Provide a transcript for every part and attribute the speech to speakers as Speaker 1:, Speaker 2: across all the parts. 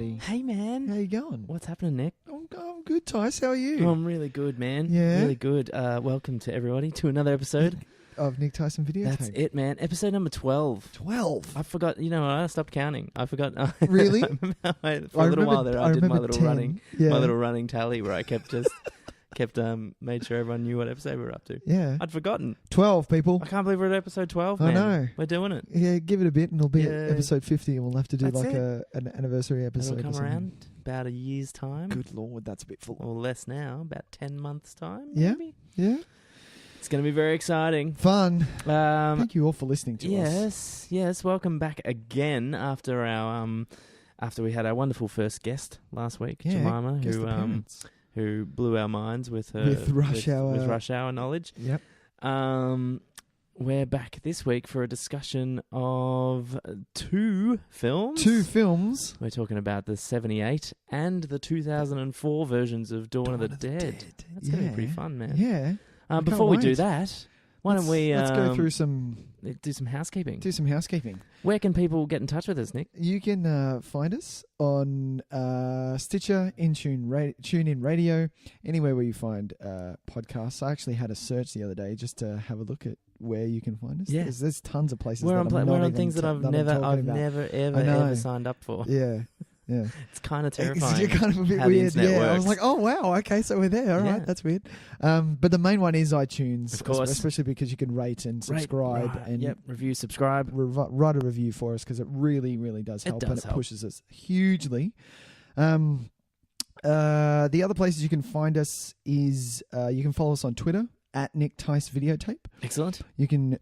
Speaker 1: buddy.
Speaker 2: Hey, man.
Speaker 1: How you going?
Speaker 2: What's happening, Nick?
Speaker 1: I'm good, Tys. How are you?
Speaker 2: I'm really good, man.
Speaker 1: Yeah?
Speaker 2: Really good. Welcome to everybody to another episode
Speaker 1: Of Nick Tys and Videotape.
Speaker 2: That's it, man. Episode number 12.
Speaker 1: 12?
Speaker 2: I forgot, I stopped counting. I forgot.
Speaker 1: Really?
Speaker 2: For a little while there, I did my little
Speaker 1: 10.
Speaker 2: running,
Speaker 1: Yeah.
Speaker 2: my little running tally where I kept made sure everyone knew what episode we were up to.
Speaker 1: Yeah.
Speaker 2: I'd forgotten.
Speaker 1: 12, people.
Speaker 2: I can't believe we're at episode 12,
Speaker 1: I
Speaker 2: man.
Speaker 1: know.
Speaker 2: We're doing it.
Speaker 1: Yeah, give it a bit and it'll be
Speaker 2: Yeah.
Speaker 1: at episode 50 and we'll have to do
Speaker 2: That's
Speaker 1: an anniversary episode.
Speaker 2: It'll
Speaker 1: or
Speaker 2: come
Speaker 1: something.
Speaker 2: around about a year's time.
Speaker 1: Good Lord, that's a bit full.
Speaker 2: Or less now, about 10 months' time,
Speaker 1: Yeah.
Speaker 2: maybe.
Speaker 1: Yeah.
Speaker 2: It's going to be very exciting.
Speaker 1: Fun. Thank you all for listening to us.
Speaker 2: Yes. Welcome back again after after we had our wonderful first guest last week,
Speaker 1: Yeah,
Speaker 2: Jemima,
Speaker 1: guest appearance.
Speaker 2: who blew our minds with her
Speaker 1: With Rush Hour
Speaker 2: knowledge.
Speaker 1: Yep.
Speaker 2: We're back this week for a discussion of two films.
Speaker 1: Two films.
Speaker 2: We're talking about the 78 and the 2004 versions of Dawn of the Dead. That's going to be pretty fun, man.
Speaker 1: Yeah.
Speaker 2: Before we do that, why don't we
Speaker 1: let's go through some
Speaker 2: do some housekeeping?
Speaker 1: Do some housekeeping.
Speaker 2: Where can people get in touch with us, Nick?
Speaker 1: You can find us on Stitcher, TuneIn Radio, anywhere where you find podcasts. I actually had a search the other day just to have a look at where you can find us.
Speaker 2: Yeah.
Speaker 1: There's tons of places.
Speaker 2: We're
Speaker 1: that
Speaker 2: on things that I've never ever signed up for.
Speaker 1: Yeah. Yeah.
Speaker 2: It's kind of terrifying.
Speaker 1: You're kind of a bit
Speaker 2: how the
Speaker 1: weird.
Speaker 2: internet
Speaker 1: Yeah.
Speaker 2: works.
Speaker 1: I was like, oh wow, okay, so we're there. All right, that's weird. But the main one is iTunes,
Speaker 2: of course,
Speaker 1: especially because you can rate and subscribe and
Speaker 2: review, subscribe,
Speaker 1: write a review for us because it really, really does help and it pushes us hugely. The other places you can find us is you can follow us on Twitter at Nick Tys Videotape.
Speaker 2: Excellent.
Speaker 1: You can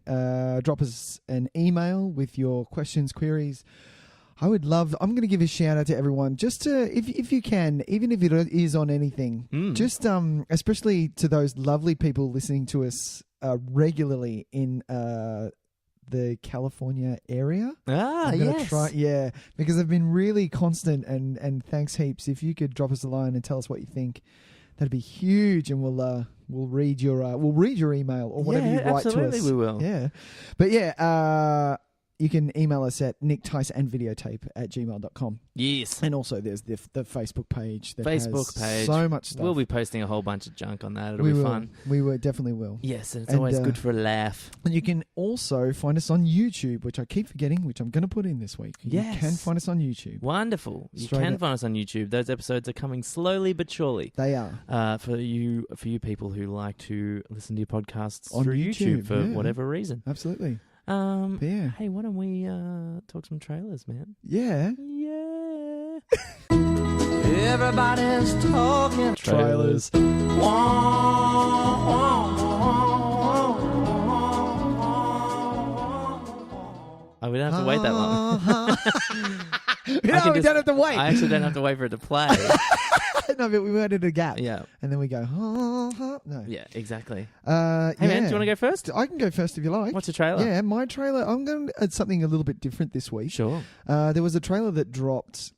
Speaker 1: drop us an email with your questions, queries. I'm going to give a shout out to everyone, just to, if you can, even if it is on anything, just especially to those lovely people listening to us regularly in the California area.
Speaker 2: Yes.
Speaker 1: Because they've been really constant, and thanks heaps. If you could drop us a line and tell us what you think, that'd be huge, and we'll read your email or whatever you write to us.
Speaker 2: Absolutely, we will.
Speaker 1: Yeah, but you can email us at nicktysandvideotape@gmail.com.
Speaker 2: Yes.
Speaker 1: And also there's the Facebook page.
Speaker 2: Page.
Speaker 1: So much stuff.
Speaker 2: We'll be posting a whole bunch of junk on that. It'll be fun.
Speaker 1: We definitely will.
Speaker 2: Yes, and it's always good for a laugh.
Speaker 1: And you can also find us on YouTube, which I keep forgetting, which I'm going to put in this week.
Speaker 2: Yes.
Speaker 1: You can find us on YouTube.
Speaker 2: Wonderful. You can find us on YouTube. Those episodes are coming slowly but surely.
Speaker 1: They are.
Speaker 2: For you people who like to listen to your podcasts
Speaker 1: on
Speaker 2: through YouTube for whatever reason.
Speaker 1: Absolutely.
Speaker 2: Hey, why don't we talk some trailers, man?
Speaker 1: Yeah.
Speaker 2: Yeah. Everybody's talking trailers.
Speaker 1: We
Speaker 2: don't have to wait that long.
Speaker 1: We don't have to wait.
Speaker 2: I actually don't have to wait for it to play.
Speaker 1: No, but we waited a gap.
Speaker 2: Yeah.
Speaker 1: And then we go, no.
Speaker 2: Yeah, exactly.
Speaker 1: Man,
Speaker 2: do you want to go first?
Speaker 1: I can go first if you like.
Speaker 2: What's your trailer?
Speaker 1: Yeah, my trailer, I'm going to add something a little bit different this week.
Speaker 2: Sure.
Speaker 1: There was a trailer that dropped.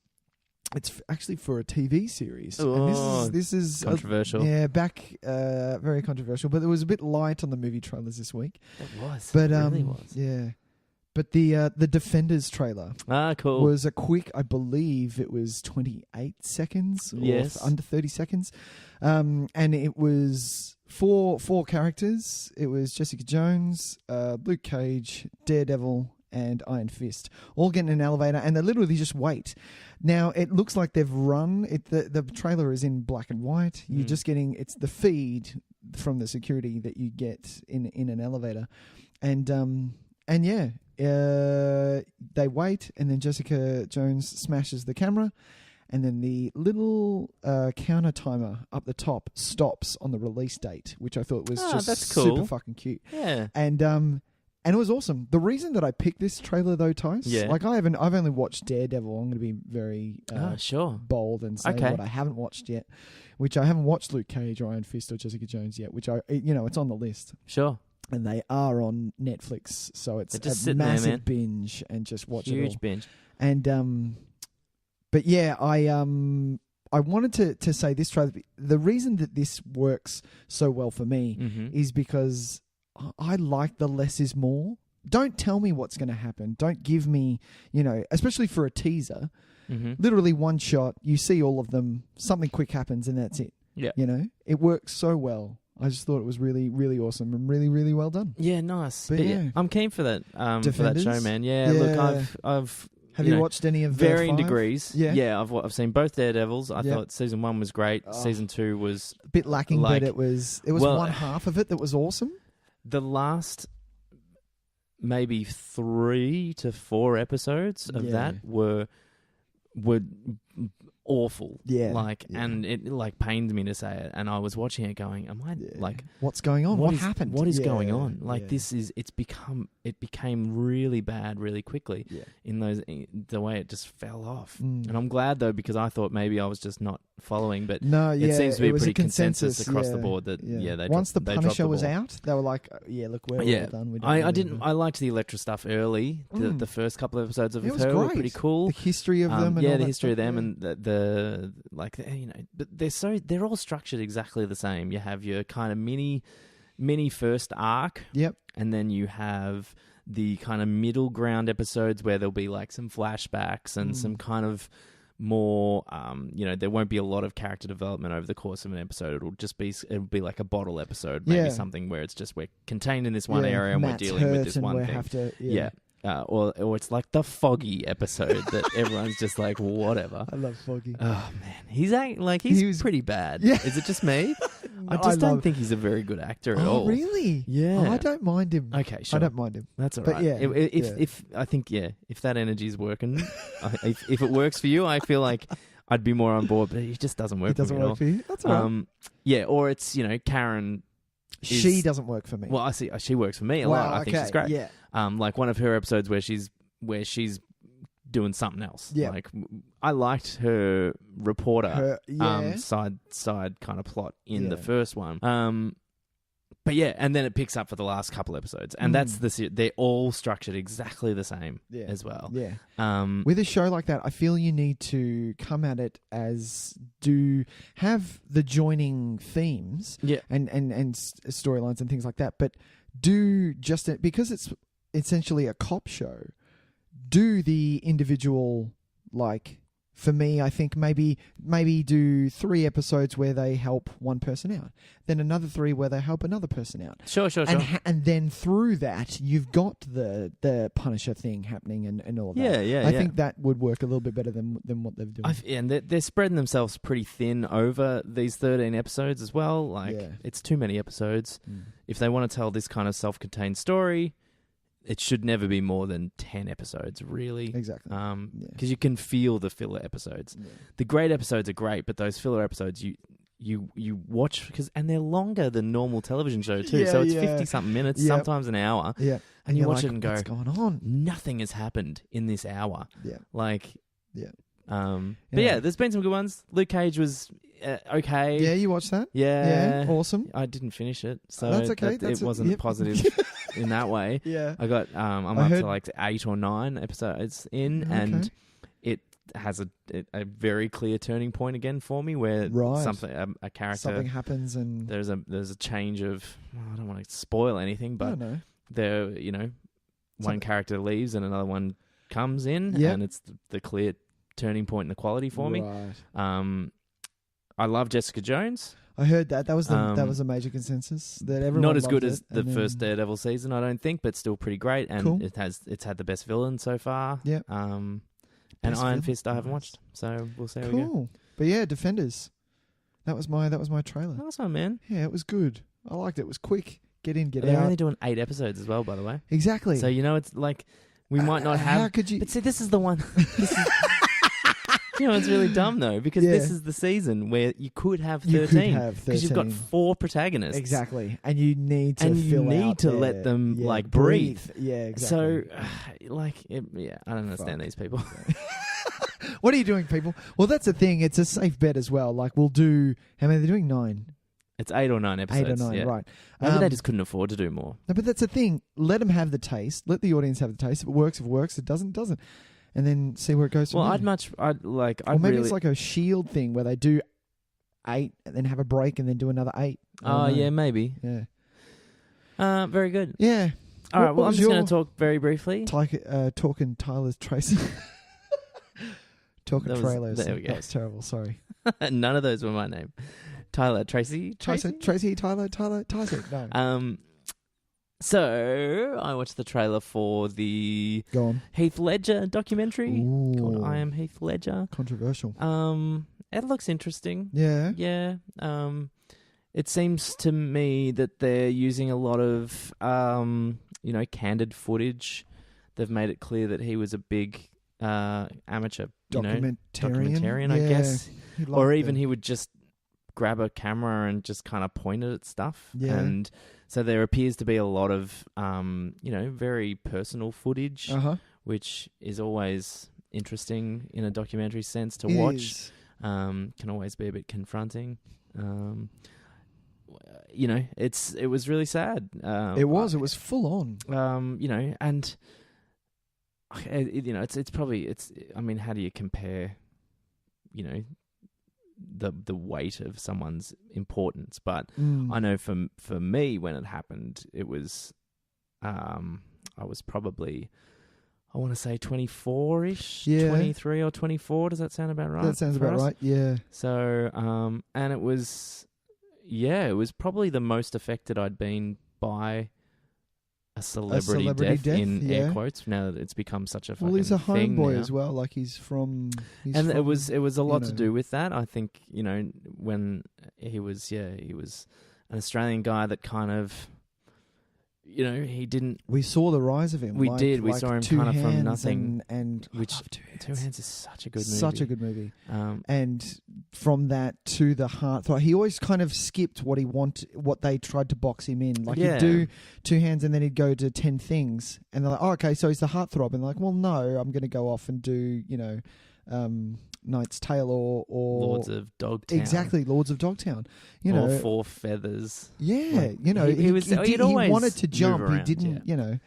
Speaker 1: It's actually for a TV series.
Speaker 2: Oh,
Speaker 1: and this is
Speaker 2: controversial.
Speaker 1: Very controversial. But it was a bit light on the movie trailers this week.
Speaker 2: It was.
Speaker 1: But,
Speaker 2: it really was.
Speaker 1: Yeah. But the Defenders trailer
Speaker 2: cool.
Speaker 1: was a quick, I believe it was 28 seconds or under 30 seconds. And it was four characters. It was Jessica Jones, Luke Cage, Daredevil, and Iron Fist, all getting in an elevator, and they literally just wait. Now, it looks like they've run. The trailer is in black and white. You're just getting, it's the feed from the security that you get in an elevator. And they wait, and then Jessica Jones smashes the camera, and then the little counter timer up the top stops on the release date, which I thought was
Speaker 2: that's cool.
Speaker 1: Super fucking cute.
Speaker 2: Yeah.
Speaker 1: And it was awesome. The reason that I picked this trailer though, Tys, like I've only watched Daredevil. I'm going to be very bold and say what I haven't watched yet, which I haven't watched Luke Cage or Iron Fist or Jessica Jones yet, which it's on the list.
Speaker 2: Sure.
Speaker 1: And they are on Netflix, so it's a massive binge and just watch it all.
Speaker 2: Huge binge.
Speaker 1: And but yeah, I wanted to say this trailer. The reason that this works so well for me is because I like the less is more. Don't tell me what's going to happen. Don't give me, especially for a teaser. Literally one shot, you see all of them, something quick happens, and that's it.
Speaker 2: Yeah.
Speaker 1: You know? It works so well. I just thought it was really, really awesome and really, really well done.
Speaker 2: Yeah, nice.
Speaker 1: But yeah.
Speaker 2: I'm keen for that show, man. Yeah,
Speaker 1: Yeah.
Speaker 2: Look, I've
Speaker 1: Have you watched any of
Speaker 2: varying
Speaker 1: the 5?
Speaker 2: degrees?
Speaker 1: Yeah.
Speaker 2: I've seen both Daredevils. I thought season 1 was great. Season 2 was
Speaker 1: a bit lacking, but it was one half of it that was awesome.
Speaker 2: The last maybe 3 to 4 episodes of that were awful. And it pained me to say it. And I was watching it going, am I
Speaker 1: what's going on? What happened?
Speaker 2: What is going on? It became really bad really quickly in the way it just fell off. And I'm glad though, because I thought maybe I was just not following, but it seems to be a pretty consensus across the board that they
Speaker 1: once the Punisher was
Speaker 2: ball.
Speaker 1: out, they were like, look, we're all done.
Speaker 2: I liked the Elektra stuff early. The first couple of episodes of her were pretty cool.
Speaker 1: The history of them, and all
Speaker 2: the history
Speaker 1: stuff,
Speaker 2: of them, and but they're all structured exactly the same. You have your kind of mini first arc, and then you have the kind of middle ground episodes where there'll be like some flashbacks and some kind of more, there won't be a lot of character development over the course of an episode. It'll be like a bottle episode, maybe something where it's just we're contained in this one area and
Speaker 1: Matt's
Speaker 2: we're dealing with this one thing. Or it's like the Foggy episode that everyone's just like, whatever.
Speaker 1: I love Foggy.
Speaker 2: Oh man, he's pretty bad. Yeah. Is it just me? I just don't think he's a very good actor at all.
Speaker 1: Really?
Speaker 2: Yeah.
Speaker 1: I don't mind him.
Speaker 2: Okay, sure.
Speaker 1: I don't mind him.
Speaker 2: That's all right. But if that energy's working, if it works for you, I feel like I'd be more on board. But it just doesn't work.
Speaker 1: It doesn't work for you. That's all right.
Speaker 2: Or it's Karen.
Speaker 1: She doesn't work for me.
Speaker 2: Well, I see. She works for me a lot. I think she's great.
Speaker 1: Yeah.
Speaker 2: Like one of her episodes where she's doing something else.
Speaker 1: Yeah.
Speaker 2: Like I liked her reporter side kind of plot in the first one. But yeah, and then it picks up for the last couple episodes, and that's they're all structured exactly the same as well.
Speaker 1: Yeah. With a show like that, I feel you need to come at it as have the joining themes, and storylines and things like that, but because it's essentially a cop show. Do the individual, for me, I think maybe do 3 episodes where they help one person out, then another 3 where they help another person out.
Speaker 2: Sure.
Speaker 1: And then through that, you've got the Punisher thing happening and all of that.
Speaker 2: Yeah.
Speaker 1: I think that would work a little bit better than what they've done.
Speaker 2: And they're spreading themselves pretty thin over these 13 episodes as well. It's too many episodes. If they want to tell this kind of self-contained story, it should never be more than 10 episodes, really.
Speaker 1: Exactly.
Speaker 2: Because you can feel the filler episodes. Yeah. The great episodes are great, but those filler episodes you watch and they're longer than normal television show too. So it's 50-something minutes, sometimes an hour.
Speaker 1: Yeah.
Speaker 2: And you watch it and go,
Speaker 1: what's going on?
Speaker 2: Nothing has happened in this hour.
Speaker 1: Yeah.
Speaker 2: But there's been some good ones. Luke Cage was okay.
Speaker 1: Yeah, you watched that?
Speaker 2: Yeah.
Speaker 1: Awesome.
Speaker 2: I didn't finish it, so
Speaker 1: that's okay.
Speaker 2: It wasn't positive in that way.
Speaker 1: Yeah.
Speaker 2: I got I'm up to 8 or 9 episodes in, and it has a very clear turning point again for me where a character
Speaker 1: happens and
Speaker 2: there's a change of I don't want to spoil anything, but one character leaves and another one comes in, and it's the clear turning point in the quality for me. I love Jessica Jones.
Speaker 1: I heard that. That was a major consensus that everyone
Speaker 2: not as good
Speaker 1: it,
Speaker 2: as the first Daredevil season, I don't think, but still pretty great. And it's had the best villain so far.
Speaker 1: Yeah.
Speaker 2: And Iron Fist I haven't watched, so we'll see how we go.
Speaker 1: But yeah, Defenders. That was my trailer.
Speaker 2: Nice one, man.
Speaker 1: Yeah, it was good. I liked it. It was quick. Get in, get out.
Speaker 2: They're only doing 8 episodes as well, by the way.
Speaker 1: Exactly.
Speaker 2: So it's like we might not have.
Speaker 1: How could you?
Speaker 2: But see, this is the one. It's really dumb though, because this is the season where you could have 13 because you've got 4 protagonists.
Speaker 1: Exactly, and you need to
Speaker 2: let them breathe.
Speaker 1: Yeah, exactly.
Speaker 2: So, I don't understand these people.
Speaker 1: What are you doing, people? Well, that's the thing. It's a safe bet as well. We'll do how many? They're doing 9.
Speaker 2: It's 8 or 9 episodes.
Speaker 1: 8 or 9, right?
Speaker 2: Maybe they just couldn't afford to do more.
Speaker 1: No, but that's the thing. Let them have the taste. Let the audience have the taste. If it works, it works. If it doesn't, it doesn't. And then see where it goes.
Speaker 2: Well,
Speaker 1: it's like a Shield thing where they do 8 and then have a break and then do another 8.
Speaker 2: Oh, yeah, maybe.
Speaker 1: Yeah.
Speaker 2: Very good.
Speaker 1: Yeah.
Speaker 2: All right. Well, I'm just going to talk very briefly.
Speaker 1: Talkin Trailers Tracy. Talkin Trailers.
Speaker 2: There we go.
Speaker 1: That was terrible. Sorry.
Speaker 2: None of those were my name. Tracy.
Speaker 1: Tyler. No.
Speaker 2: So I watched the trailer for the
Speaker 1: Go on.
Speaker 2: Heath Ledger documentary called I Am Heath Ledger.
Speaker 1: Controversial.
Speaker 2: It looks interesting.
Speaker 1: Yeah.
Speaker 2: Yeah. It seems to me that they're using a lot of candid footage. They've made it clear that he was a big amateur documentarian, I guess. Or even he would just grab a camera and just kind of point it at stuff.
Speaker 1: Yeah.
Speaker 2: And so there appears to be a lot of, very personal footage, which is always interesting in a documentary sense to watch. Can always be a bit confronting. It was really sad.
Speaker 1: It was full on.
Speaker 2: And it's probably how do you compare, the weight of someone's importance? But I know for me, when it happened, it was, I was probably, I want to say 24-ish, 23 or 24. Does that sound about right?
Speaker 1: That sounds about right. Yeah.
Speaker 2: So, and it was probably the most affected I'd been by a celebrity death in air quotes. Now that it's become such a fucking
Speaker 1: he's a homeboy
Speaker 2: now.
Speaker 1: As well. Like it was
Speaker 2: a lot to do with that. I think when he was an Australian guy that kind of. He didn't.
Speaker 1: We saw the rise of him.
Speaker 2: We did. We saw him kind of from nothing.
Speaker 1: And
Speaker 2: which Two Hands is such a good movie.
Speaker 1: Such a good movie. And from that to the heartthrob, he always kind of skipped what they tried to box him in. Like he'd do Two Hands and then he'd go to 10 Things, and they're like, "Oh, okay, so he's the heartthrob," and they're like, "Well, no, I'm going to go off and do Knight's Tale or
Speaker 2: Lords of Dogtown."
Speaker 1: Exactly, Lords of Dogtown.
Speaker 2: Or Four Feathers.
Speaker 1: Yeah, he wanted to jump. He didn't,
Speaker 2: And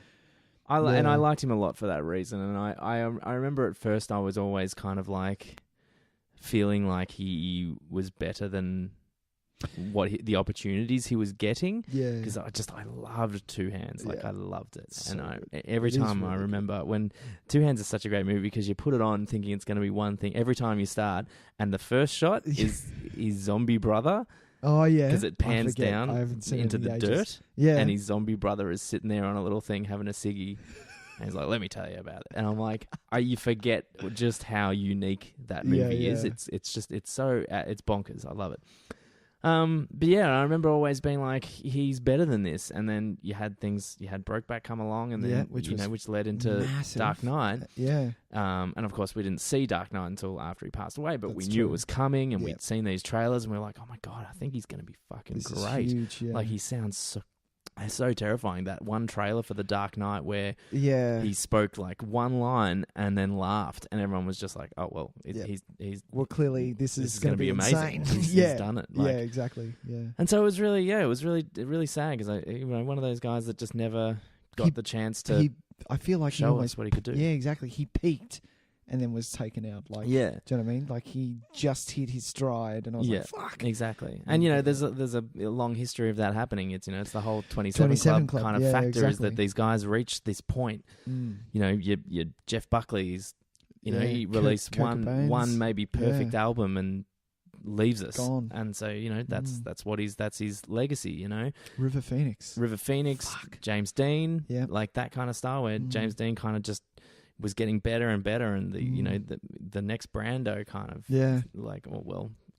Speaker 2: I liked him a lot for that reason. And I remember at first I was always kind of like feeling like he was better than the opportunities he was getting.
Speaker 1: Yeah,
Speaker 2: because I loved Two Hands. Like I loved it.
Speaker 1: So
Speaker 2: and every time I remember when Two Hands is such a great movie because you put it on thinking it's going to be one thing every time you start, and the first shot is his zombie brother.
Speaker 1: Oh yeah,
Speaker 2: because it pans down into the dirt.
Speaker 1: Yeah,
Speaker 2: and his zombie brother is sitting there on a little thing having a ciggy. And he's like, "Let me tell you about it." And I'm like, you forget just how unique that movie is. It's bonkers. I love it. But yeah, I remember always being like, he's better than this. And then you had Brokeback come along, and then which led into massive. Dark Knight.
Speaker 1: Yeah.
Speaker 2: And of course we didn't see Dark Knight until after he passed away, but we knew it was coming, and we'd seen these trailers, and we were like, "Oh my god, I think he's going to be fucking great."
Speaker 1: Huge, yeah.
Speaker 2: Like he sounds so terrifying. That one trailer for the Dark Knight where he spoke like one line and then laughed, and everyone was just like, "Oh well, he's
Speaker 1: clearly this is going to be
Speaker 2: amazing." He's done it.
Speaker 1: Like, exactly. Yeah,
Speaker 2: and so it was really sad because one of those guys that just never got the chance to.
Speaker 1: I feel like
Speaker 2: show us what he could do.
Speaker 1: Yeah, exactly. He peaked and then was taken out. Like, do you know what I mean? Like he just hit his stride, and I was like, "Fuck!"
Speaker 2: Exactly. And there's a long history of that happening. It's it's the whole 27 Club kind of factor is that these guys reach this point. Your Jeff Buckley's, he released one maybe perfect album and leaves us,
Speaker 1: gone.
Speaker 2: And so that's his legacy.
Speaker 1: River Phoenix,
Speaker 2: James Dean,
Speaker 1: like
Speaker 2: that kind of style where James Dean kind of just was getting better and better, and the next Brando kind of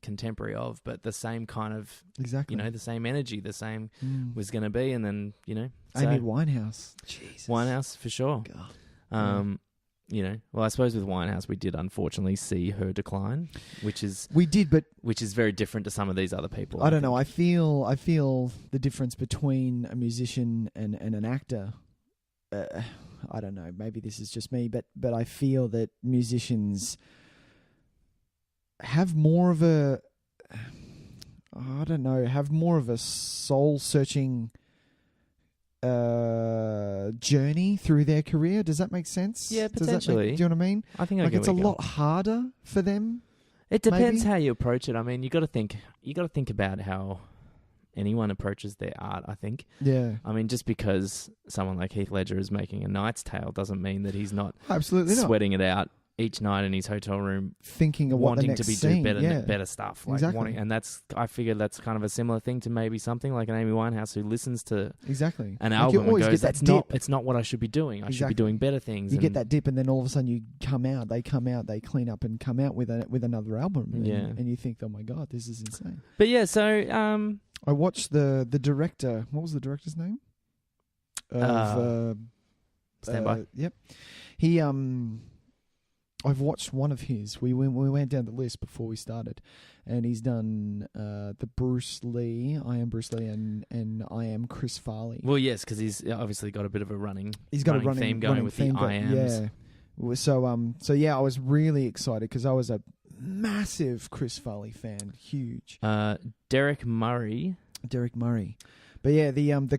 Speaker 2: contemporary of, but the same kind of the same energy, the same was going to be, and then
Speaker 1: Amy Winehouse, Jesus.
Speaker 2: Winehouse for sure.
Speaker 1: God.
Speaker 2: I suppose with Winehouse we did unfortunately see her decline, which is very different to some of these other people.
Speaker 1: I don't know. I feel the difference between a musician and an actor. I don't know. Maybe this is just me, but I feel that musicians have more of a soul-searching journey through their career. Does that make sense?
Speaker 2: Yeah, potentially.
Speaker 1: Do you know what I mean?
Speaker 2: I think
Speaker 1: it's a lot harder for them.
Speaker 2: It depends how you approach it. I mean, you got to think about how anyone approaches their art, I think.
Speaker 1: Yeah.
Speaker 2: I mean, just because someone like Heath Ledger is making A Knight's Tale doesn't mean that he's not
Speaker 1: absolutely
Speaker 2: sweating it out each night in his hotel room
Speaker 1: thinking of
Speaker 2: wanting
Speaker 1: what the
Speaker 2: to be
Speaker 1: next scene.
Speaker 2: do better stuff. Like
Speaker 1: exactly.
Speaker 2: I figured that's kind of a similar thing to maybe something like an Amy Winehouse who listens to
Speaker 1: an
Speaker 2: album and goes, it's not what I should be doing. I should be doing better things.
Speaker 1: You get that dip, and then all of a sudden they clean up and come out with another album. And you think, oh my God, this is insane.
Speaker 2: But yeah, so
Speaker 1: I watched the director. What was the director's name?
Speaker 2: Stand By.
Speaker 1: Yep. He I've watched one of his. We went down the list before we started, and he's done the Bruce Lee, I Am Bruce Lee, and I Am Chris Farley.
Speaker 2: Well, yes, because he's obviously got a bit of a running theme going with the I Ams.
Speaker 1: Yeah. So yeah, I was really excited because I was a massive Chris Farley fan, huge.
Speaker 2: Derek Murray.
Speaker 1: But yeah, the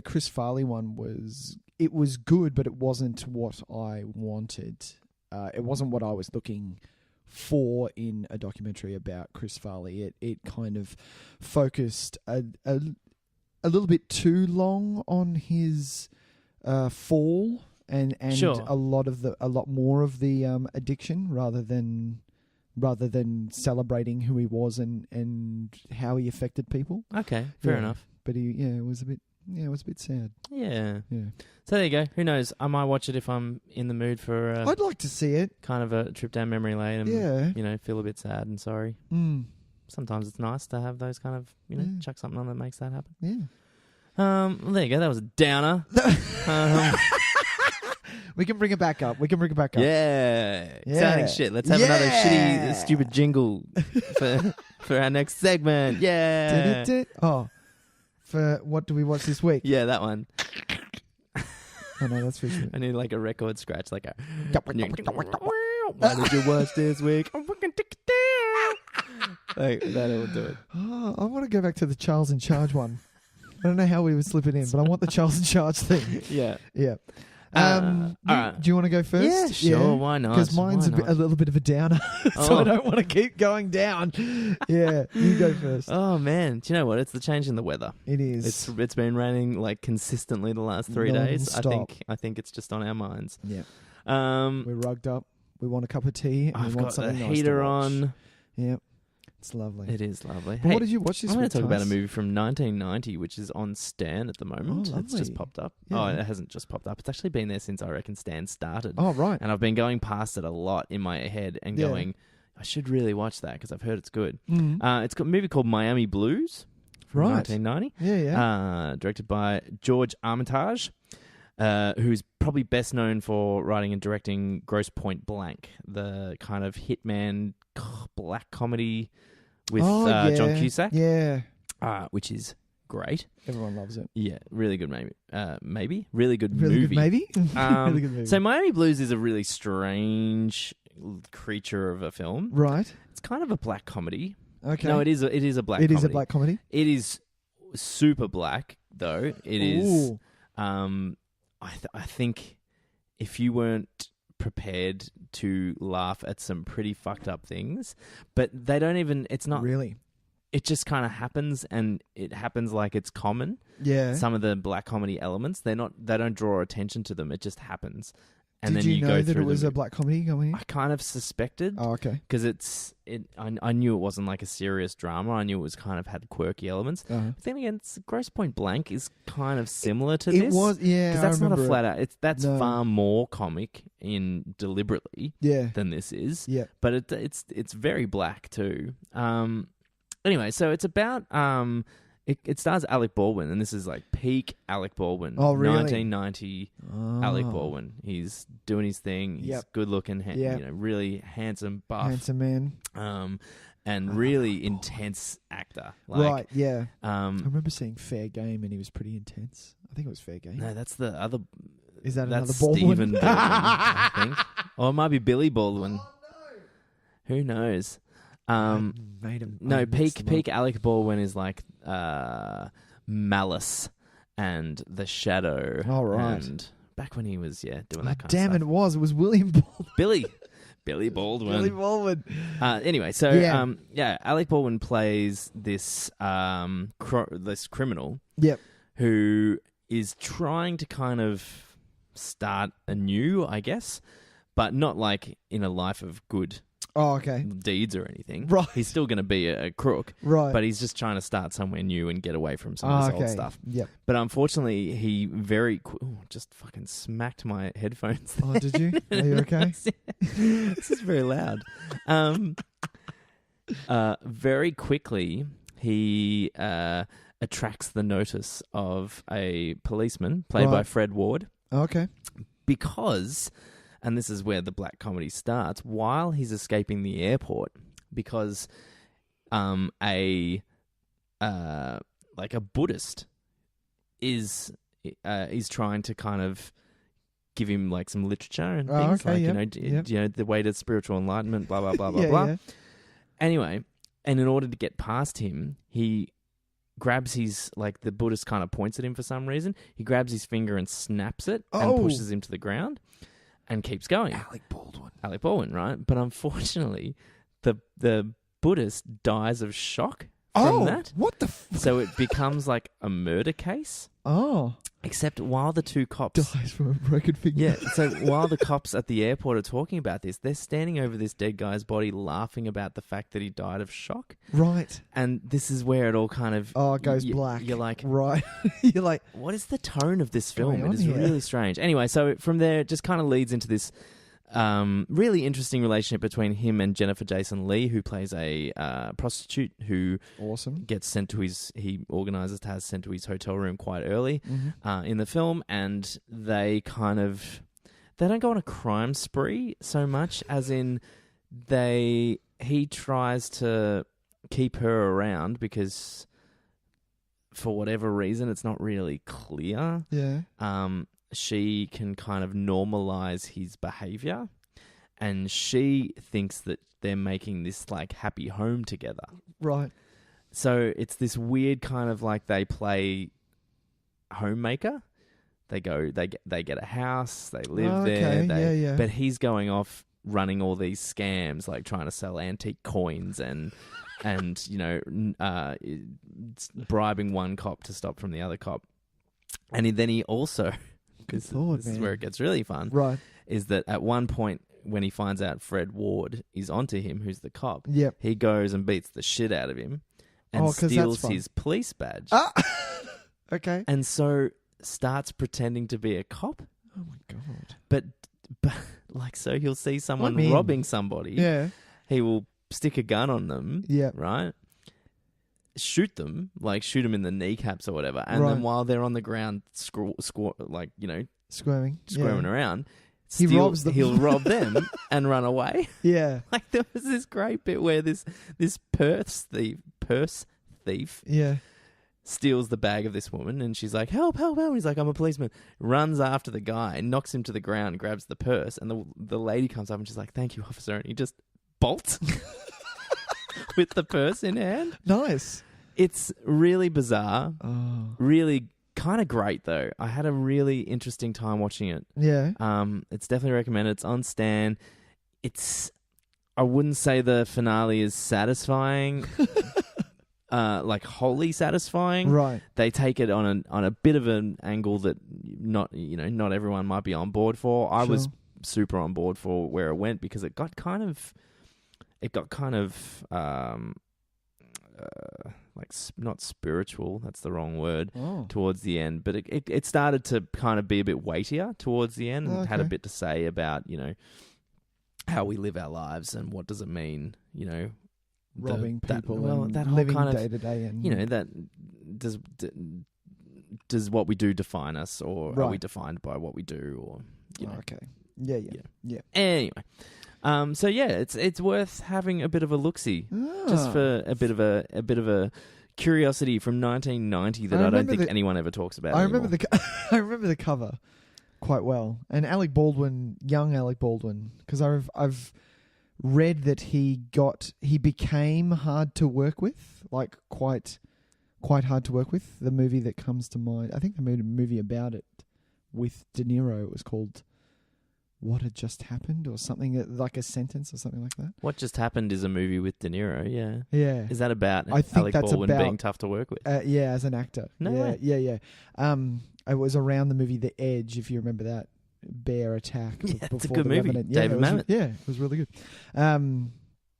Speaker 1: Chris Farley one was good, but it wasn't what I wanted. It wasn't what I was looking for in a documentary about Chris Farley. It kind of focused a little bit too long on his fall and
Speaker 2: sure.
Speaker 1: a lot more of the addiction rather than celebrating who he was and how he affected people.
Speaker 2: Okay, fair enough.
Speaker 1: But it was a bit sad.
Speaker 2: Yeah. So there you go. Who knows? I might watch it if I'm in the mood for
Speaker 1: I'd like to see it.
Speaker 2: Kind of a trip down memory lane and, feel a bit sad and sorry.
Speaker 1: Mm.
Speaker 2: Sometimes it's nice to have those kind of, chuck something on that makes that happen.
Speaker 1: Yeah.
Speaker 2: Well, there you go. That was a downer.
Speaker 1: We can bring it back up.
Speaker 2: Yeah. Exciting shit. Let's have another shitty, stupid jingle for our next segment. Yeah.
Speaker 1: For what do we watch this week?
Speaker 2: Yeah, that one.
Speaker 1: Oh no, that's for sure.
Speaker 2: I need like a record scratch, like a. What did you watch this week? Like that'll do it.
Speaker 1: Oh, I want to go back to the Charles in Charge one. I don't know how we would slip it in, but I want the Charles in Charge thing.
Speaker 2: Yeah.
Speaker 1: All right. Do you want to go first?
Speaker 2: Yeah, sure. Why not?
Speaker 1: Because mine's a little bit of a downer, so I don't want to keep going down. Yeah, you go first.
Speaker 2: Oh man, do you know what? It's the change in the weather.
Speaker 1: It is.
Speaker 2: It's been raining like consistently the last 3 days. I think it's just on our minds.
Speaker 1: Yeah. We're rugged up. We want a cup of tea. And
Speaker 2: I've
Speaker 1: we want
Speaker 2: got
Speaker 1: something
Speaker 2: the
Speaker 1: nice
Speaker 2: heater
Speaker 1: to watch.
Speaker 2: on.
Speaker 1: Yep. It's lovely.
Speaker 2: It is lovely.
Speaker 1: Hey, what did you watch this week?
Speaker 2: I'm going to talk about a movie from 1990, which is on Stan at the moment.
Speaker 1: Oh,
Speaker 2: it's just popped up. Yeah. Oh, it hasn't just popped up. It's actually been there since I reckon Stan started.
Speaker 1: Oh, right.
Speaker 2: And I've been going past it a lot in my head and going, I should really watch that because I've heard it's good.
Speaker 1: Mm-hmm.
Speaker 2: It's got a movie called Miami Blues from 1990.
Speaker 1: Yeah.
Speaker 2: Directed by George Armitage, who's probably best known for writing and directing Grosse Pointe Blank, the kind of hitman black comedy with John Cusack.
Speaker 1: Yeah.
Speaker 2: Which is great.
Speaker 1: Everyone loves it.
Speaker 2: Yeah, really good movie. Really good
Speaker 1: really
Speaker 2: movie.
Speaker 1: Good movie? Really good movie.
Speaker 2: So Miami Blues is a really strange creature of a film.
Speaker 1: Right.
Speaker 2: It's kind of a black comedy.
Speaker 1: Okay.
Speaker 2: No, it is a black comedy.
Speaker 1: It is a black comedy?
Speaker 2: It is super black, though. It is... I think if you weren't prepared to laugh at some pretty fucked up things, but they don't even, it's not
Speaker 1: really,
Speaker 2: it just kind of happens, and it happens like it's common.
Speaker 1: Yeah.
Speaker 2: Some of the black comedy elements, they don't draw attention to them. It just happens. And
Speaker 1: Did
Speaker 2: then
Speaker 1: you know
Speaker 2: go
Speaker 1: that
Speaker 2: through
Speaker 1: it was a black comedy going in?
Speaker 2: I kind of suspected.
Speaker 1: Oh, okay.
Speaker 2: Because I knew it wasn't like a serious drama. I knew it was kind of had quirky elements.
Speaker 1: Uh-huh.
Speaker 2: But then again, Grosse Pointe Blank is kind of similar to this.
Speaker 1: It was, yeah.
Speaker 2: Because that's not a flat out. That's
Speaker 1: No.
Speaker 2: far more comic deliberately than this is.
Speaker 1: Yeah.
Speaker 2: But it's very black too. Anyway, so it's about It stars Alec Baldwin, and this is like peak Alec Baldwin.
Speaker 1: Oh, really?
Speaker 2: 1990 Alec Baldwin. He's doing his thing. He's good looking, really handsome, buff.
Speaker 1: Handsome man.
Speaker 2: And really intense actor.
Speaker 1: Right, yeah.
Speaker 2: I
Speaker 1: remember seeing Fair Game, and he was pretty intense. I think it was Fair Game.
Speaker 2: No, that's the other...
Speaker 1: Is that
Speaker 2: that's
Speaker 1: another Baldwin?
Speaker 2: Stephen Baldwin, I think. Or it might be Billy Baldwin.
Speaker 1: Oh, no.
Speaker 2: Who knows? Peak Alec Baldwin is like Malice and The Shadow.
Speaker 1: Oh, right.
Speaker 2: And back when he was, doing that kind of stuff.
Speaker 1: Damn it, it was William Baldwin.
Speaker 2: Billy Baldwin.
Speaker 1: Billy Baldwin.
Speaker 2: Anyway, so Alec Baldwin plays this this criminal.
Speaker 1: Yep.
Speaker 2: Who is trying to kind of start anew, I guess. but not like in a life of good deeds or anything.
Speaker 1: Right.
Speaker 2: He's still going to be a crook.
Speaker 1: Right.
Speaker 2: But he's just trying to start somewhere new and get away from some of his old stuff.
Speaker 1: Yep.
Speaker 2: But unfortunately, he just fucking smacked my headphones.
Speaker 1: Oh, did you? Are you okay?
Speaker 2: This is very loud. Very quickly, he attracts the notice of a policeman played by Fred Ward.
Speaker 1: Okay.
Speaker 2: Because, and this is where the black comedy starts, while he's escaping the airport, because a Buddhist is trying to kind of give him like some literature and things the way to spiritual enlightenment, blah blah blah blah blah. Yeah. Anyway, and in order to get past him, he grabs the Buddhist kind of points at him for some reason. He grabs his finger and snaps it and pushes him to the ground and keeps going.
Speaker 1: Alec
Speaker 2: Baldwin, right? But unfortunately, the Buddhist dies of shock from that.
Speaker 1: What the
Speaker 2: so it becomes like a murder case.
Speaker 1: Oh.
Speaker 2: Except while the two cops...
Speaker 1: Dies from a broken finger.
Speaker 2: Yeah, so while the cops at the airport are talking about this, they're standing over this dead guy's body laughing about the fact that he died of shock.
Speaker 1: Right.
Speaker 2: And this is where it all kind of...
Speaker 1: Oh, it goes black.
Speaker 2: You're like...
Speaker 1: Right. You're like...
Speaker 2: What is the tone of this film? It is really strange. Anyway, so from there, it just kind of leads into this really interesting relationship between him and Jennifer Jason Leigh, who plays a prostitute who gets sent to he organises to have sent to his hotel room quite early in the film, and they don't go on a crime spree so much as in he tries to keep her around because for whatever reason it's not really clear.
Speaker 1: Yeah.
Speaker 2: She can kind of normalize his behavior, and she thinks that they're making this like happy home together.
Speaker 1: Right.
Speaker 2: So it's this weird kind of like they play homemaker. They get a house, they live there. But he's going off running all these scams, like trying to sell antique coins and bribing one cop to stop from the other cop. And then he also... This is where it gets really fun.
Speaker 1: Right.
Speaker 2: Is that at one point when he finds out Fred Ward is onto him, who's the cop,
Speaker 1: yep.
Speaker 2: he goes and beats the shit out of him and steals his police badge.
Speaker 1: Ah! Okay.
Speaker 2: And so starts pretending to be a cop.
Speaker 1: Oh my God.
Speaker 2: But like, so he'll see someone robbing somebody.
Speaker 1: Yeah.
Speaker 2: He will stick a gun on them.
Speaker 1: Yeah.
Speaker 2: Right? Shoot them in the kneecaps or whatever, and then while they're on the ground, squirming around, he'll rob them and run away.
Speaker 1: Yeah,
Speaker 2: like there was this great bit where this purse thief, steals the bag of this woman, and she's like, "Help, help, help!" And he's like, "I'm a policeman." Runs after the guy, knocks him to the ground, grabs the purse, and the lady comes up and she's like, "Thank you, officer," and he just bolts. With the purse in hand.
Speaker 1: Nice.
Speaker 2: It's really bizarre.
Speaker 1: Oh.
Speaker 2: Really kind of great, though. I had a really interesting time watching it.
Speaker 1: Yeah.
Speaker 2: It's definitely recommended. It's on Stan. I wouldn't say the finale is satisfying. Like wholly satisfying.
Speaker 1: Right.
Speaker 2: They take it on a bit of an angle that not everyone might be on board for. I was super on board for where it went because it got kind of like not spiritual, that's the wrong word, towards the end, but it started to kind of be a bit weightier towards the end and had a bit to say about, how we live our lives and what does it mean,
Speaker 1: robbing people,
Speaker 2: that whole
Speaker 1: living
Speaker 2: kind of
Speaker 1: day to day, and
Speaker 2: that does what we do define us, or are we defined by what we do, or Anyway. So yeah, it's worth having a bit of a look-see, just for a bit of a curiosity from 1990 that I don't think anyone ever talks about.
Speaker 1: I remember the cover quite well, and Alec Baldwin, young Alec Baldwin, because I've read that he became hard to work with, like quite hard to work with. The movie that comes to mind, I think they made a movie about it with De Niro. It was called What Had Just Happened, or something like a sentence or something like that.
Speaker 2: What Just Happened is a movie with De Niro, yeah.
Speaker 1: Yeah.
Speaker 2: Is that about
Speaker 1: Alec
Speaker 2: Baldwin being tough to work with?
Speaker 1: Yeah, as an actor.
Speaker 2: No way.
Speaker 1: Yeah. It was around the movie The Edge, if you remember that. bear attack.
Speaker 2: It's a good movie.
Speaker 1: Revenant.
Speaker 2: David Mamet.
Speaker 1: It was really good.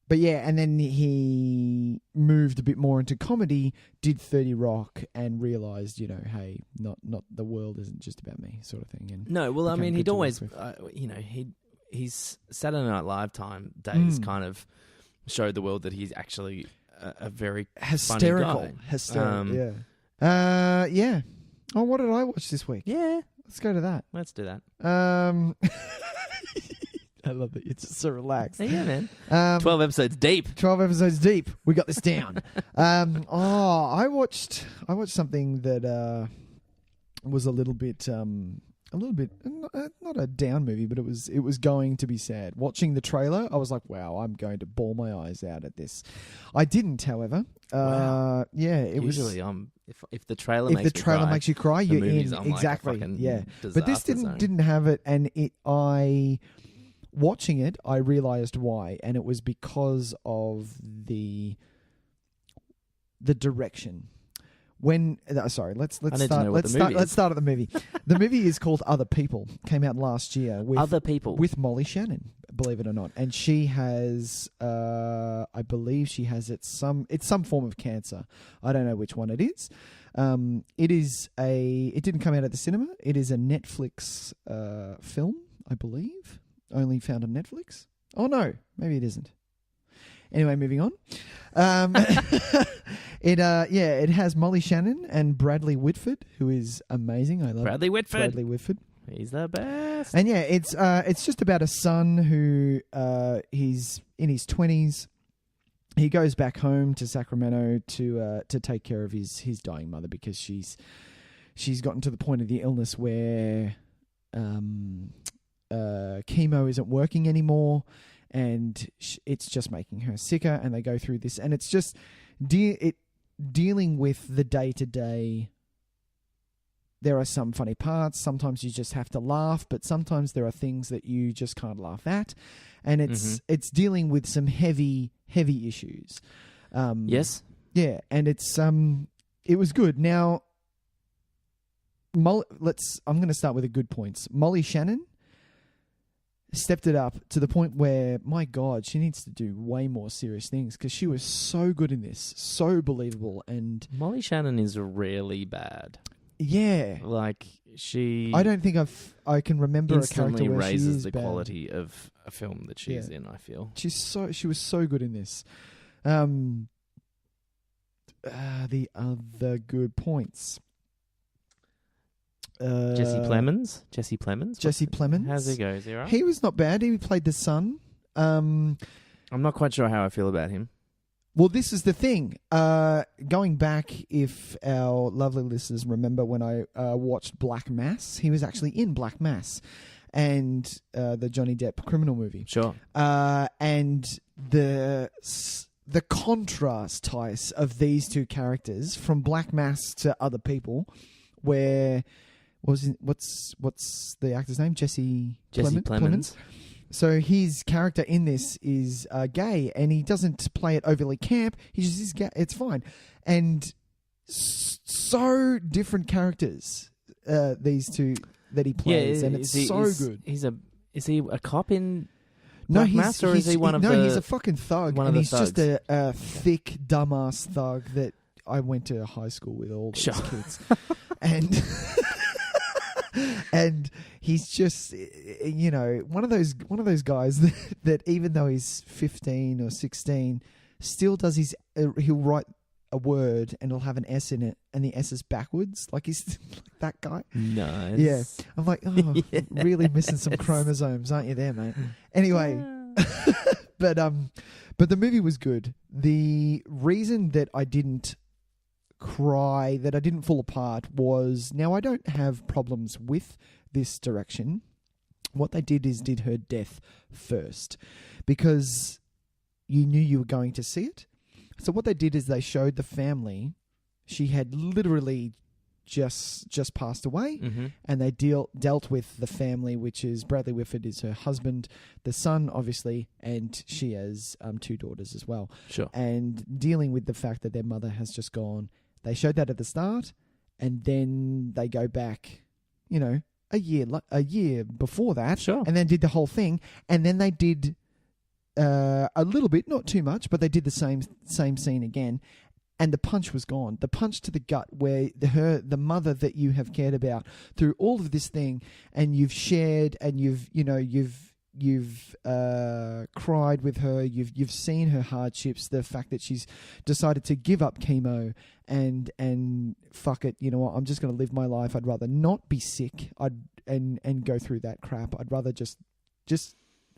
Speaker 1: But yeah, and then he moved a bit more into comedy, did 30 Rock, and realised, hey, not the world isn't just about me, sort of thing. And
Speaker 2: no, well, I mean, he'd always, his Saturday Night Live days kind of showed the world that he's actually a very
Speaker 1: hysterical,
Speaker 2: funny
Speaker 1: guy. Yeah. Oh, what did I watch this week?
Speaker 2: Yeah,
Speaker 1: let's go to that.
Speaker 2: Let's do that.
Speaker 1: I love it. It's just so relaxed.
Speaker 2: Yeah, man. 12 episodes deep.
Speaker 1: 12 episodes deep. We got this down. I watched something that was a little bit not a down movie, but it was going to be sad. Watching the trailer, I was like, wow, I'm going to bawl my eyes out at this. I didn't, however.
Speaker 2: Wow.
Speaker 1: Yeah,
Speaker 2: usually if the trailer
Speaker 1: makes you cry, you're in.
Speaker 2: I'm
Speaker 1: exactly.
Speaker 2: Like
Speaker 1: yeah. But this didn't have it, and watching it, I realized why, and it was because of the direction. Let's start at the movie. The movie is called Other People. Came out last year with Molly Shannon, believe it or not, and she has, I believe she has it's some form of cancer. I don't know which one it is. It didn't come out at the cinema. It is a Netflix film, I believe. Only found on Netflix. Oh no, maybe it isn't. Anyway, moving on. It has Molly Shannon and Bradley Whitford, who is amazing. I love
Speaker 2: Bradley Whitford. He's the best.
Speaker 1: And yeah, it's just about a son who he's in his 20s. He goes back home to Sacramento to take care of his dying mother, because she's gotten to the point of the illness where chemo isn't working anymore, and it's just making her sicker, and they go through this, and it's just dealing with the day-to-day. There are some funny parts. Sometimes you just have to laugh, but sometimes there are things that you just can't laugh at, and it's dealing with some heavy issues.
Speaker 2: Yes.
Speaker 1: Yeah, and it was good. Now, I'm going to start with the good points. Molly Shannon stepped it up to the point where, my God, she needs to do way more serious things, because she was so good in this, so believable. And
Speaker 2: Molly Shannon is rarely bad.
Speaker 1: Yeah,
Speaker 2: like she.
Speaker 1: I don't think I can remember a character where
Speaker 2: raises
Speaker 1: she is
Speaker 2: the
Speaker 1: bad.
Speaker 2: Quality of a film that she's in. I feel
Speaker 1: she was so good in this. The other good points.
Speaker 2: Jesse Plemons. Jesse Plemons. How's he go? Is he right?
Speaker 1: He was not bad. He played the son.
Speaker 2: I'm not quite sure how I feel about him.
Speaker 1: Well, this is the thing. Going back, if our lovely listeners remember when I watched Black Mass, he was actually in Black Mass, and the Johnny Depp criminal movie.
Speaker 2: Sure.
Speaker 1: And the contrast, Tys, of these two characters from Black Mass to Other People, where what's the actor's name? Jesse Plemons. So his character in this is gay, and he doesn't play it overly camp. He just is gay. It's fine. And so different characters, these two that he plays, and it's good.
Speaker 2: Is he a cop in
Speaker 1: Black
Speaker 2: Mass, or is he one of the...
Speaker 1: No, he's a fucking thug, and he's
Speaker 2: thugs.
Speaker 1: just a thick, dumbass thug that I went to high school with all these kids. And... and he's just, one of those guys that even though he's 15 or 16, still does he'll write a word and it'll have an S in it, and the S is backwards. Like he's like that guy.
Speaker 2: Nice.
Speaker 1: Yeah. I'm like, yes. Really missing some chromosomes, aren't you there, mate? Anyway, but the movie was good. The reason that I didn't cry, that I didn't fall apart, was, now I don't have problems with this direction. What they did is did her death first, because you knew you were going to see it. So what they did is they showed the family. She had literally just passed away, and they dealt with the family, which is Bradley Whitford is her husband, the son obviously, and she has 2 daughters as well.
Speaker 2: Sure.
Speaker 1: And dealing with the fact that their mother has just gone. They showed that at the start, and then they go back, a year before that,
Speaker 2: Sure.
Speaker 1: and then did the whole thing, and then they did a little bit, not too much, but they did the same scene again, and the punch was gone. The punch to the gut, where the mother that you have cared about through all of this thing, and you've shared, and you've cried with her, you've seen her hardships, the fact that she's decided to give up chemo and fuck it, you know what, I'm just going to live my life. I'd rather not be sick and go through that crap. I'd rather just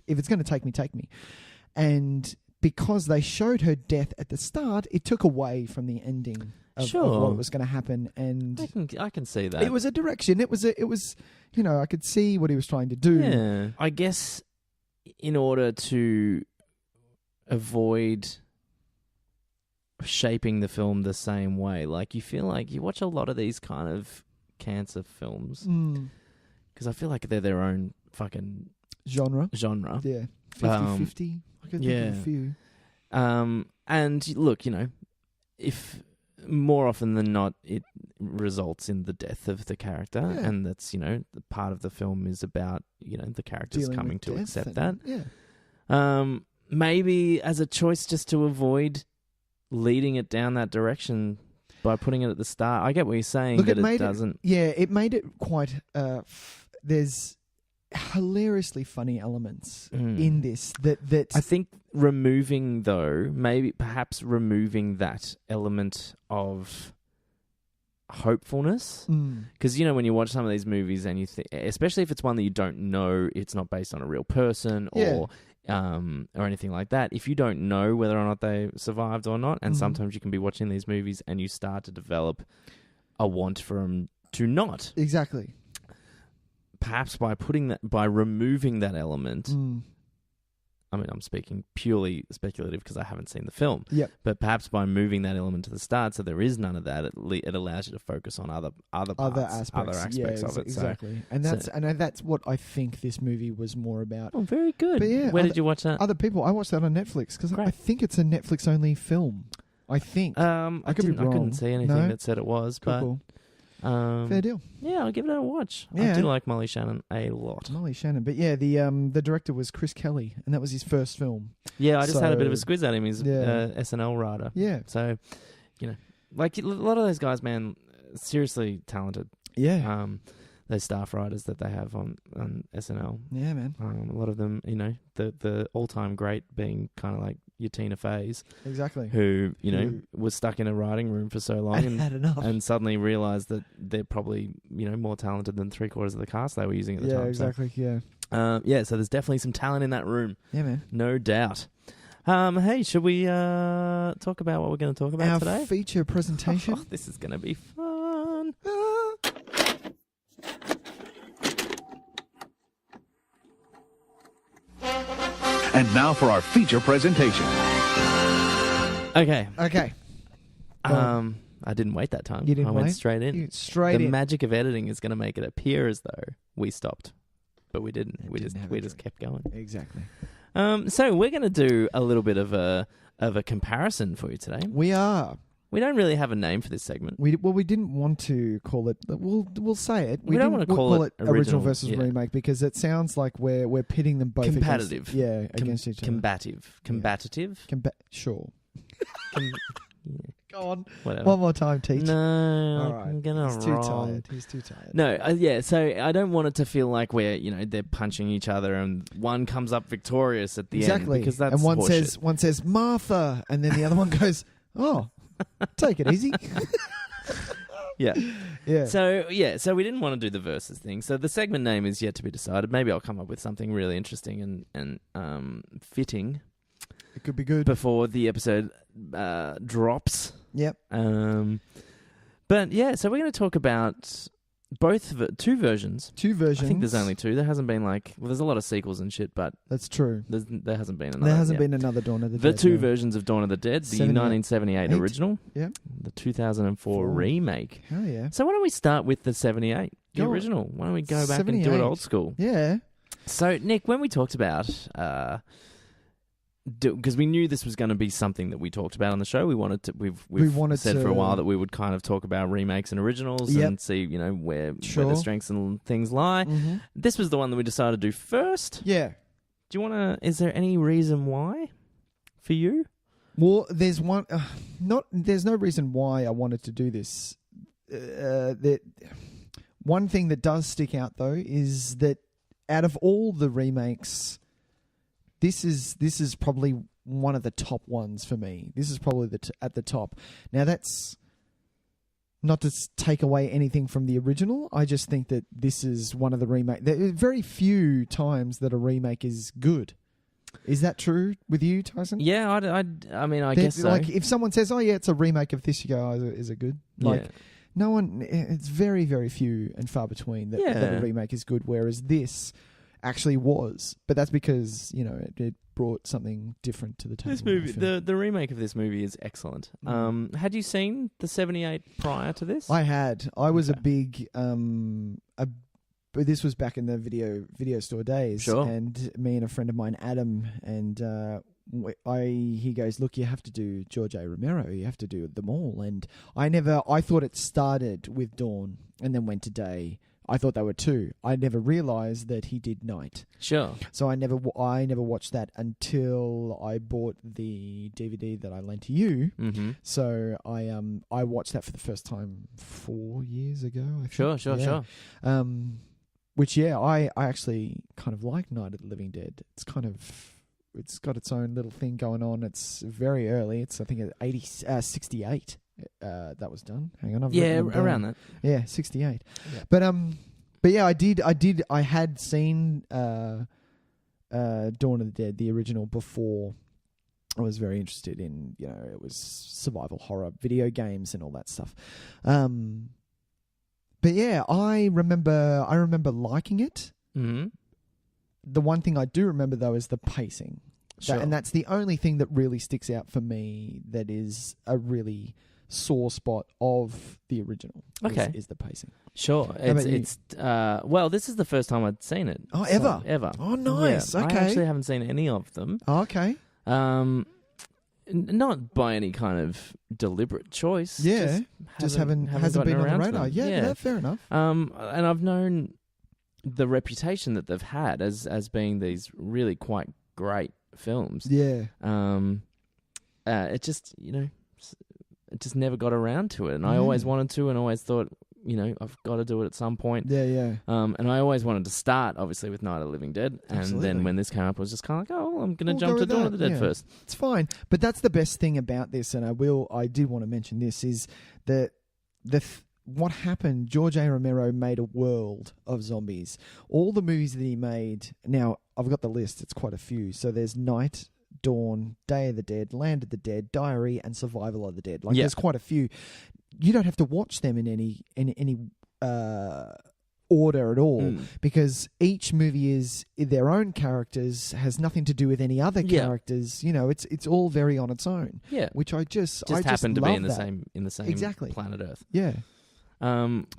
Speaker 1: if it's going to take me. And because they showed her death at the start, it took away from the ending of what was going to happen. And
Speaker 2: I can see that.
Speaker 1: It was a direction. It was I could see what he was trying to do.
Speaker 2: Yeah. I guess in order to avoid shaping the film the same way, like you feel like you watch a lot of these kind of cancer films because I feel like they're their own fucking genre.
Speaker 1: Yeah. 50-50. I can think of a few.
Speaker 2: And look, if more often than not it results in the death of the character, and that's, the part of the film is about, the characters
Speaker 1: dealing
Speaker 2: coming to accept that.
Speaker 1: Yeah.
Speaker 2: Maybe as a choice just to avoid leading it down that direction by putting it at the start. I get what you're saying,
Speaker 1: Look,
Speaker 2: that it doesn't...
Speaker 1: it made it quite... there's hilariously funny elements in this that
Speaker 2: I think perhaps removing that element of hopefulness, because when you watch some of these movies and you think, especially if it's one that you don't know, it's not based on a real person or anything like that, if you don't know whether or not they survived or not, and sometimes you can be watching these movies and you start to develop a want for them to not.
Speaker 1: Exactly.
Speaker 2: Perhaps by removing that element, I mean, I'm speaking purely speculative because I haven't seen the film.
Speaker 1: Yep.
Speaker 2: But perhaps by moving that element to the start, so there is none of that, it allows you to focus on other aspects of it.
Speaker 1: Exactly. And that's what I think this movie was more about.
Speaker 2: Oh, very good.
Speaker 1: But yeah,
Speaker 2: where did you watch that?
Speaker 1: Other people. I watched that on Netflix because I think it's a Netflix only film. I think.
Speaker 2: I could be wrong. I couldn't see anything that said it was,
Speaker 1: cool. Fair deal.
Speaker 2: Yeah, I'll give it a watch.
Speaker 1: Yeah.
Speaker 2: I do like Molly Shannon a lot.
Speaker 1: But yeah, the director was Chris Kelly, and that was his first film.
Speaker 2: Yeah, I just had a bit of a squiz at him. He's SNL writer.
Speaker 1: Yeah.
Speaker 2: So, like a lot of those guys, man, seriously talented.
Speaker 1: Yeah.
Speaker 2: Those staff writers that they have on SNL.
Speaker 1: Yeah, man.
Speaker 2: A lot of them, the all-time great being kind of like your Tina Feys.
Speaker 1: Exactly.
Speaker 2: Who, was stuck in a writing room for so long
Speaker 1: and had enough.
Speaker 2: And suddenly realised that they're probably, more talented than 3/4 of the cast they were using at the time.
Speaker 1: Yeah, exactly,
Speaker 2: so there's definitely some talent in that room.
Speaker 1: Yeah, man.
Speaker 2: No doubt. Hey, should we talk about what we're going to talk about today?
Speaker 1: Our feature presentation.
Speaker 2: Oh, this is going to be fun.
Speaker 3: And now for our feature presentation.
Speaker 2: Okay.
Speaker 1: I
Speaker 2: didn't wait that time.
Speaker 1: You didn't
Speaker 2: I
Speaker 1: wait?
Speaker 2: went straight in. The magic of editing is going to make it appear as though we stopped, but we didn't. We just kept going.
Speaker 1: Exactly.
Speaker 2: So we're going to do a little bit of a comparison for you today.
Speaker 1: We are.
Speaker 2: We don't really have a name for this segment.
Speaker 1: We didn't want to call it. We'll say it.
Speaker 2: We don't want to call it
Speaker 1: original versus remake because it sounds like we're pitting them both
Speaker 2: competitive.
Speaker 1: Against each other.
Speaker 2: Combative.
Speaker 1: Sure. Go on.
Speaker 2: Whatever.
Speaker 1: One more time, teach.
Speaker 2: No.
Speaker 1: All right.
Speaker 2: I'm gonna
Speaker 1: He's too tired.
Speaker 2: No. So I don't want it to feel like they're punching each other and one comes up victorious at the end because that's
Speaker 1: and
Speaker 2: horseshit.
Speaker 1: one says Martha and then the other one goes, oh. Take it easy.
Speaker 2: Yeah. So we didn't want to do the versus thing. So the segment name is yet to be decided. Maybe I'll come up with something really interesting and fitting.
Speaker 1: It could be good
Speaker 2: before the episode drops.
Speaker 1: Yep.
Speaker 2: But yeah, so we're going to talk about two versions.
Speaker 1: Two versions.
Speaker 2: I think there's only two. There hasn't been there's a lot of sequels and shit, but
Speaker 1: that's true.
Speaker 2: There hasn't been another.
Speaker 1: There hasn't been another Dawn of the Dead.
Speaker 2: The two versions of Dawn of the Dead: the 1978 original, the 2004 remake.
Speaker 1: Hell yeah!
Speaker 2: So why don't we start with the 78, the original? Why don't we go back 78. And do it old school?
Speaker 1: Yeah.
Speaker 2: So Nick, when we talked about because we knew this was going to be something that we talked about on the show. We've said for a while that we would kind of talk about remakes and originals and see, where the strengths and things lie.
Speaker 1: Mm-hmm.
Speaker 2: This was the one that we decided to do first.
Speaker 1: Yeah.
Speaker 2: Do you want to? Is there any reason why for you?
Speaker 1: Well, there's one. There's no reason why I wanted to do this. One thing that does stick out though is that out of all the remakes, this is probably one of the top ones for me. This is probably at the top. Now that's not to take away anything from the original. I just think that this is one of the remakes. There are very few times that a remake is good. Is that true with you, Tyson?
Speaker 2: Yeah, I mean, I guess so.
Speaker 1: Like if someone says, "Oh yeah, it's a remake of this," you go, "Oh, is it good?" Like no one. It's very, very few and far between that a remake is good. Whereas this actually was, but that's because it brought something different to the table.
Speaker 2: This movie, the remake of this movie is excellent. Had you seen the 78 prior to this?
Speaker 1: I had. I was a big but this was back in the video store days.
Speaker 2: Sure.
Speaker 1: And me and a friend of mine, Adam, and he goes, "Look, you have to do George A. Romero. You have to do them all." And I thought it started with Dawn and then went to Day. I thought they were two. I never realized that he did Night.
Speaker 2: Sure.
Speaker 1: So I never watched that until I bought the DVD that I lent to you.
Speaker 2: Mm-hmm.
Speaker 1: So I watched that for the first time 4 years ago. I think.
Speaker 2: Sure.
Speaker 1: Which I actually kind of like Night of the Living Dead. It's got its own little thing going on. It's very early. It's I think at 68. That was done. Hang on,
Speaker 2: around that.
Speaker 1: Yeah, 68. Yeah. But yeah, I had seen Dawn of the Dead, the original, before. I was very interested in it was survival horror video games and all that stuff. But yeah, I remember liking it.
Speaker 2: Mm-hmm.
Speaker 1: The one thing I do remember though is the pacing.
Speaker 2: Sure.
Speaker 1: And that's the only thing that really sticks out for me that is a really sore spot of the original.
Speaker 2: Okay.
Speaker 1: Is the pacing.
Speaker 2: Sure. Well, this is the first time I'd seen it.
Speaker 1: Oh, ever?
Speaker 2: Ever.
Speaker 1: Oh, nice.
Speaker 2: Yeah,
Speaker 1: okay.
Speaker 2: I actually haven't seen any of them.
Speaker 1: Oh, okay.
Speaker 2: Not by any kind of deliberate choice.
Speaker 1: Yeah. Just hasn't been on the radar. Yeah, fair enough.
Speaker 2: And I've known the reputation that they've had as being these really quite great films.
Speaker 1: Yeah.
Speaker 2: It just, it just never got around to it. And I always wanted to and always thought, I've got to do it at some point.
Speaker 1: Yeah.
Speaker 2: And I always wanted to start, obviously, with Night of the Living Dead.
Speaker 1: Absolutely.
Speaker 2: And then when this came up, I was just kind of like, I'm going to jump to Dawn of the Dead first.
Speaker 1: It's fine. But that's the best thing about this, and I did want to mention this, is that what happened, George A. Romero made a world of zombies. All the movies that he made, now, I've got the list, it's quite a few. So there's Night, Dawn, Day of the Dead, Land of the Dead, Diary, and Survival of the Dead. There's quite a few. You don't have to watch them in any order at all, because each movie is their own characters, has nothing to do with any other characters. It's all very on its own.
Speaker 2: Yeah,
Speaker 1: which I just
Speaker 2: happened to be in the same
Speaker 1: exactly
Speaker 2: planet Earth.
Speaker 1: Yeah.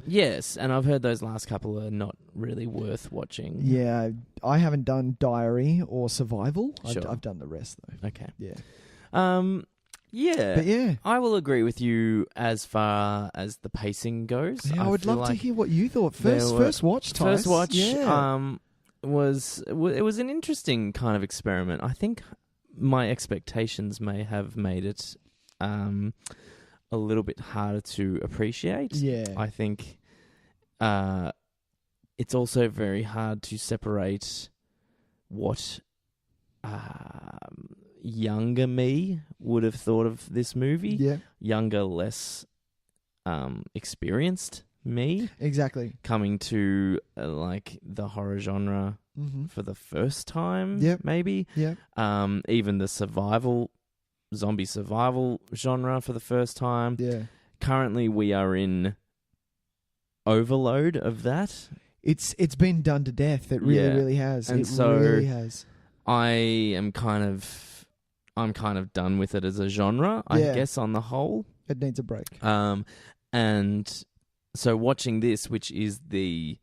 Speaker 2: Yes, and I've heard those last couple are not really worth watching.
Speaker 1: Yeah, I haven't done Diary or Survival.
Speaker 2: Sure.
Speaker 1: I've done the rest though.
Speaker 2: Okay.
Speaker 1: Yeah.
Speaker 2: Yeah.
Speaker 1: But yeah,
Speaker 2: I will agree with you as far as the pacing goes.
Speaker 1: Yeah, I would love to hear what you thought. First watch, Tys.
Speaker 2: First watch.
Speaker 1: Yeah.
Speaker 2: It was an interesting kind of experiment. I think my expectations may have made it a little bit harder to appreciate.
Speaker 1: Yeah.
Speaker 2: I think it's also very hard to separate what younger me would have thought of this movie.
Speaker 1: Yeah.
Speaker 2: Younger, less experienced me.
Speaker 1: Exactly.
Speaker 2: Coming to the horror genre for the first time, maybe.
Speaker 1: Yeah.
Speaker 2: Even the zombie survival genre for the first time.
Speaker 1: Yeah.
Speaker 2: Currently, we are in overload of that.
Speaker 1: It's been done to death. It really has.
Speaker 2: And
Speaker 1: it really has.
Speaker 2: I'm kind of done with it as a genre, I guess, on the whole.
Speaker 1: It needs a break.
Speaker 2: And so watching this, which is the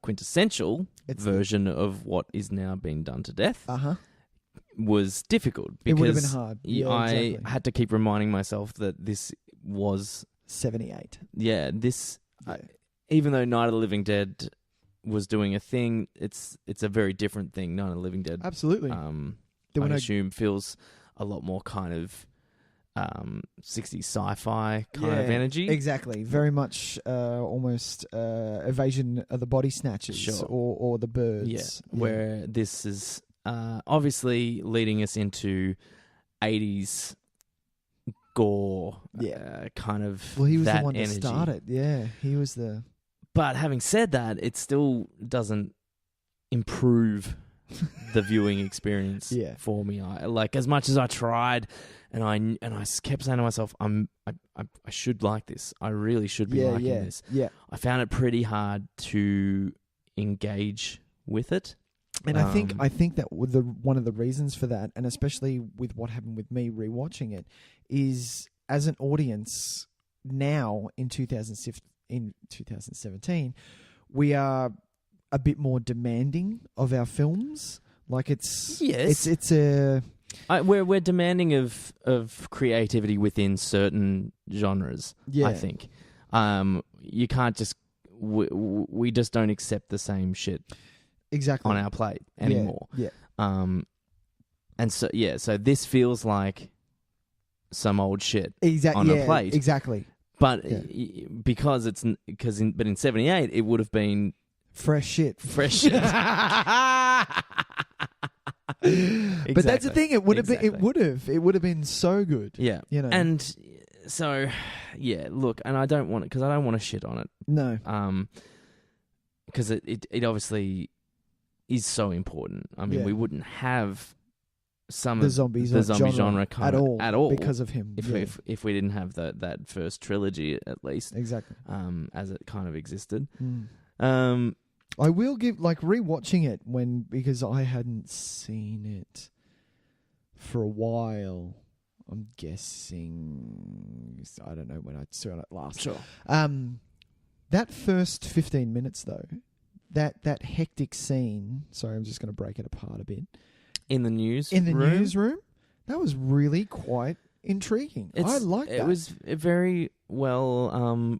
Speaker 2: quintessential version of what is now being done to death, was difficult because
Speaker 1: it would have been hard. Yeah,
Speaker 2: I
Speaker 1: exactly.
Speaker 2: had to keep reminding myself that this was
Speaker 1: 78.
Speaker 2: Yeah, this
Speaker 1: Yeah.
Speaker 2: even though Night of the Living Dead was doing a thing, it's a very different thing. Night of the Living Dead,
Speaker 1: Absolutely.
Speaker 2: I assume feels a lot more kind of 60s sci-fi kind of energy.
Speaker 1: Exactly. Very much almost Evasion of the Body Snatchers
Speaker 2: Sure.
Speaker 1: or the Birds.
Speaker 2: Yeah, where this is obviously leading us into 80s gore kind of
Speaker 1: Well, he was
Speaker 2: that
Speaker 1: the one
Speaker 2: energy.
Speaker 1: to start it. Yeah, he was the...
Speaker 2: But having said that, it still doesn't improve the viewing experience for me. Like as much as I tried, and I kept saying to myself, I should like this. I really should be liking this.
Speaker 1: Yeah.
Speaker 2: I found it pretty hard to engage with it.
Speaker 1: And I think that one of the reasons for that, and especially with what happened with me rewatching it, is as an audience now in 2017, we are a bit more demanding of our films. Like
Speaker 2: we're demanding of creativity within certain genres.
Speaker 1: Yeah.
Speaker 2: I think you can't just we just don't accept the same shit
Speaker 1: exactly
Speaker 2: on our plate anymore.
Speaker 1: Yeah.
Speaker 2: And so this feels like some old shit on a plate.
Speaker 1: Exactly.
Speaker 2: But because in 78 it would have been
Speaker 1: fresh shit.
Speaker 2: Exactly.
Speaker 1: But that's the thing. It would have been. It would have been so good.
Speaker 2: Yeah.
Speaker 1: You know.
Speaker 2: And so, look, and I don't want it because I don't want to shit on it.
Speaker 1: No.
Speaker 2: Because it obviously is so important. I mean, we wouldn't have some
Speaker 1: the
Speaker 2: of
Speaker 1: zombie
Speaker 2: genre kind
Speaker 1: at all
Speaker 2: because
Speaker 1: of him.
Speaker 2: If we didn't have that first trilogy at least.
Speaker 1: Exactly.
Speaker 2: As it kind of existed.
Speaker 1: I will give rewatching it because I hadn't seen it for a while. I'm guessing I don't know when I saw it last.
Speaker 2: Sure.
Speaker 1: That first 15 minutes though, that hectic scene. Sorry, I'm just going to break it apart a bit.
Speaker 2: In the newsroom,
Speaker 1: that was really quite intriguing. I liked that.
Speaker 2: It was very well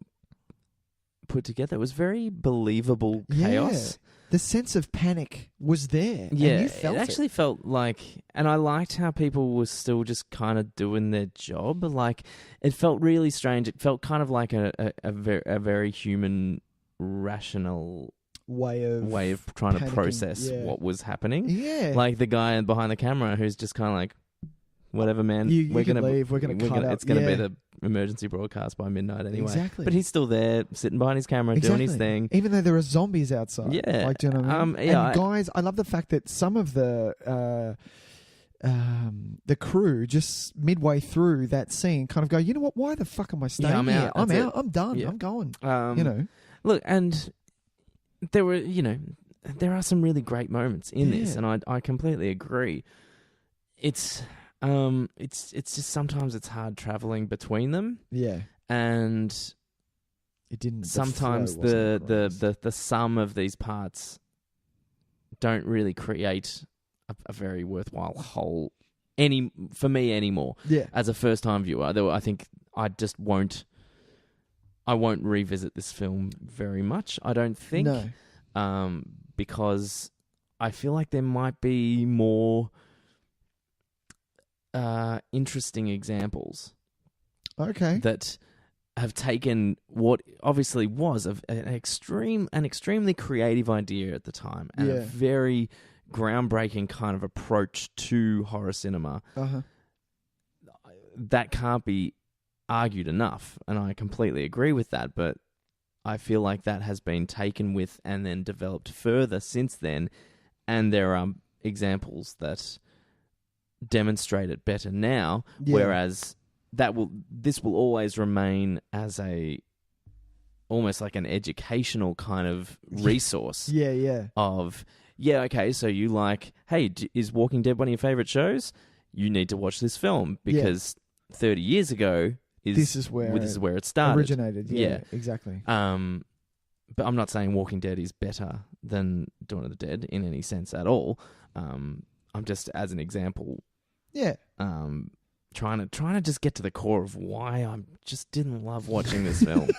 Speaker 2: put together. It was very believable chaos.
Speaker 1: Yeah. The sense of panic was there.
Speaker 2: Yeah,
Speaker 1: and you felt
Speaker 2: it actually felt like, and I liked how people were still just kind of doing their job. Like, it felt really strange. It felt kind of like a very human, rational way of trying to process what was happening.
Speaker 1: Yeah,
Speaker 2: like the guy behind the camera who's just kind of like, whatever, man.
Speaker 1: We're gonna leave. We're gonna cut out.
Speaker 2: It's gonna be the emergency broadcast by midnight anyway.
Speaker 1: Exactly.
Speaker 2: But he's still there, sitting behind his camera, doing his thing.
Speaker 1: Even though there are zombies outside.
Speaker 2: Yeah.
Speaker 1: Like, do you know what I mean? And guys, I love the fact that some of the crew just midway through that scene kind of go, you know what? Why the fuck am I staying here? I'm out. I'm done.
Speaker 2: Yeah.
Speaker 1: I'm going.
Speaker 2: Look, and there were, there are some really great moments in this, and I completely agree. It's just sometimes it's hard traveling between them.
Speaker 1: Yeah.
Speaker 2: And
Speaker 1: it didn't.
Speaker 2: Sometimes the sum of these parts don't really create a very worthwhile whole for me anymore.
Speaker 1: Yeah.
Speaker 2: As a first time viewer, I think I just won't revisit this film very much. I don't think.
Speaker 1: No.
Speaker 2: Because I feel like there might be more interesting examples.
Speaker 1: Okay.
Speaker 2: That have taken what obviously was an extremely creative idea at the time and a very groundbreaking kind of approach to horror cinema.
Speaker 1: Uh-huh.
Speaker 2: That can't be argued enough, and I completely agree with that, but I feel like that has been taken with and then developed further since then, and there are examples that demonstrate it better now, whereas this will always remain as almost like an educational kind of resource. Okay, so you like, hey, is Walking Dead one of your favorite shows? You need to watch this film because 30 years ago this is where it started.
Speaker 1: Originated. Yeah, exactly.
Speaker 2: But I'm not saying Walking Dead is better than Dawn of the Dead in any sense at all. I'm just as an example.
Speaker 1: Yeah.
Speaker 2: Trying to just get to the core of why I just didn't love watching this film.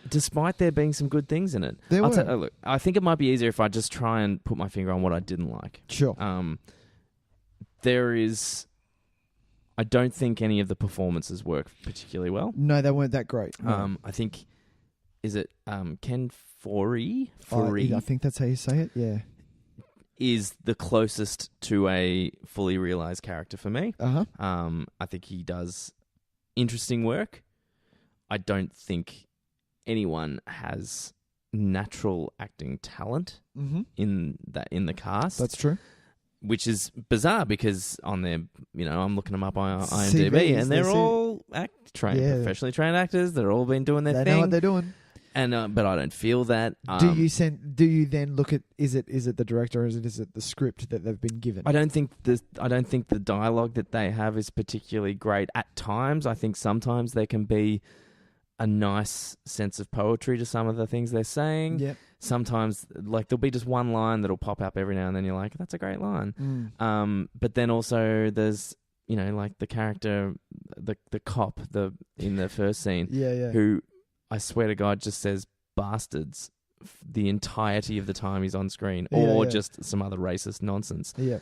Speaker 2: Despite there being some good things in it. Look, I think it might be easier if I just try and put my finger on what I didn't like.
Speaker 1: Sure.
Speaker 2: I don't think any of the performances work particularly well.
Speaker 1: No, they weren't that great. No.
Speaker 2: I think, is it Ken Foree?
Speaker 1: I think that's how you say it, yeah.
Speaker 2: Is the closest to a fully realized character for me.
Speaker 1: Uh-huh.
Speaker 2: I think he does interesting work. I don't think anyone has natural acting talent in the cast.
Speaker 1: That's true.
Speaker 2: Which is bizarre because on their, I'm looking them up on IMDb and they're all professionally trained actors. They're all been doing their thing.
Speaker 1: They know what they're doing.
Speaker 2: And but I don't feel that.
Speaker 1: Do you then look at is it the director or is it the script that they've been given?
Speaker 2: I don't think the dialogue that they have is particularly great at times. I think sometimes there can be a nice sense of poetry to some of the things they're saying.
Speaker 1: Yeah.
Speaker 2: Sometimes, like, there'll be just one line that'll pop up every now and then. You're like, that's a great line. But then also there's, like the character, the cop, in the first scene, who I swear to God just says bastards the entirety of the time he's on screen, or just some other racist nonsense.
Speaker 1: Yeah.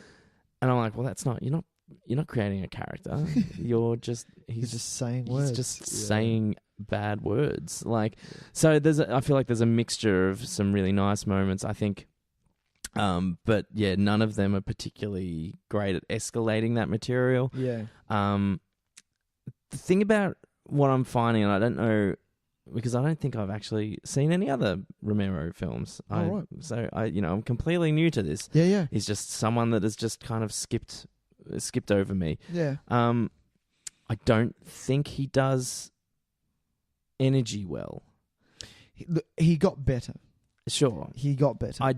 Speaker 2: And I'm like, well, you're not creating a character. He's
Speaker 1: just saying words.
Speaker 2: He's just saying bad words. So I feel like there's a mixture of some really nice moments, I think. But yeah, none of them are particularly great at escalating that material.
Speaker 1: Yeah.
Speaker 2: The thing about what I'm finding, and I don't know, because I don't think I've actually seen any other Romero films.
Speaker 1: Right.
Speaker 2: So I'm completely new to this.
Speaker 1: Yeah.
Speaker 2: He's just someone that has just kind of skipped over me.
Speaker 1: Yeah.
Speaker 2: I don't think he does energy well.
Speaker 1: He got better.
Speaker 2: Sure.
Speaker 1: He got better.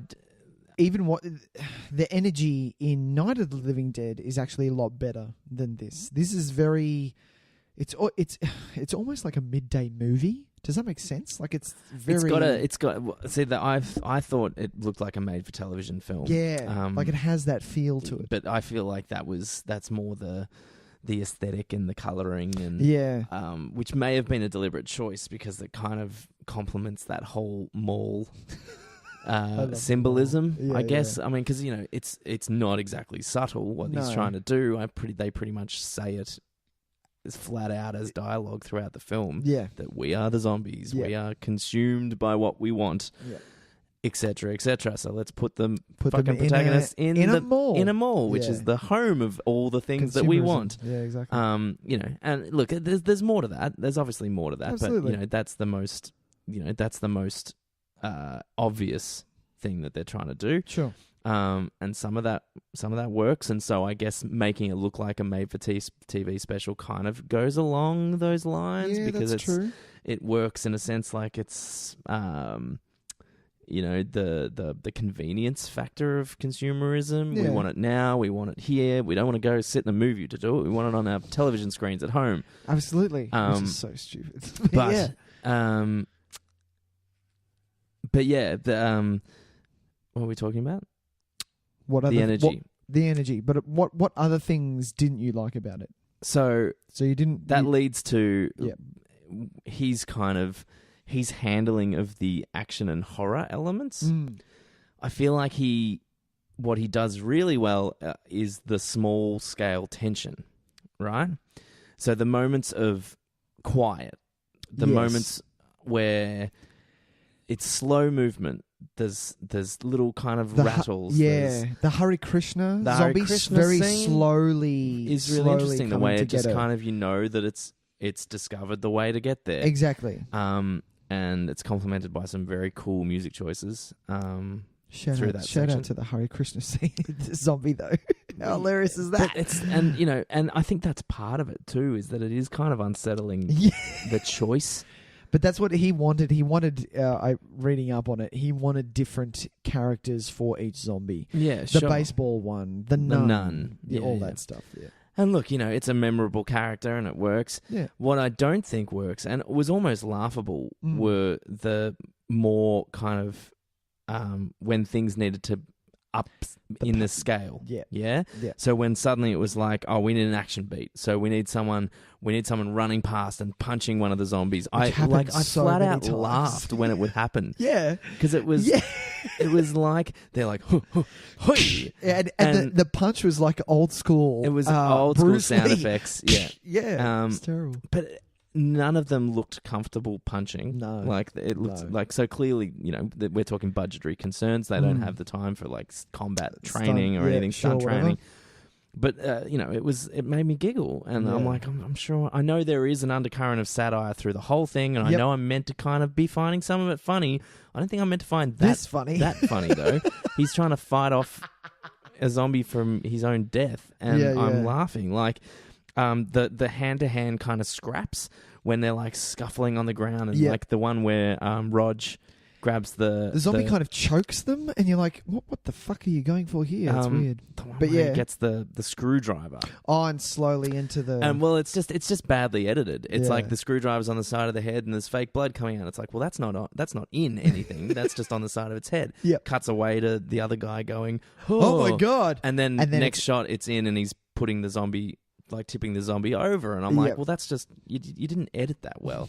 Speaker 1: The energy in Night of the Living Dead is actually a lot better than this. This is very... It's almost like a midday movie. Does that make sense? Like it's very...
Speaker 2: I thought it looked like a made-for-television film.
Speaker 1: Yeah, like it has that feel to it.
Speaker 2: But I feel like that's more the aesthetic and the colouring, and which may have been a deliberate choice because it kind of complements that whole mall symbolism.
Speaker 1: Yeah,
Speaker 2: I guess. I mean, because it's not exactly subtle what he's trying to do. They pretty much say it as flat out as dialogue throughout the film.
Speaker 1: Yeah,
Speaker 2: that we are the zombies. Yeah. We are consumed by what we want. Yeah. Etc. etc. So let's put the fucking protagonists in a mall, which is the home of all the things that we want.
Speaker 1: Yeah, exactly.
Speaker 2: And look, there's more to that. There's obviously more to that.
Speaker 1: Absolutely.
Speaker 2: But that's the most obvious thing that they're trying to do.
Speaker 1: Sure.
Speaker 2: And some of that works, and so I guess making it look like a made-for-TV special kind of goes along those lines because
Speaker 1: that's true.
Speaker 2: It works in a sense like it's the convenience factor of consumerism. Yeah. We want it now. We want it here. We don't want to go sit in a movie to do it. We want it on our television screens at home.
Speaker 1: Absolutely. Which is so stupid.
Speaker 2: But what are we talking about? The energy.
Speaker 1: The energy. But what other things didn't you like about it?
Speaker 2: So
Speaker 1: you didn't...
Speaker 2: That leads to his handling of the action and horror elements. I feel like what he does really well is the small scale tension, right? So the moments of quiet, the moments where it's slow movement, there's little kind of rattles.
Speaker 1: The Hare Krishna zombies very slowly
Speaker 2: is really interesting. The way it just kind of that it's discovered the way to get there.
Speaker 1: Exactly.
Speaker 2: And it's complemented by some very cool music choices.
Speaker 1: Shout out to the Hare Krishna zombie though. How hilarious is that?
Speaker 2: And I think that's part of it too, is that it is kind of unsettling the choice.
Speaker 1: But that's what he wanted. He wanted, reading up on it, he wanted different characters for each zombie.
Speaker 2: Yeah,
Speaker 1: the baseball one, the nun. All that stuff, yeah.
Speaker 2: And look, it's a memorable character and it works.
Speaker 1: Yeah.
Speaker 2: What I don't think works, and it was almost laughable, were the more kind of when things needed to up in the scale.
Speaker 1: Yeah.
Speaker 2: Yeah.
Speaker 1: Yeah.
Speaker 2: So when suddenly it was like, oh, we need an action beat. So we need someone running past and punching one of the zombies. I
Speaker 1: so
Speaker 2: flat
Speaker 1: many
Speaker 2: out
Speaker 1: times.
Speaker 2: laughed when it would happen.
Speaker 1: Yeah.
Speaker 2: Because it was it was like they're like hoi.
Speaker 1: And the punch was like old school.
Speaker 2: It was old school
Speaker 1: Bruce
Speaker 2: sound
Speaker 1: Lee.
Speaker 2: effects. Yeah.
Speaker 1: Yeah. It's terrible.
Speaker 2: But none of them looked comfortable punching.
Speaker 1: No.
Speaker 2: Like, it looked like, so clearly, we're talking budgetary concerns. They don't have the time for, like, combat training or anything, stunt training. But, it made me giggle. And I'm like, I'm sure, I know there is an undercurrent of satire through the whole thing. And I know I'm meant to kind of be finding some of it funny. I don't think I'm meant to find that
Speaker 1: funny.
Speaker 2: That funny, though. He's trying to fight off a zombie from his own death. And I'm laughing. Like, the hand-to-hand kind of scraps when they're like scuffling on the ground, and like the one where Rog grabs the
Speaker 1: zombie kind of chokes them, and you're like, what the fuck are you going for here? It's weird.
Speaker 2: The one where he gets the screwdriver.
Speaker 1: Oh, and slowly into the...
Speaker 2: And well, it's just badly edited. It's like the screwdriver's on the side of the head and there's fake blood coming out. It's like, well, that's not in anything. That's just on the side of its head.
Speaker 1: Yep.
Speaker 2: Cuts away to the other guy going,
Speaker 1: oh my God.
Speaker 2: And then next shot, it's in and he's putting the zombie... like tipping the zombie over, and I'm like, well, that's just you didn't edit that well.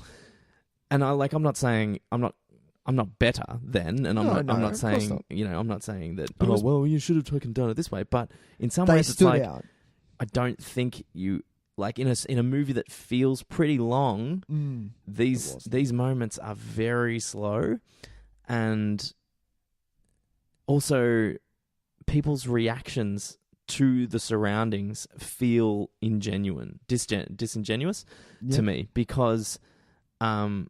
Speaker 2: And I'm not saying I'm not better then, and I'm not saying I'm not saying that well, you should have done it this way. But in some ways, it's like
Speaker 1: out.
Speaker 2: I don't think you like in a movie that feels pretty long. These moments are very slow, and also people's reactions to the surroundings feel disingenuous to me, because they're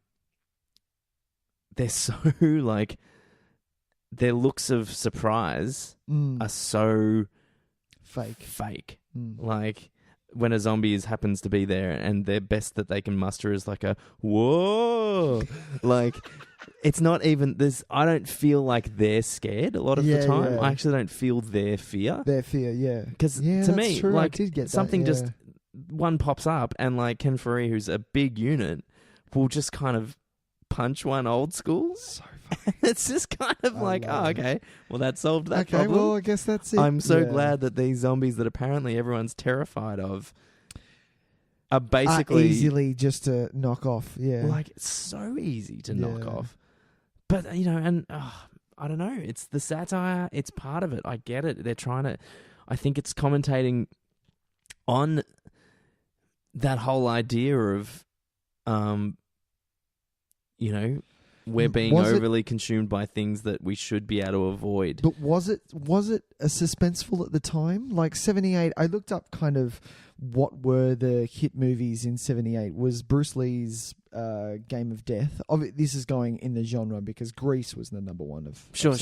Speaker 2: so like their looks of surprise are so fake. Like when a zombie happens to be there, and their best that they can muster is like a whoa. Like it's not even this. I don't feel like they're scared a lot of the time. I actually don't feel their fear. Because to me,
Speaker 1: true.
Speaker 2: like
Speaker 1: I did get
Speaker 2: something
Speaker 1: that,
Speaker 2: just one pops up, and like Ken Faree, who's a big unit, will just kind of punch one old school.
Speaker 1: So
Speaker 2: it's just kind of like, oh, okay, well, that solved that problem.
Speaker 1: Well, I guess that's it.
Speaker 2: I'm so glad that these zombies that apparently everyone's terrified of are basically
Speaker 1: easily just to knock off. Yeah,
Speaker 2: like it's so easy to knock off. But and I don't know. It's the satire. It's part of it. I get it. They're trying to. I think it's commentating on that whole idea of, we're being overly consumed by things that we should be able to avoid.
Speaker 1: But was it a suspenseful at the time? Like 78, I looked up kind of what were the hit movies in 78. Was Bruce Lee's Game of Death. This is going in the genre because Grease was the number one of...
Speaker 2: Sure.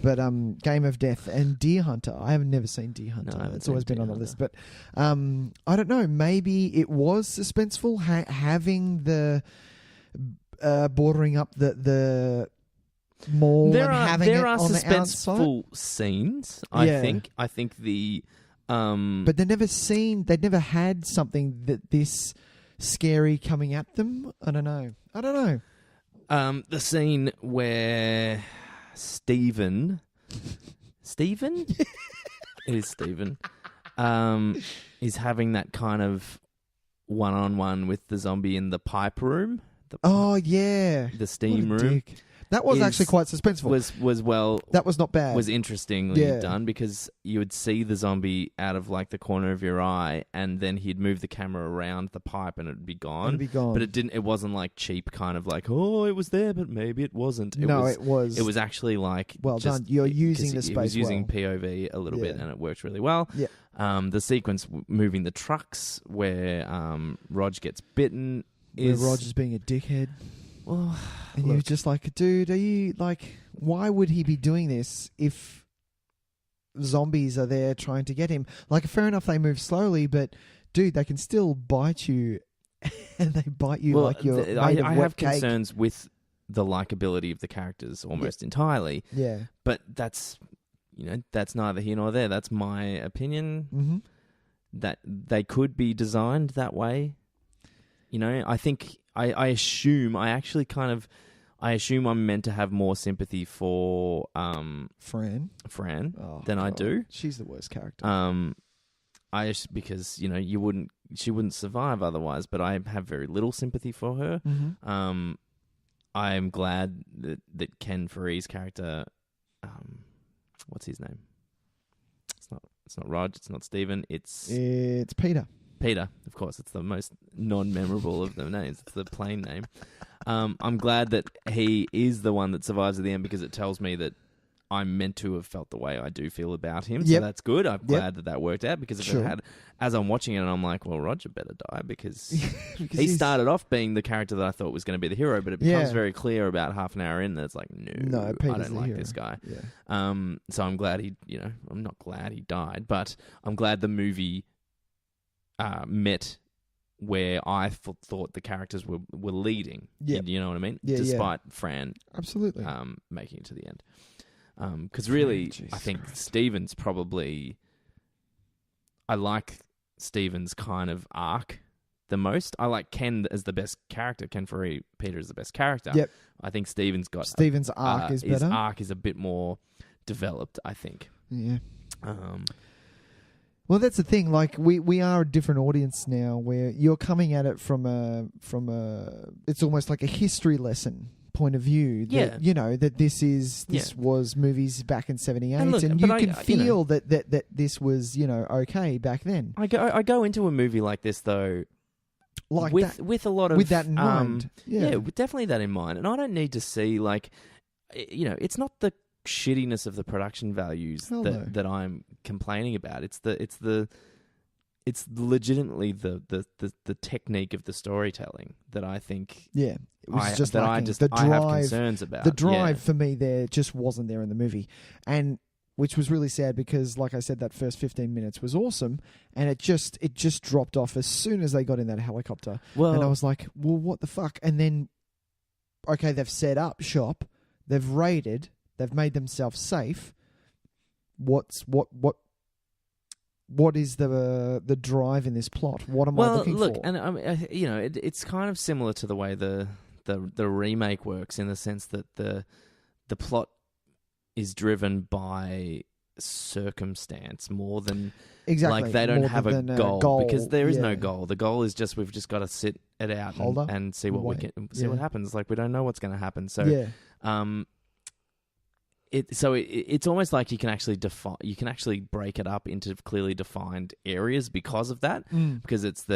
Speaker 1: But Game of Death and Deer Hunter. I have never seen Deer Hunter.
Speaker 2: No,
Speaker 1: it's always been on the list. But I don't know. Maybe it was suspenseful having the... bordering up the mall
Speaker 2: there
Speaker 1: and
Speaker 2: are,
Speaker 1: having
Speaker 2: there
Speaker 1: it
Speaker 2: are
Speaker 1: on the outside.
Speaker 2: suspenseful scenes, I think. I think the...
Speaker 1: but they'd never had something that this scary coming at them. I don't know.
Speaker 2: The scene where Stephen? It is Stephen. Is having that kind of one-on-one with the zombie in the pipe room. The steam room.
Speaker 1: Dick. That was actually quite suspenseful.
Speaker 2: That
Speaker 1: was not bad.
Speaker 2: Was interestingly done because you would see the zombie out of like the corner of your eye, and then he'd move the camera around the pipe and it'd be gone. But it didn't. It wasn't like cheap, kind of like, oh, it was there, but maybe it wasn't. It was. It was actually like
Speaker 1: well done. You're using the space. It was
Speaker 2: using POV a little bit, and it worked really well.
Speaker 1: Yeah.
Speaker 2: The sequence moving the trucks where Rog gets bitten.
Speaker 1: Where Roger's being a dickhead.
Speaker 2: Well,
Speaker 1: and you're just like, dude, are you like, why would he be doing this if zombies are there trying to get him? Like, fair enough, they move slowly, but dude, they can still bite you, and they bite you like you're made of wet
Speaker 2: I have
Speaker 1: cake.
Speaker 2: concerns with the likability of the characters almost entirely.
Speaker 1: Yeah,
Speaker 2: but that's neither here nor there. That's my opinion.
Speaker 1: Mm-hmm.
Speaker 2: That they could be designed that way. I think I assume I I assume I'm meant to have more sympathy for
Speaker 1: Fran
Speaker 2: than I do.
Speaker 1: She's the worst character.
Speaker 2: Because she wouldn't survive otherwise. But I have very little sympathy for her.
Speaker 1: Mm-hmm.
Speaker 2: I'm glad that Ken Faree's character, what's his name? It's not Rog. It's not Stephen. It's
Speaker 1: Peter.
Speaker 2: Peter, of course. It's the most non-memorable of the names. It's the plain name. I'm glad that he is the one that survives at the end because it tells me that I'm meant to have felt the way I do feel about him.
Speaker 1: Yep.
Speaker 2: So that's good. I'm glad that worked out because if
Speaker 1: Sure.
Speaker 2: it had, as I'm watching it, and I'm like, well, Roger better die because
Speaker 1: Because
Speaker 2: he started off being the character that I thought was going to be the hero, but it becomes very clear about half an hour in that it's like, no,
Speaker 1: Peter's
Speaker 2: I don't
Speaker 1: the
Speaker 2: like
Speaker 1: hero.
Speaker 2: this guy.
Speaker 1: Yeah.
Speaker 2: So I'm glad I'm not glad he died, but I'm glad the movie met where I thought the characters were leading.
Speaker 1: Yeah.
Speaker 2: You know what I mean?
Speaker 1: Yeah,
Speaker 2: Despite Fran
Speaker 1: absolutely
Speaker 2: making it to the end. Because really,
Speaker 1: Jesus
Speaker 2: I think
Speaker 1: Christ.
Speaker 2: Stephen's probably... I like Stephen's kind of arc the most. I like Ken as the best character. Ken Faree, Peter is the best character.
Speaker 1: Yep.
Speaker 2: I think Stephen's got...
Speaker 1: Stephen's arc is better.
Speaker 2: His arc is a bit more developed, I think.
Speaker 1: Yeah. Well, that's the thing. Like we are a different audience now, where you're coming at it from a. It's almost like a history lesson point of view. That, that this was movies back in '78, and you can feel that this was okay back then.
Speaker 2: I go into a movie like this though,
Speaker 1: like
Speaker 2: with a lot of
Speaker 1: with that in mind.
Speaker 2: With definitely that in mind, and I don't need to see it's not the shittiness of the production values that I'm complaining about. It's legitimately the technique of the storytelling that I think
Speaker 1: it was
Speaker 2: I have concerns about.
Speaker 1: The drive for me there just wasn't there in the movie, and which was really sad because, like I said, that first 15 minutes was awesome, and it just dropped off as soon as they got in that helicopter. Well, and I was like, well, what the fuck? And then, okay, they've set up shop, they've raided. They've made themselves safe. What is the drive in this plot? What am I looking for?
Speaker 2: And it's kind of similar to the way the remake works in the sense that the plot is driven by circumstance more than
Speaker 1: exactly.
Speaker 2: Like they don't have a goal because there is no goal. The goal is just we've just got to sit it out and see what what happens. Like we don't know what's going to happen. So It's almost like you can actually break it up into clearly defined areas because of that. Because it's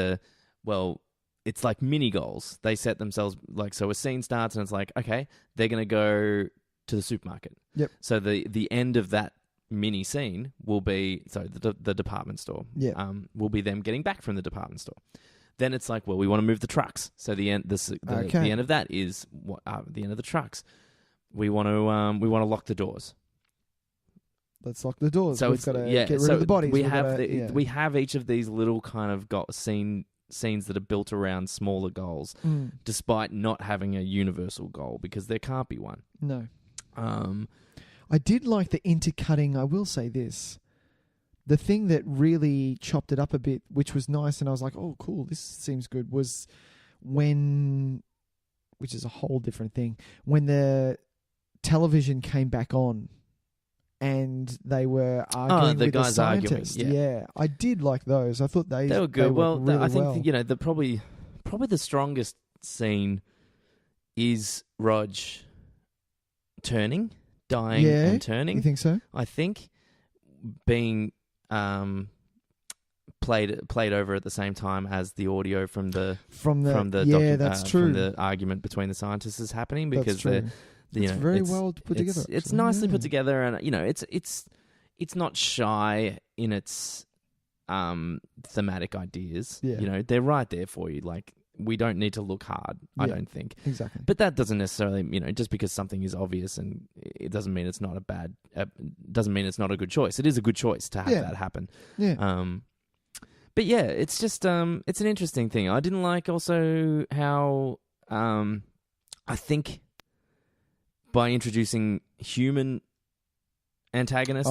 Speaker 2: like mini goals. They set themselves so a scene starts and it's like, okay, they're going to go to the supermarket.
Speaker 1: Yep.
Speaker 2: So the end of that mini scene will be the department store.
Speaker 1: Yeah.
Speaker 2: Will be them getting back from the department store. Then it's like, well, we want to move the trucks. So the end of that is the end of the trucks. We want to lock the doors.
Speaker 1: Let's lock the doors.
Speaker 2: So
Speaker 1: we've got to get rid of the bodies.
Speaker 2: We have each of these little kind of scenes that are built around smaller goals, despite not having a universal goal because there can't be one.
Speaker 1: No. I did like the intercutting. I will say this. The thing that really chopped it up a bit, which was nice, and I was like, oh, cool, this seems good, was which is a whole different thing, when the television came back on and they were arguing with the scientist. Yeah, I did like those. I thought they were good.
Speaker 2: I think the probably the strongest scene is Rog dying and turning.
Speaker 1: You think so?
Speaker 2: I think being played over at the same time as the audio from the
Speaker 1: that's true.
Speaker 2: From the argument between the scientists is happening because
Speaker 1: it's very well put together.
Speaker 2: It's nicely put together, and it's not shy in its thematic ideas.
Speaker 1: Yeah.
Speaker 2: They're right there for you. Like we don't need to look hard. I don't think
Speaker 1: exactly.
Speaker 2: But that doesn't necessarily just because something is obvious and it doesn't mean it's not doesn't mean it's not a good choice. It is a good choice to have that happen.
Speaker 1: Yeah.
Speaker 2: But yeah, it's just it's an interesting thing. I didn't like also how I think by introducing human antagonists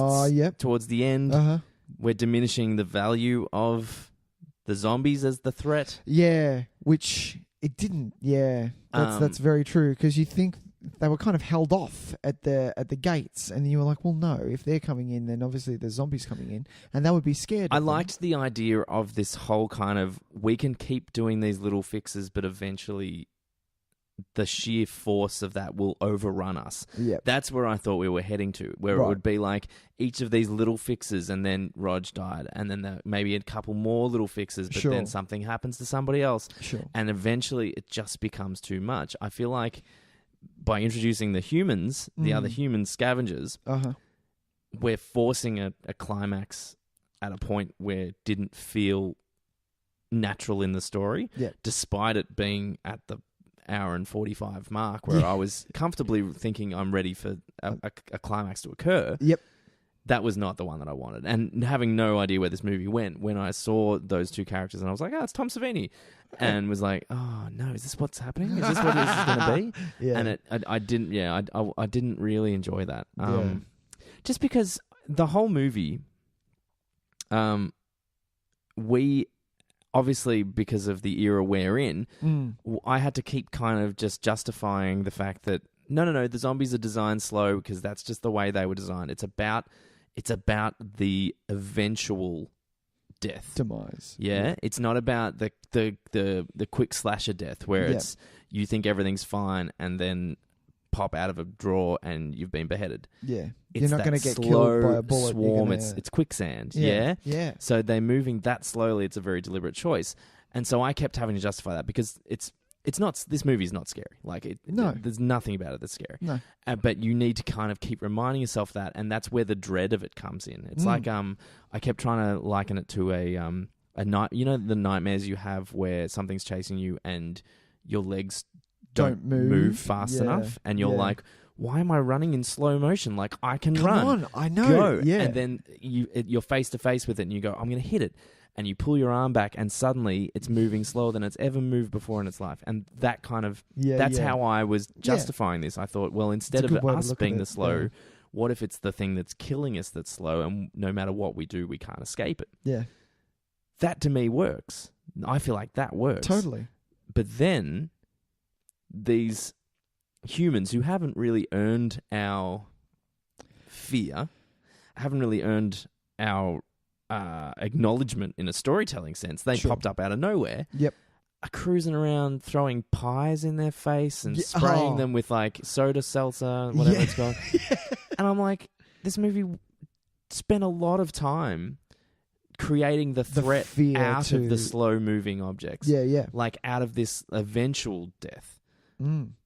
Speaker 2: towards the end, we're diminishing the value of the zombies as the threat.
Speaker 1: Yeah, which it didn't. Yeah, that's very true because you think they were kind of held off at the gates, and you were like, well, no, if they're coming in, then obviously there's zombies coming in, and they would be scared.
Speaker 2: I liked the idea of this whole kind of, we can keep doing these little fixes, but eventually the sheer force of that will overrun us.
Speaker 1: Yep.
Speaker 2: That's where I thought we were heading to, where it would be like each of these little fixes, and then Rog died, and then maybe a couple more little fixes, but then something happens to somebody else, and eventually it just becomes too much. I feel like by introducing the humans, the other human scavengers, we're forcing a climax at a point where it didn't feel natural in the story, despite it being at the hour and 45 mark, where I was comfortably thinking I'm ready for a climax to occur.
Speaker 1: Yep.
Speaker 2: That was not the one that I wanted. And having no idea where this movie went, when I saw those two characters and I was like, it's Tom Savini. And was like, oh no, is this what's happening? Is this what this is going to be?
Speaker 1: Yeah.
Speaker 2: And I didn't really enjoy that. Just because the whole movie, we obviously, because of the era we're in, I had to keep kind of just justifying the fact that no, the zombies are designed slow because that's just the way they were designed. It's about the eventual death,
Speaker 1: demise.
Speaker 2: Yeah, it's not about the quick slasher death where it's you think everything's fine and then pop out of a drawer and you've been beheaded.
Speaker 1: Yeah,
Speaker 2: it's
Speaker 1: you're not going to get killed by a bullet.
Speaker 2: Swarm. It's quicksand. Yeah. So they're moving that slowly. It's a very deliberate choice, and so I kept having to justify that because it's not. This movie is not scary. There's nothing about it that's scary.
Speaker 1: No,
Speaker 2: but you need to kind of keep reminding yourself that, and that's where the dread of it comes in. It's like I kept trying to liken it to a night. You know the nightmares you have where something's chasing you and your legs don't move fast enough, and you're like, why am I running in slow motion? Like, I can run.
Speaker 1: Come on, I know.
Speaker 2: Go.
Speaker 1: Yeah.
Speaker 2: And then you're face to face with it, and you go, I'm going to hit it. And you pull your arm back, and suddenly it's moving slower than it's ever moved before in its life. And that kind of, that's how I was justifying this. I thought, well, instead of us being the slow, what if it's the thing that's killing us that's slow, and no matter what we do, we can't escape it?
Speaker 1: Yeah.
Speaker 2: That to me works. I feel like that works.
Speaker 1: Totally.
Speaker 2: But then these humans who haven't really earned our fear, haven't really earned our acknowledgement in a storytelling sense, they popped up out of nowhere.
Speaker 1: Yep.
Speaker 2: Are cruising around throwing pies in their face and spraying them with like soda seltzer, whatever it's called. And I'm like, this movie spent a lot of time creating the threat out of the slow moving objects.
Speaker 1: Yeah.
Speaker 2: Like out of this eventual death.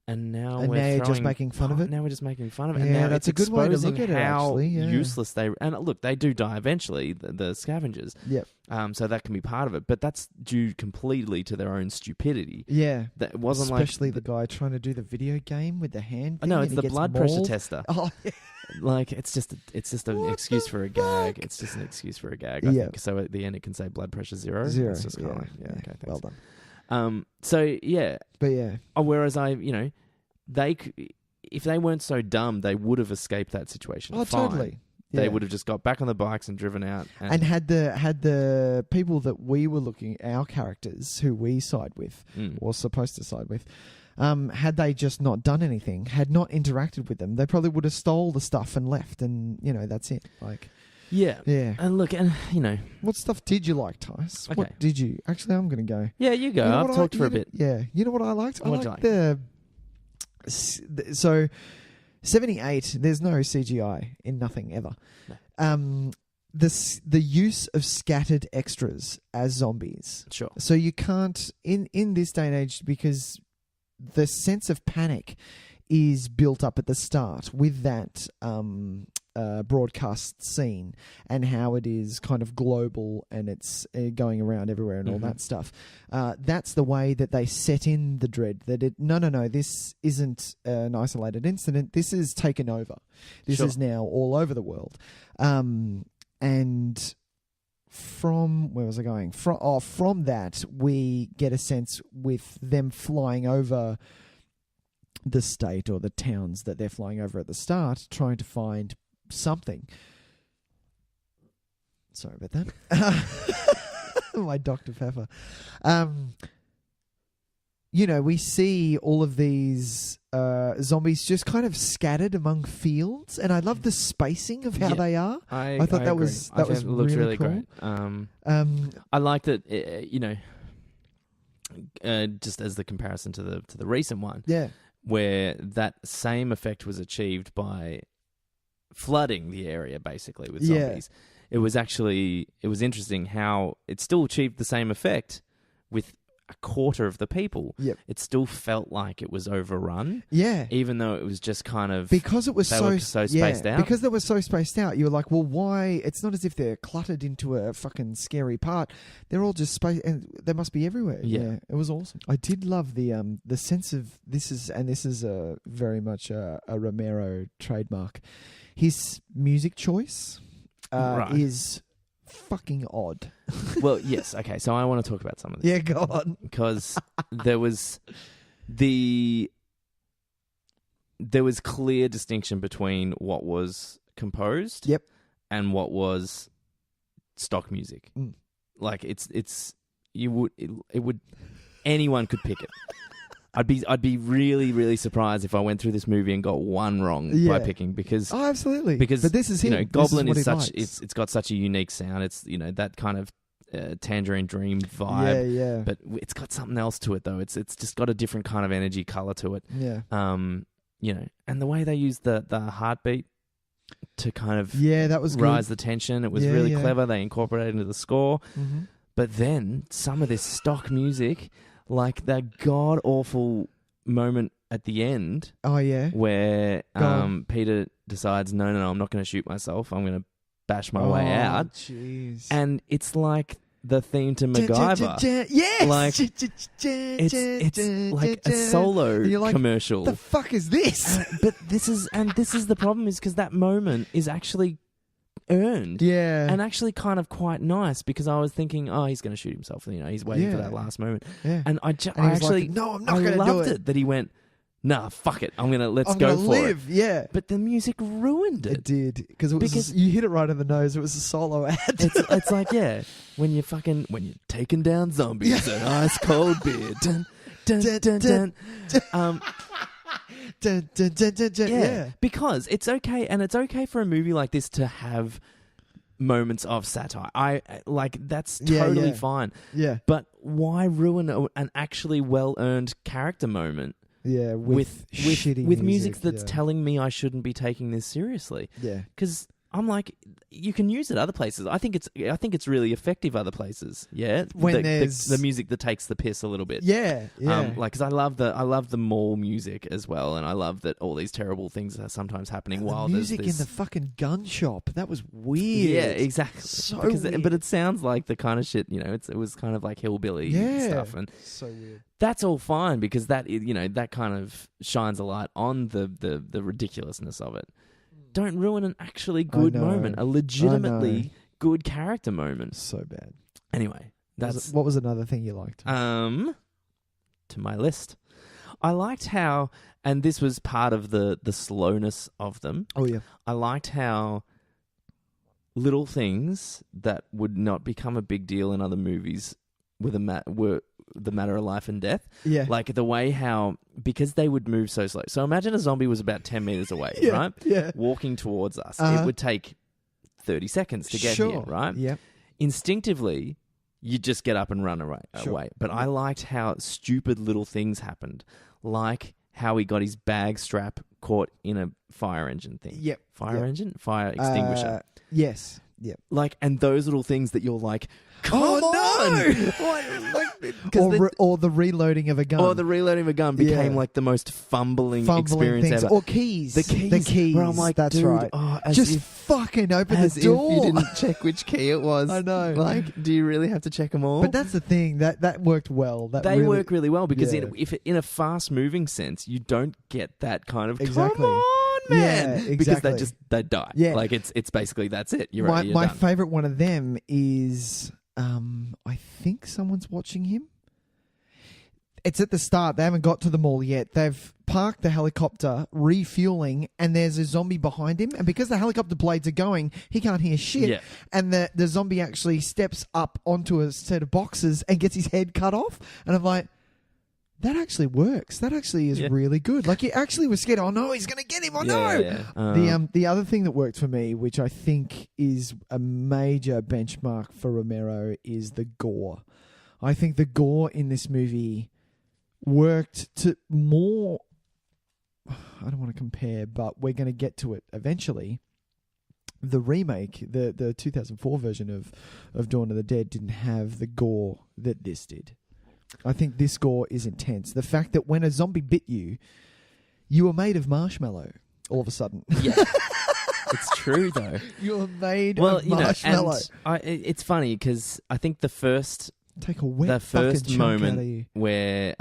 Speaker 2: And now
Speaker 1: you're just making fun of it.
Speaker 2: Now we're just making fun of it.
Speaker 1: Yeah,
Speaker 2: and now
Speaker 1: that's a good way to look at it. Actually,
Speaker 2: useless they and look, they do die eventually. The scavengers.
Speaker 1: Yep.
Speaker 2: So that can be part of it, but that's due completely to their own stupidity.
Speaker 1: Yeah.
Speaker 2: That wasn't
Speaker 1: especially the guy trying to do the video game with the hand.
Speaker 2: No, it's the blood pressure tester.
Speaker 1: Oh, yeah.
Speaker 2: Like it's just an excuse for a gag. It's just an excuse for a gag. I think. So at the end, it can say blood pressure 0. It's just kind of okay. Thanks.
Speaker 1: Well done.
Speaker 2: But
Speaker 1: yeah.
Speaker 2: Whereas if they weren't so dumb, they would have escaped that situation.
Speaker 1: Oh,
Speaker 2: fine.
Speaker 1: totally.
Speaker 2: They would have just got back on the bikes and driven out.
Speaker 1: And had the people that we were looking, our characters who we side with, or supposed to side with, had they just not done anything, had not interacted with them, they probably would have stole the stuff and left, and that's it. Like.
Speaker 2: Yeah. And look, and
Speaker 1: what stuff did you like, Tys?
Speaker 2: Okay.
Speaker 1: What did you? Actually, I'm going to go.
Speaker 2: Yeah, you go. I've talked for a bit.
Speaker 1: Yeah. You know what I liked?
Speaker 2: What'd you
Speaker 1: like so 78, there's no CGI in nothing ever.
Speaker 2: No.
Speaker 1: The use of scattered extras as zombies.
Speaker 2: Sure.
Speaker 1: So you can't in this day and age, because the sense of panic is built up at the start with that broadcast scene, and how it is kind of global and it's going around everywhere and all that stuff. That's the way that they set in the dread, that no, this isn't an isolated incident. This is taken over. This is now all over the world. And from where was I going? From that, we get a sense with them flying over the state or the towns that they're flying over at the start, trying to find something. Sorry about that. My Dr. Pepper. we see all of these zombies just kind of scattered among fields, and I love the spacing of how they are.
Speaker 2: I
Speaker 1: thought that
Speaker 2: agree.
Speaker 1: was
Speaker 2: it looks really
Speaker 1: cool.
Speaker 2: great. I liked it. Just as the comparison to the recent one, where that same effect was achieved by flooding the area basically with zombies. It was interesting how it still achieved the same effect with a quarter of the people. It still felt like it was overrun. Even though it was just kind of
Speaker 1: because it was so
Speaker 2: spaced out.
Speaker 1: Because they were so spaced out, you were like, well, why? It's not as if they're cluttered into a fucking scary part. They're all just spaced, and they must be everywhere. Yeah, it was awesome. I did love the sense of this is very much a Romero trademark. His music choice is fucking odd.
Speaker 2: Well, yes. Okay, so I want to talk about some of this.
Speaker 1: Yeah, go on.
Speaker 2: Because there was clear distinction between what was composed and what was stock music. Like anyone could pick it. I'd be really, really surprised if I went through this movie and got one wrong by picking because
Speaker 1: absolutely.
Speaker 2: But this is
Speaker 1: him.
Speaker 2: Goblin is such it's got such a unique sound. It's that kind of Tangerine Dream vibe.
Speaker 1: Yeah.
Speaker 2: But it's got something else to it though. It's just got a different kind of energy color to it.
Speaker 1: Yeah.
Speaker 2: And the way they use the heartbeat to kind of
Speaker 1: that was
Speaker 2: rise
Speaker 1: good.
Speaker 2: the tension. It was really clever. They incorporated it into the score.
Speaker 1: Mm-hmm.
Speaker 2: But then some of this stock music. Like that god-awful moment at the end.
Speaker 1: Oh, yeah?
Speaker 2: Where Peter decides, no, I'm not going to shoot myself. I'm going to bash my way out.
Speaker 1: Jeez.
Speaker 2: And it's like the theme to MacGyver.
Speaker 1: Yes!
Speaker 2: Like, it's like a solo commercial.
Speaker 1: The fuck is this?
Speaker 2: But this is the problem is because that moment is actually earned.
Speaker 1: Yeah.
Speaker 2: And actually kind of quite nice because I was thinking, he's going to shoot himself. He's waiting for that last moment.
Speaker 1: Yeah.
Speaker 2: And I actually,
Speaker 1: like, no, I'm not going to do it.
Speaker 2: I loved it that he went, nah, fuck it. Let's go for
Speaker 1: live.
Speaker 2: it.
Speaker 1: Yeah.
Speaker 2: But the music ruined it.
Speaker 1: It did. Because you hit it right in the nose. It was a solo ad.
Speaker 2: It's like, when you're taking down zombies, an ice cold beer. Dun, dun, dun, dun, dun.
Speaker 1: Yeah,
Speaker 2: because it's okay, and it's okay for a movie like this to have moments of satire. That's totally fine.
Speaker 1: Yeah,
Speaker 2: but why ruin an actually well-earned character moment?
Speaker 1: Yeah, with
Speaker 2: music that's telling me I shouldn't be taking this seriously.
Speaker 1: Yeah,
Speaker 2: because I'm like, you can use it other places. I think it's really effective other places. Yeah,
Speaker 1: when there's
Speaker 2: the music that takes the piss a little bit.
Speaker 1: Yeah.
Speaker 2: Because I love the mall music as well, and I love that all these terrible things are sometimes happening while
Speaker 1: the music
Speaker 2: there's
Speaker 1: in the fucking gun shop. That was weird.
Speaker 2: Yeah, exactly.
Speaker 1: So weird.
Speaker 2: But it sounds like the kind of shit. It was kind of like hillbilly stuff, and
Speaker 1: so weird.
Speaker 2: That's all fine because that that kind of shines a light on the ridiculousness of it. Don't ruin an actually good moment, a legitimately good character moment.
Speaker 1: So bad.
Speaker 2: Anyway,
Speaker 1: what was another thing you liked?
Speaker 2: To my list, I liked how, and this was part of the slowness of them.
Speaker 1: Oh yeah,
Speaker 2: I liked how little things that would not become a big deal in other movies were the matter of life and death.
Speaker 1: Yeah.
Speaker 2: Like the way how, because they would move so slow. So imagine a zombie was about 10 meters away, right?
Speaker 1: Yeah.
Speaker 2: Walking towards us. It would take 30 seconds to get here, right?
Speaker 1: Yeah.
Speaker 2: Instinctively, you just get up and run away. But I liked how stupid little things happened. Like how he got his bag strap caught in a fire engine thing.
Speaker 1: Yep.
Speaker 2: Fire engine? Fire extinguisher.
Speaker 1: Yes. Yep.
Speaker 2: Like, and those little things that you're like, come
Speaker 1: on! Or the reloading of a gun.
Speaker 2: Or the reloading of a gun became like the most fumbling experience
Speaker 1: things.
Speaker 2: ever.
Speaker 1: Or keys.
Speaker 2: The keys. Where I'm like,
Speaker 1: that's
Speaker 2: dude,
Speaker 1: right. Just fucking open the door.
Speaker 2: If you didn't check which key it was.
Speaker 1: I know.
Speaker 2: Like, do you really have to check them all?
Speaker 1: But that's the thing. That worked well.
Speaker 2: They work really well because in a fast-moving sense, you don't get that kind of,
Speaker 1: exactly.
Speaker 2: Come on, man.
Speaker 1: Yeah, exactly.
Speaker 2: Because they die.
Speaker 1: Yeah.
Speaker 2: Like, it's basically, that's it. You're
Speaker 1: my
Speaker 2: done.
Speaker 1: favourite one of them is... I think someone's watching him. It's at the start. They haven't got to the mall yet. They've parked the helicopter, refueling, and there's a zombie behind him. And because the helicopter blades are going, he can't hear shit.
Speaker 2: Yeah.
Speaker 1: And the zombie actually steps up onto a set of boxes and gets his head cut off. And I'm like, that actually works. That actually is really good. Like, he actually was scared. Oh no, he's going to get him. Oh no.
Speaker 2: Yeah.
Speaker 1: The other thing that worked for me, which I think is a major benchmark for Romero, is the gore. I think the gore in this movie worked to more. I don't want to compare, but we're going to get to it eventually. The remake, the 2004 version of Dawn of the Dead, didn't have the gore that this did. I think this gore is intense. The fact that when a zombie bit you, you were made of marshmallow all of a sudden.
Speaker 2: Yeah. It's true, though.
Speaker 1: You were made of marshmallow.
Speaker 2: It's funny because I think the first
Speaker 1: fucking
Speaker 2: moment where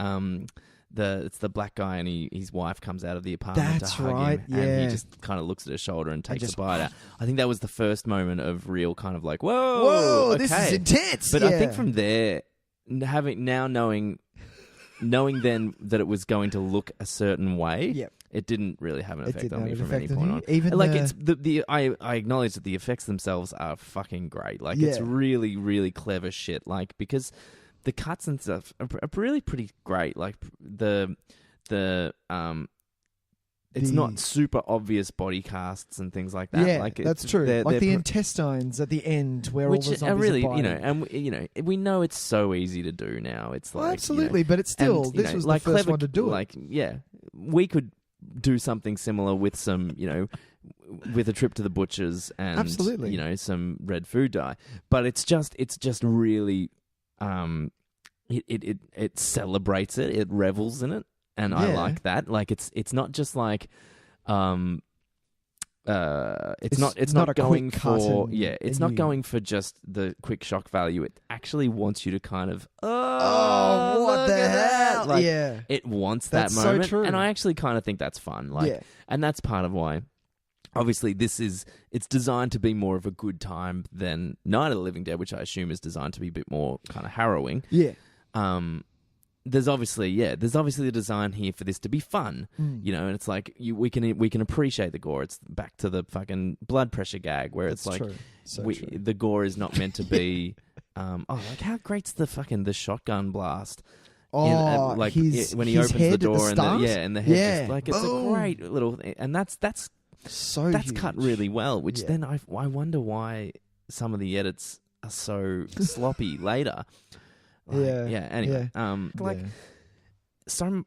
Speaker 2: it's the black guy and his wife comes out of the apartment
Speaker 1: That's
Speaker 2: to hug
Speaker 1: right,
Speaker 2: him,
Speaker 1: yeah.
Speaker 2: and he just kind of looks at her shoulder and takes a bite out. I think that was the first moment of real kind of like, whoa, okay.
Speaker 1: This is intense.
Speaker 2: But I think from there, knowing then that it was going to look a certain way, it didn't really have an effect on me from any point on.
Speaker 1: Even
Speaker 2: like I acknowledge that the effects themselves are fucking great. Like it's really, really clever shit. Like because the cuts and stuff are really pretty great. Like it's not super obvious body casts and things like that.
Speaker 1: Yeah,
Speaker 2: like
Speaker 1: that's true. Like the intestines at the end, where all the zombies are really,
Speaker 2: and we know it's so easy to do now. It's like
Speaker 1: absolutely, but it's still this was like the first one to do it.
Speaker 2: Like we could do something similar with some, with a trip to the butchers and
Speaker 1: absolutely,
Speaker 2: some red food dye. But it's just really, it celebrates it. It revels in it. And I like that. Like it's not just like it's not going for it's not going for just the quick shock value. It actually wants you to kind of
Speaker 1: what the hell?
Speaker 2: Like,
Speaker 1: yeah,
Speaker 2: it wants
Speaker 1: that's
Speaker 2: that moment,
Speaker 1: so true.
Speaker 2: and I actually kind of think that's fun. Like, and that's part of why. Obviously, it's designed to be more of a good time than Night of the Living Dead, which I assume is designed to be a bit more kind of harrowing.
Speaker 1: Yeah.
Speaker 2: There's obviously the design here for this to be fun, and it's like we can appreciate the gore. It's back to the fucking blood pressure gag where it's like the gore is not meant to be. Like how great's the shotgun blast?
Speaker 1: Oh,
Speaker 2: when he opens the door and the head just like it's
Speaker 1: Boom.
Speaker 2: a great little thing, and that's
Speaker 1: huge.
Speaker 2: cut really well. Which then I wonder why some of the edits are so sloppy later. Anyway, so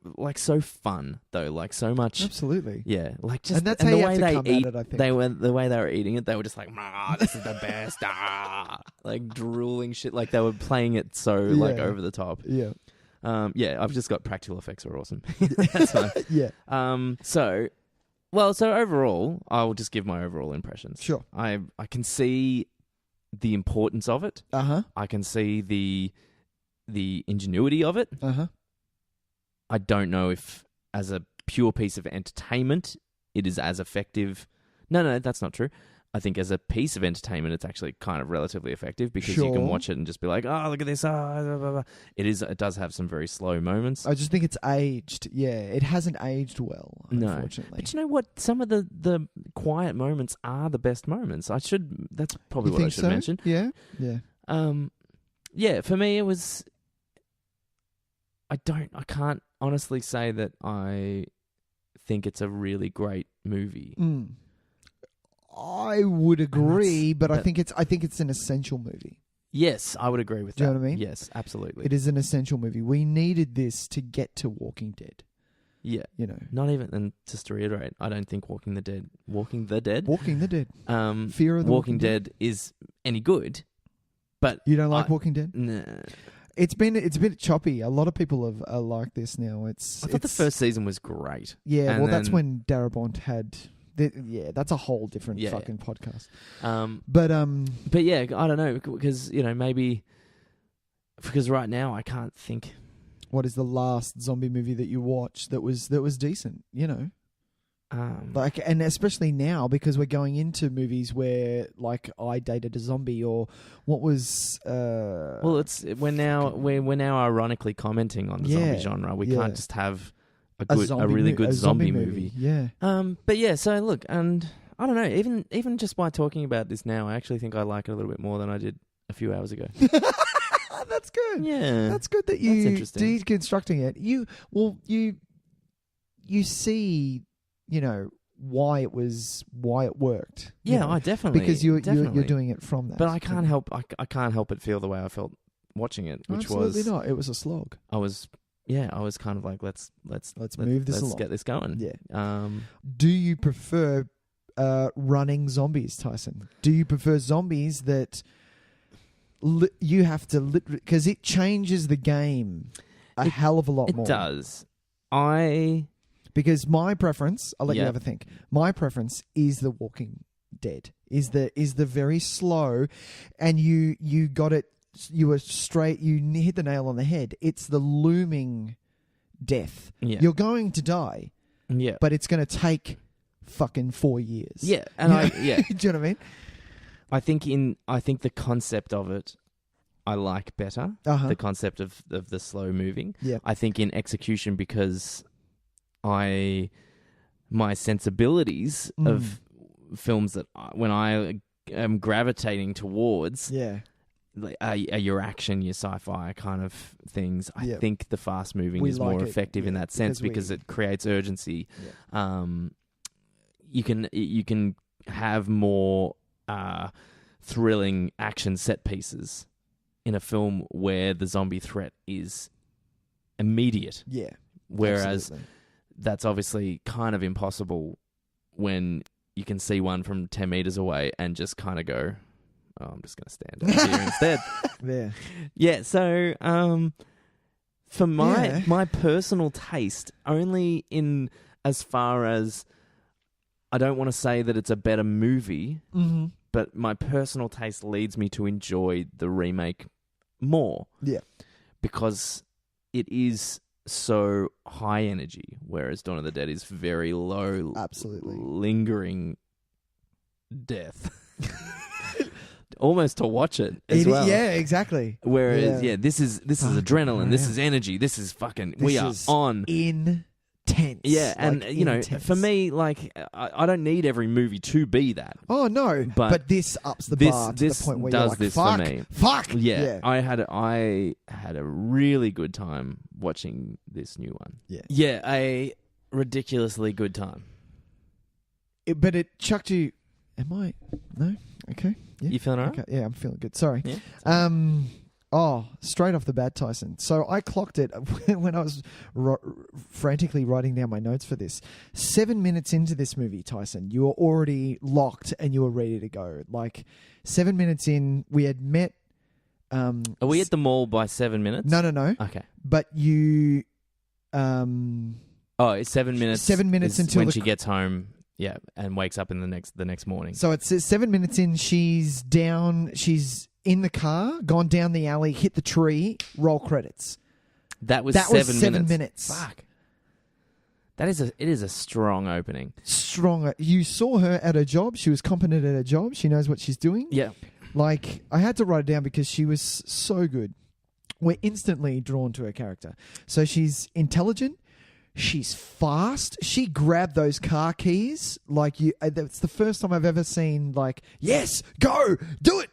Speaker 2: fun though, like so much.
Speaker 1: Absolutely.
Speaker 2: Yeah, like just
Speaker 1: and that's how
Speaker 2: the
Speaker 1: you
Speaker 2: way
Speaker 1: have to
Speaker 2: they
Speaker 1: come
Speaker 2: eat.
Speaker 1: at it, I think.
Speaker 2: The way they were eating it, they were just like, this is the best. Like drooling shit. Like they were playing it so like over the top.
Speaker 1: Yeah.
Speaker 2: I've just got practical effects are awesome. That's fine.
Speaker 1: Yeah.
Speaker 2: So overall, I'll just give my overall impressions.
Speaker 1: Sure.
Speaker 2: I can see the importance of it. I can see the ingenuity of it. I don't know if as a pure piece of entertainment it is as effective. No, that's not true. I think as a piece of entertainment it's actually kind of relatively effective because you can watch it and just be like, oh, look at this. Blah, blah, blah. It does have some very slow moments.
Speaker 1: I just think it's aged. Yeah, it hasn't aged well, unfortunately.
Speaker 2: But you know what? Some of the quiet moments are the best moments. That's probably what I should mention.
Speaker 1: Yeah.
Speaker 2: Yeah, for me it was I can't honestly say that I think it's a really great movie.
Speaker 1: I would agree, but I think it's an essential movie.
Speaker 2: Yes, I would agree with that.
Speaker 1: Do you know what I mean?
Speaker 2: Yes, absolutely.
Speaker 1: It is an essential movie. We needed this to get to Walking Dead.
Speaker 2: Yeah. Not even, and just to reiterate, I don't think Walking the Dead.
Speaker 1: Fear of the
Speaker 2: Walking Dead is any good, but
Speaker 1: you don't like Walking Dead?
Speaker 2: Nah.
Speaker 1: It's been a bit choppy. A lot of people are like this now. I
Speaker 2: thought the first season was great.
Speaker 1: Yeah, and that's when Darabont had. That's a whole different fucking podcast.
Speaker 2: But yeah, I don't know because maybe because right now I can't think.
Speaker 1: What is the last zombie movie that you watched that was decent? And especially now because we're going into movies where like I Dated a Zombie or what was
Speaker 2: we're now ironically commenting on the zombie genre. We can't just have a really good zombie movie.
Speaker 1: Yeah.
Speaker 2: But yeah, so look, and I don't know, even just by talking about this now, I actually think I like it a little bit more than I did a few hours ago.
Speaker 1: That's good.
Speaker 2: Yeah.
Speaker 1: That's good that you
Speaker 2: interesting.
Speaker 1: deconstructing it. You see, why it worked.
Speaker 2: Yeah, definitely.
Speaker 1: Because you're doing it from that.
Speaker 2: But I can't help but feel the way I felt watching it, which
Speaker 1: absolutely not. It was a slog.
Speaker 2: I was kind of like, let's
Speaker 1: move this along.
Speaker 2: Let's get this going.
Speaker 1: Yeah. Do you prefer running zombies, Tyson? Do you prefer zombies that you have to because it changes the game a hell of a lot more.
Speaker 2: It does.
Speaker 1: Because my preference, I'll let you have a think. My preference is The Walking Dead. Is the very slow, and you got it. You were straight. You hit the nail on the head. It's the looming death.
Speaker 2: Yeah.
Speaker 1: You're going to die.
Speaker 2: Yeah.
Speaker 1: But it's going to take fucking 4 years.
Speaker 2: Yeah. And
Speaker 1: do you know what I mean?
Speaker 2: I think the concept of it I like better. The concept of the slow moving.
Speaker 1: Yeah.
Speaker 2: I think in execution, because my sensibilities of films that when I am gravitating towards are your action, your sci-fi kind of things. I think the fast moving is more effective in that sense because it creates urgency.
Speaker 1: Yeah.
Speaker 2: You can have more thrilling action set pieces in a film where the zombie threat is immediate.
Speaker 1: Yeah.
Speaker 2: Whereas
Speaker 1: absolutely.
Speaker 2: That's obviously kind of impossible when you can see one from 10 meters away and just kind of go, oh, I'm just going to stand over here instead.
Speaker 1: Yeah.
Speaker 2: Yeah, so for my personal taste, only in as far as I don't want to say that it's a better movie, but my personal taste leads me to enjoy the remake more.
Speaker 1: Yeah.
Speaker 2: Because it is so high energy, whereas Dawn of the Dead is very low,
Speaker 1: absolutely
Speaker 2: lingering death. Almost to watch it as well.
Speaker 1: Yeah, exactly.
Speaker 2: Whereas, this is adrenaline. This is energy. This is fucking. We are on
Speaker 1: intense.
Speaker 2: Yeah, and
Speaker 1: intense.
Speaker 2: For me, like I don't need every movie to be that.
Speaker 1: Oh no, but this ups the bar to the point where
Speaker 2: does
Speaker 1: you're like,
Speaker 2: this
Speaker 1: fuck,
Speaker 2: for me.
Speaker 1: Fuck.
Speaker 2: Yeah, I had a really good time watching this new one. Yeah, a ridiculously good time.
Speaker 1: But it chucked you. Am I? No. Okay. Yeah.
Speaker 2: You feeling alright?
Speaker 1: Okay. Yeah, I'm feeling good. Sorry.
Speaker 2: Yeah.
Speaker 1: Straight off the bat, Tyson. So I clocked it when I was frantically writing down my notes for this. 7 minutes into this movie, Tyson, you were already locked and you were ready to go. Like 7 minutes in, we had met.
Speaker 2: Are we at the mall by 7 minutes?
Speaker 1: No.
Speaker 2: Okay.
Speaker 1: But you.
Speaker 2: It's 7 minutes.
Speaker 1: 7 minutes until
Speaker 2: when she gets home. Yeah, and wakes up in the next morning.
Speaker 1: So it's 7 minutes in. She's down. She's in the car, gone down the alley, hit the tree. Roll credits.
Speaker 2: That was 7
Speaker 1: minutes.
Speaker 2: Fuck. It is a strong opening.
Speaker 1: Stronger. You saw her at her job. She was competent at her job. She knows what she's doing.
Speaker 2: Yeah.
Speaker 1: Like I had to write it down because she was so good. We're instantly drawn to her character. So she's intelligent. She's fast. She grabbed those car keys like you. That's the first time I've ever seen like, yes, go, do it.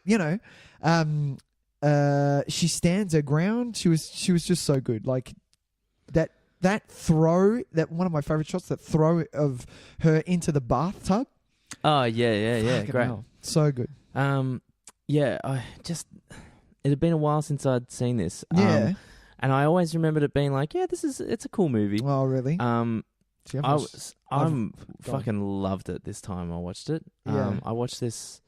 Speaker 1: She stands her ground. She was just so good. Like that throw. That one of my favorite shots. That throw of her into the bathtub.
Speaker 2: Oh yeah. Great.
Speaker 1: Hell. So good.
Speaker 2: It had been a while since I'd seen this.
Speaker 1: Yeah.
Speaker 2: And I always remembered it being like, it's a cool movie.
Speaker 1: Oh, really?
Speaker 2: I fucking loved it this time I watched it. I watched this.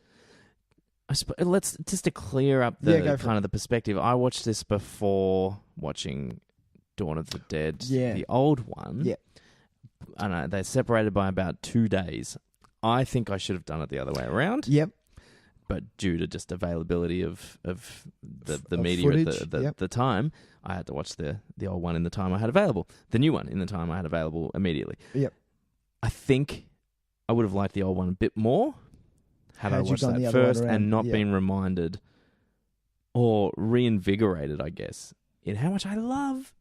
Speaker 2: Let's just to clear up the kind of the perspective. I watched this before watching Dawn of the Dead, the old one. Yeah, and they're separated by about 2 days. I think I should have done it the other way around.
Speaker 1: Yep.
Speaker 2: But due to just availability of the media
Speaker 1: footage,
Speaker 2: at the time, I had to watch the old one in the time I had available. The new one in the time I had available immediately.
Speaker 1: Yep.
Speaker 2: I think I would have liked the old one a bit more had I watched that first and not been reminded or reinvigorated, I guess, in how much I love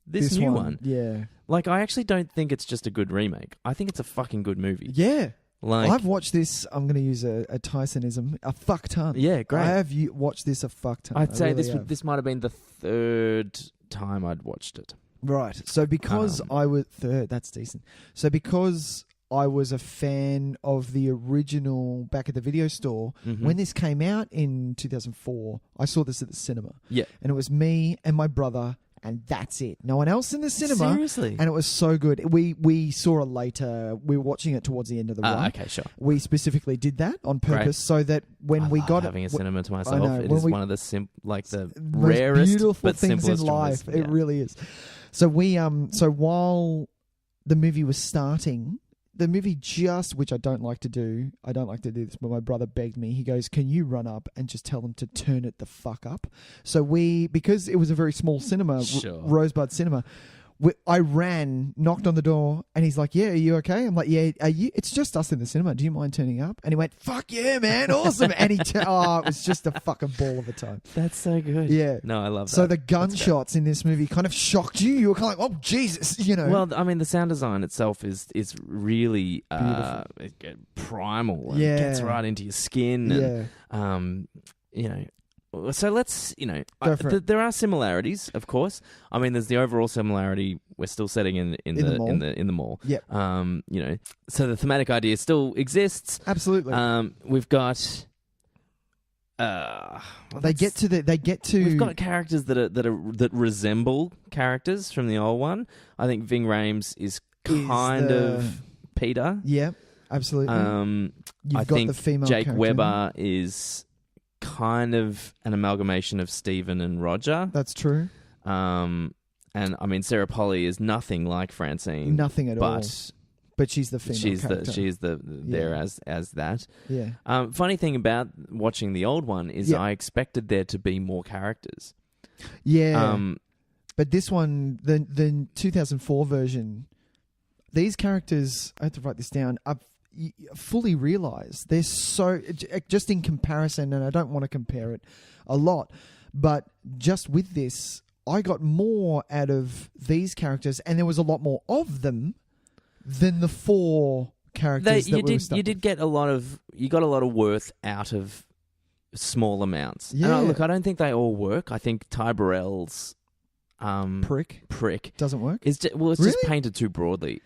Speaker 2: this new one.
Speaker 1: Yeah.
Speaker 2: Like, I actually don't think it's just a good remake. I think it's a fucking good movie.
Speaker 1: Yeah.
Speaker 2: Like,
Speaker 1: I've watched this. I'm going to use a Tysonism. A fuck ton.
Speaker 2: Yeah, great.
Speaker 1: I have watched this a fuck ton.
Speaker 2: I'd say
Speaker 1: really
Speaker 2: this might have been the third time I'd watched it.
Speaker 1: Right. So because I was third, that's decent. So because I was a fan of the original back at the video store, when this came out in 2004, I saw this at the cinema.
Speaker 2: Yeah.
Speaker 1: And it was me and my brother, and that's it. No one else in the cinema.
Speaker 2: Seriously?
Speaker 1: And it was so good. We saw it later. We were watching it towards the end of the run.
Speaker 2: Okay, sure.
Speaker 1: We specifically did that on purpose so that when we got
Speaker 2: having a cinema to myself,
Speaker 1: I know,
Speaker 2: it is one of the
Speaker 1: most
Speaker 2: rarest
Speaker 1: beautiful
Speaker 2: but
Speaker 1: things in
Speaker 2: simplest
Speaker 1: life.
Speaker 2: joys.
Speaker 1: It really is. So so while the movie was starting, the movie which I don't like to do this, but my brother begged me. He goes, "Can you run up and just tell them to turn it the fuck up?" So because it was a very small cinema,
Speaker 2: Sure.
Speaker 1: Rosebud Cinema, I ran, knocked on the door, and he's like, "Yeah, are you okay?" I'm like, "Yeah, are you? It's just us in the cinema. Do you mind turning up?" And he went, "Fuck yeah, man, awesome!" And it was just a fucking ball of a time.
Speaker 2: That's so good.
Speaker 1: Yeah.
Speaker 2: No, I love that.
Speaker 1: So the gunshots in this movie kind of shocked you. You were kind of like, "Oh Jesus," you know.
Speaker 2: Well, I mean, the sound design itself is really primal. And gets right into your skin. And, you know. So let's, there are similarities, of course. I mean, there's the overall similarity. We're still setting in the mall.
Speaker 1: Yep.
Speaker 2: So the thematic idea still exists.
Speaker 1: Absolutely.
Speaker 2: We've got.
Speaker 1: We've
Speaker 2: got characters that resemble characters from the old one. I think Ving Rhames is kind of Peter.
Speaker 1: Yeah, absolutely.
Speaker 2: I think
Speaker 1: the female
Speaker 2: Jake
Speaker 1: character.
Speaker 2: Weber is kind of an amalgamation of Stephen and Roger.
Speaker 1: That's true.
Speaker 2: And I mean, Sarah Polly is nothing like Francine.
Speaker 1: Nothing at all. But she's the female character.
Speaker 2: She's there as that.
Speaker 1: Yeah.
Speaker 2: Funny thing about watching the old one is I expected there to be more characters.
Speaker 1: Yeah. But this one, the 2004 version, these characters, I have to write this down, are fully realized. They're so, just in comparison, and I don't want to compare it a lot, but just with this, I got more out of these characters, and there was a lot more of them than the four characters you got a lot of worth out of small amounts.
Speaker 2: Yeah. And I don't think they all work. I think Ty Burrell's
Speaker 1: prick doesn't work.
Speaker 2: It's just painted too broadly.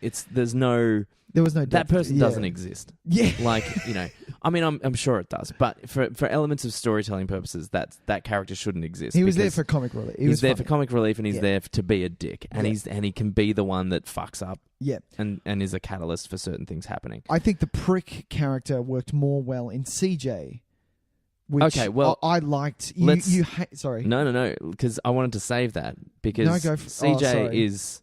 Speaker 2: There was no depth. That person doesn't exist.
Speaker 1: Yeah.
Speaker 2: I mean, I'm sure it does, but for elements of storytelling purposes, that character shouldn't exist.
Speaker 1: He was there for comic relief.
Speaker 2: He's there for comic relief, and he's there to be a dick, and he can be the one that fucks up.
Speaker 1: Yeah. And
Speaker 2: is a catalyst for certain things happening.
Speaker 1: I think the prick character worked more well in CJ. Which I liked. Sorry.
Speaker 2: No, because I wanted to save that because CJ is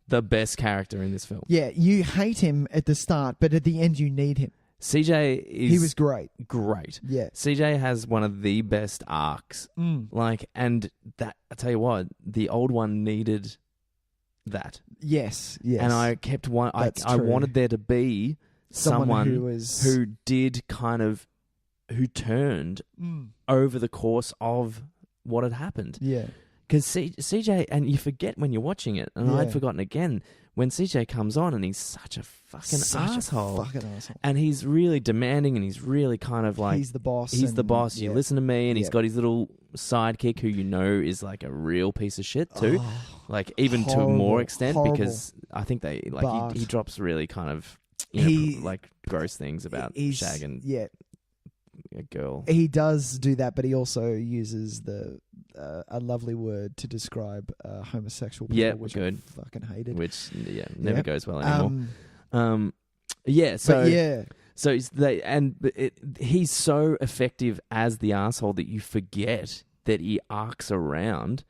Speaker 2: the best character in this film.
Speaker 1: Yeah, you hate him at the start, but at the end you need him.
Speaker 2: He was
Speaker 1: great.
Speaker 2: Great.
Speaker 1: Yeah.
Speaker 2: CJ has one of the best arcs. And that, I tell you what, the old one needed that.
Speaker 1: Yes.
Speaker 2: And I kept I wanted there to be someone who did kind of, who turned over the course of what had happened.
Speaker 1: Yeah.
Speaker 2: Because CJ, and you forget when you're watching it, and I'd forgotten again, when CJ comes on and he's such a fucking asshole. And he's really demanding, and he's really kind of like...
Speaker 1: He's the boss.
Speaker 2: You listen to me, and he's got his little sidekick who you know is like a real piece of shit too. Even to a more extent, because I think he drops really kind of gross things about shagging.
Speaker 1: Yeah.
Speaker 2: A girl.
Speaker 1: He does do that, but he also uses a lovely word to describe homosexual people, which I fucking hated.
Speaker 2: Which never goes well anymore. So he's so effective as the asshole that you forget that he arcs around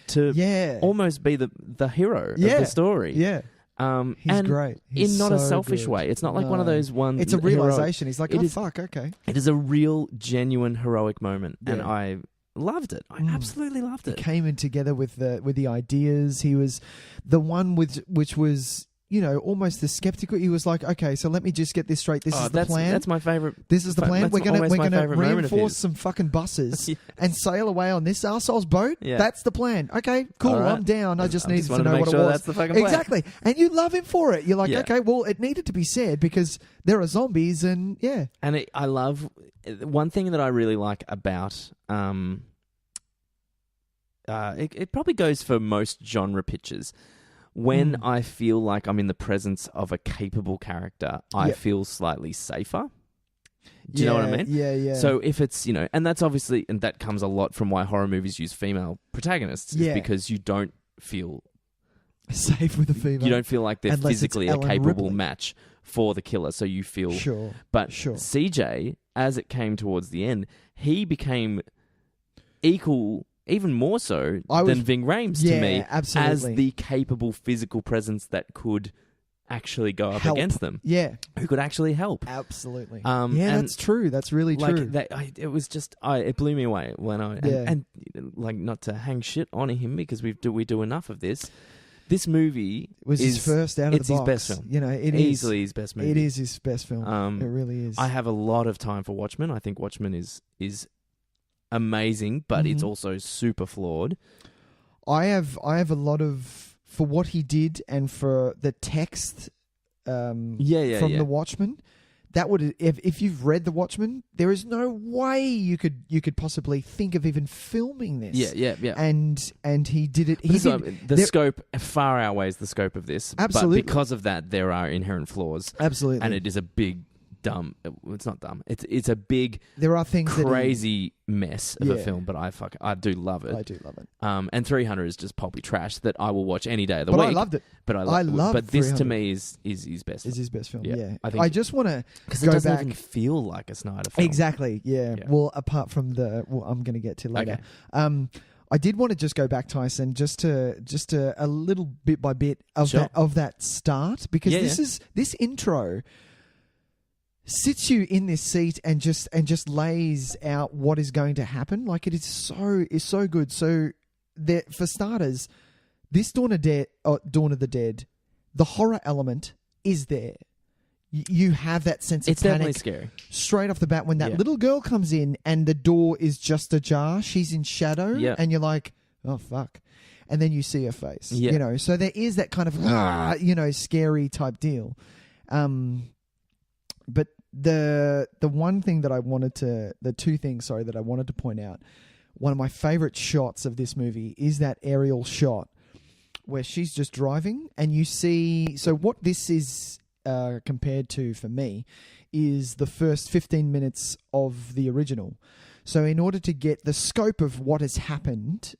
Speaker 2: to almost be the hero of the story.
Speaker 1: Yeah. He's great.
Speaker 2: He's not a selfish way. It's not like one of those ones.
Speaker 1: It's a realization. He's like, fuck, okay.
Speaker 2: It is a real, genuine, heroic moment, and I loved it. I absolutely loved it.
Speaker 1: He came in together with the ideas. He was the one which was, almost the skeptical. He was like, okay, so let me just get this straight. This is the plan.
Speaker 2: That's my favorite.
Speaker 1: This is the plan. We're gonna reinforce some fucking buses
Speaker 2: Yes.
Speaker 1: and sail away on this arsehole's boat.
Speaker 2: Yeah.
Speaker 1: That's the plan. Okay, cool.
Speaker 2: Right.
Speaker 1: I'm down. I just needed to
Speaker 2: wanted
Speaker 1: know
Speaker 2: make
Speaker 1: what
Speaker 2: sure
Speaker 1: it was.
Speaker 2: That's the fucking plan.
Speaker 1: Exactly. And you love him for it. You're like,
Speaker 2: Yeah.
Speaker 1: okay, well, it needed to be said because there are zombies and yeah.
Speaker 2: And I love one thing that I really like about it probably goes for most genre pictures. When I feel like I'm in the presence of a capable character, I feel slightly safer. Do you know what I mean?
Speaker 1: Yeah.
Speaker 2: So if it's, and that's obviously, and that comes a lot from why horror movies use female protagonists, is because you don't feel
Speaker 1: safe with a female.
Speaker 2: You don't feel like they're
Speaker 1: Unless
Speaker 2: physically
Speaker 1: it's
Speaker 2: a
Speaker 1: Ellen
Speaker 2: capable
Speaker 1: Ripley.
Speaker 2: match for the killer, so you feel
Speaker 1: sure.
Speaker 2: But
Speaker 1: sure.
Speaker 2: CJ, as it came towards the end, he became equal, even more so than Ving Rhames to me,
Speaker 1: absolutely.
Speaker 2: as the capable physical presence that could actually go up against them.
Speaker 1: Yeah,
Speaker 2: who could actually help.
Speaker 1: Absolutely.
Speaker 2: Yeah,
Speaker 1: that's true. That's really true.
Speaker 2: It was just, it blew me away when and like, not to hang shit on him because we do enough of this. This movie
Speaker 1: was his first out of the box.
Speaker 2: It's his best film.
Speaker 1: It
Speaker 2: easily
Speaker 1: is
Speaker 2: his best movie.
Speaker 1: It is his best film. It really is.
Speaker 2: I have a lot of time for Watchmen. I think Watchmen is amazing, but it's also super flawed.
Speaker 1: I have a lot of, for what he did and for the text from The Watchmen. That would, if you've read The Watchmen, there is no way you could possibly think of even filming this.
Speaker 2: Yeah.
Speaker 1: And he did it.
Speaker 2: The scope far outweighs the scope of this.
Speaker 1: Absolutely.
Speaker 2: But because of that, there are inherent flaws.
Speaker 1: Absolutely.
Speaker 2: And it is a big dumb. It's not dumb. It's a big.
Speaker 1: There are things
Speaker 2: crazy mess of a film, but I do love it.
Speaker 1: I do love it.
Speaker 2: And 300 is just pulpy trash that I will watch any day of the week.
Speaker 1: But I loved it.
Speaker 2: But I love. But this
Speaker 1: 300.
Speaker 2: to me is his best.
Speaker 1: Is his best film? Yeah.
Speaker 2: I
Speaker 1: just want to
Speaker 2: because it doesn't even feel like a Snyder film.
Speaker 1: Exactly. Yeah. Well, apart from I'm going to get to later.
Speaker 2: Okay.
Speaker 1: I did want to just go back, Tyson, just to a little bit by bit of that start, because this intro sits you in this seat and just lays out what is going to happen. Like, it is so good. So for starters, this Dawn of the Dead, the horror element is there. You have that sense of
Speaker 2: it's
Speaker 1: panic.
Speaker 2: Definitely scary.
Speaker 1: Straight off the bat, when that little girl comes in and the door is just ajar, she's in shadow, and you're like, oh fuck. And then you see her face. So there is that kind of scary type deal. But the one thing that the two things that I wanted to point out, one of my favorite shots of this movie is that aerial shot where she's just driving and you see. So what this is compared to, for me, is the first 15 minutes of the original. So in order to get the scope of what has happened,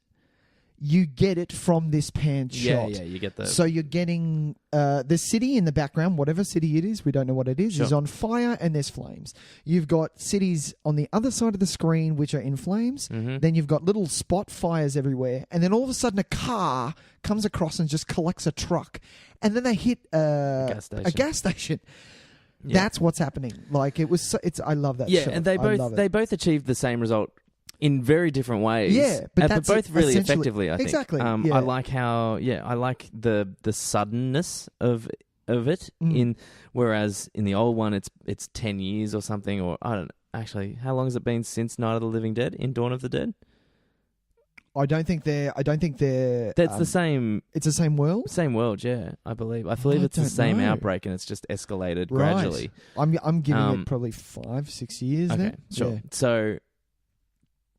Speaker 1: you get it from this panned shot.
Speaker 2: Yeah, you get the...
Speaker 1: So you're getting the city in the background, whatever city it is, we don't know what it is on fire and there's flames. You've got cities on the other side of the screen which are in flames. Mm-hmm. Then you've got little spot fires everywhere. And then all of a sudden a car comes across and just collects a truck. And then they hit a gas station. Yeah. That's what's happening. Like, it was... I love that shot.
Speaker 2: Yeah, and they both achieved the same result in very different ways.
Speaker 1: Yeah, but
Speaker 2: both really effectively, I think.
Speaker 1: Exactly.
Speaker 2: I like how, I like the suddenness of it. Whereas in the old one, it's 10 years or something, or I don't know. Actually, how long has it been since Night of the Living Dead in Dawn of the Dead?
Speaker 1: I don't think they're.
Speaker 2: That's the same.
Speaker 1: It's the same world.
Speaker 2: Same world, yeah. I believe it's the same outbreak, and it's just escalated gradually.
Speaker 1: I'm giving it probably 5-6 years.
Speaker 2: Okay,
Speaker 1: then.
Speaker 2: Sure.
Speaker 1: Yeah.
Speaker 2: So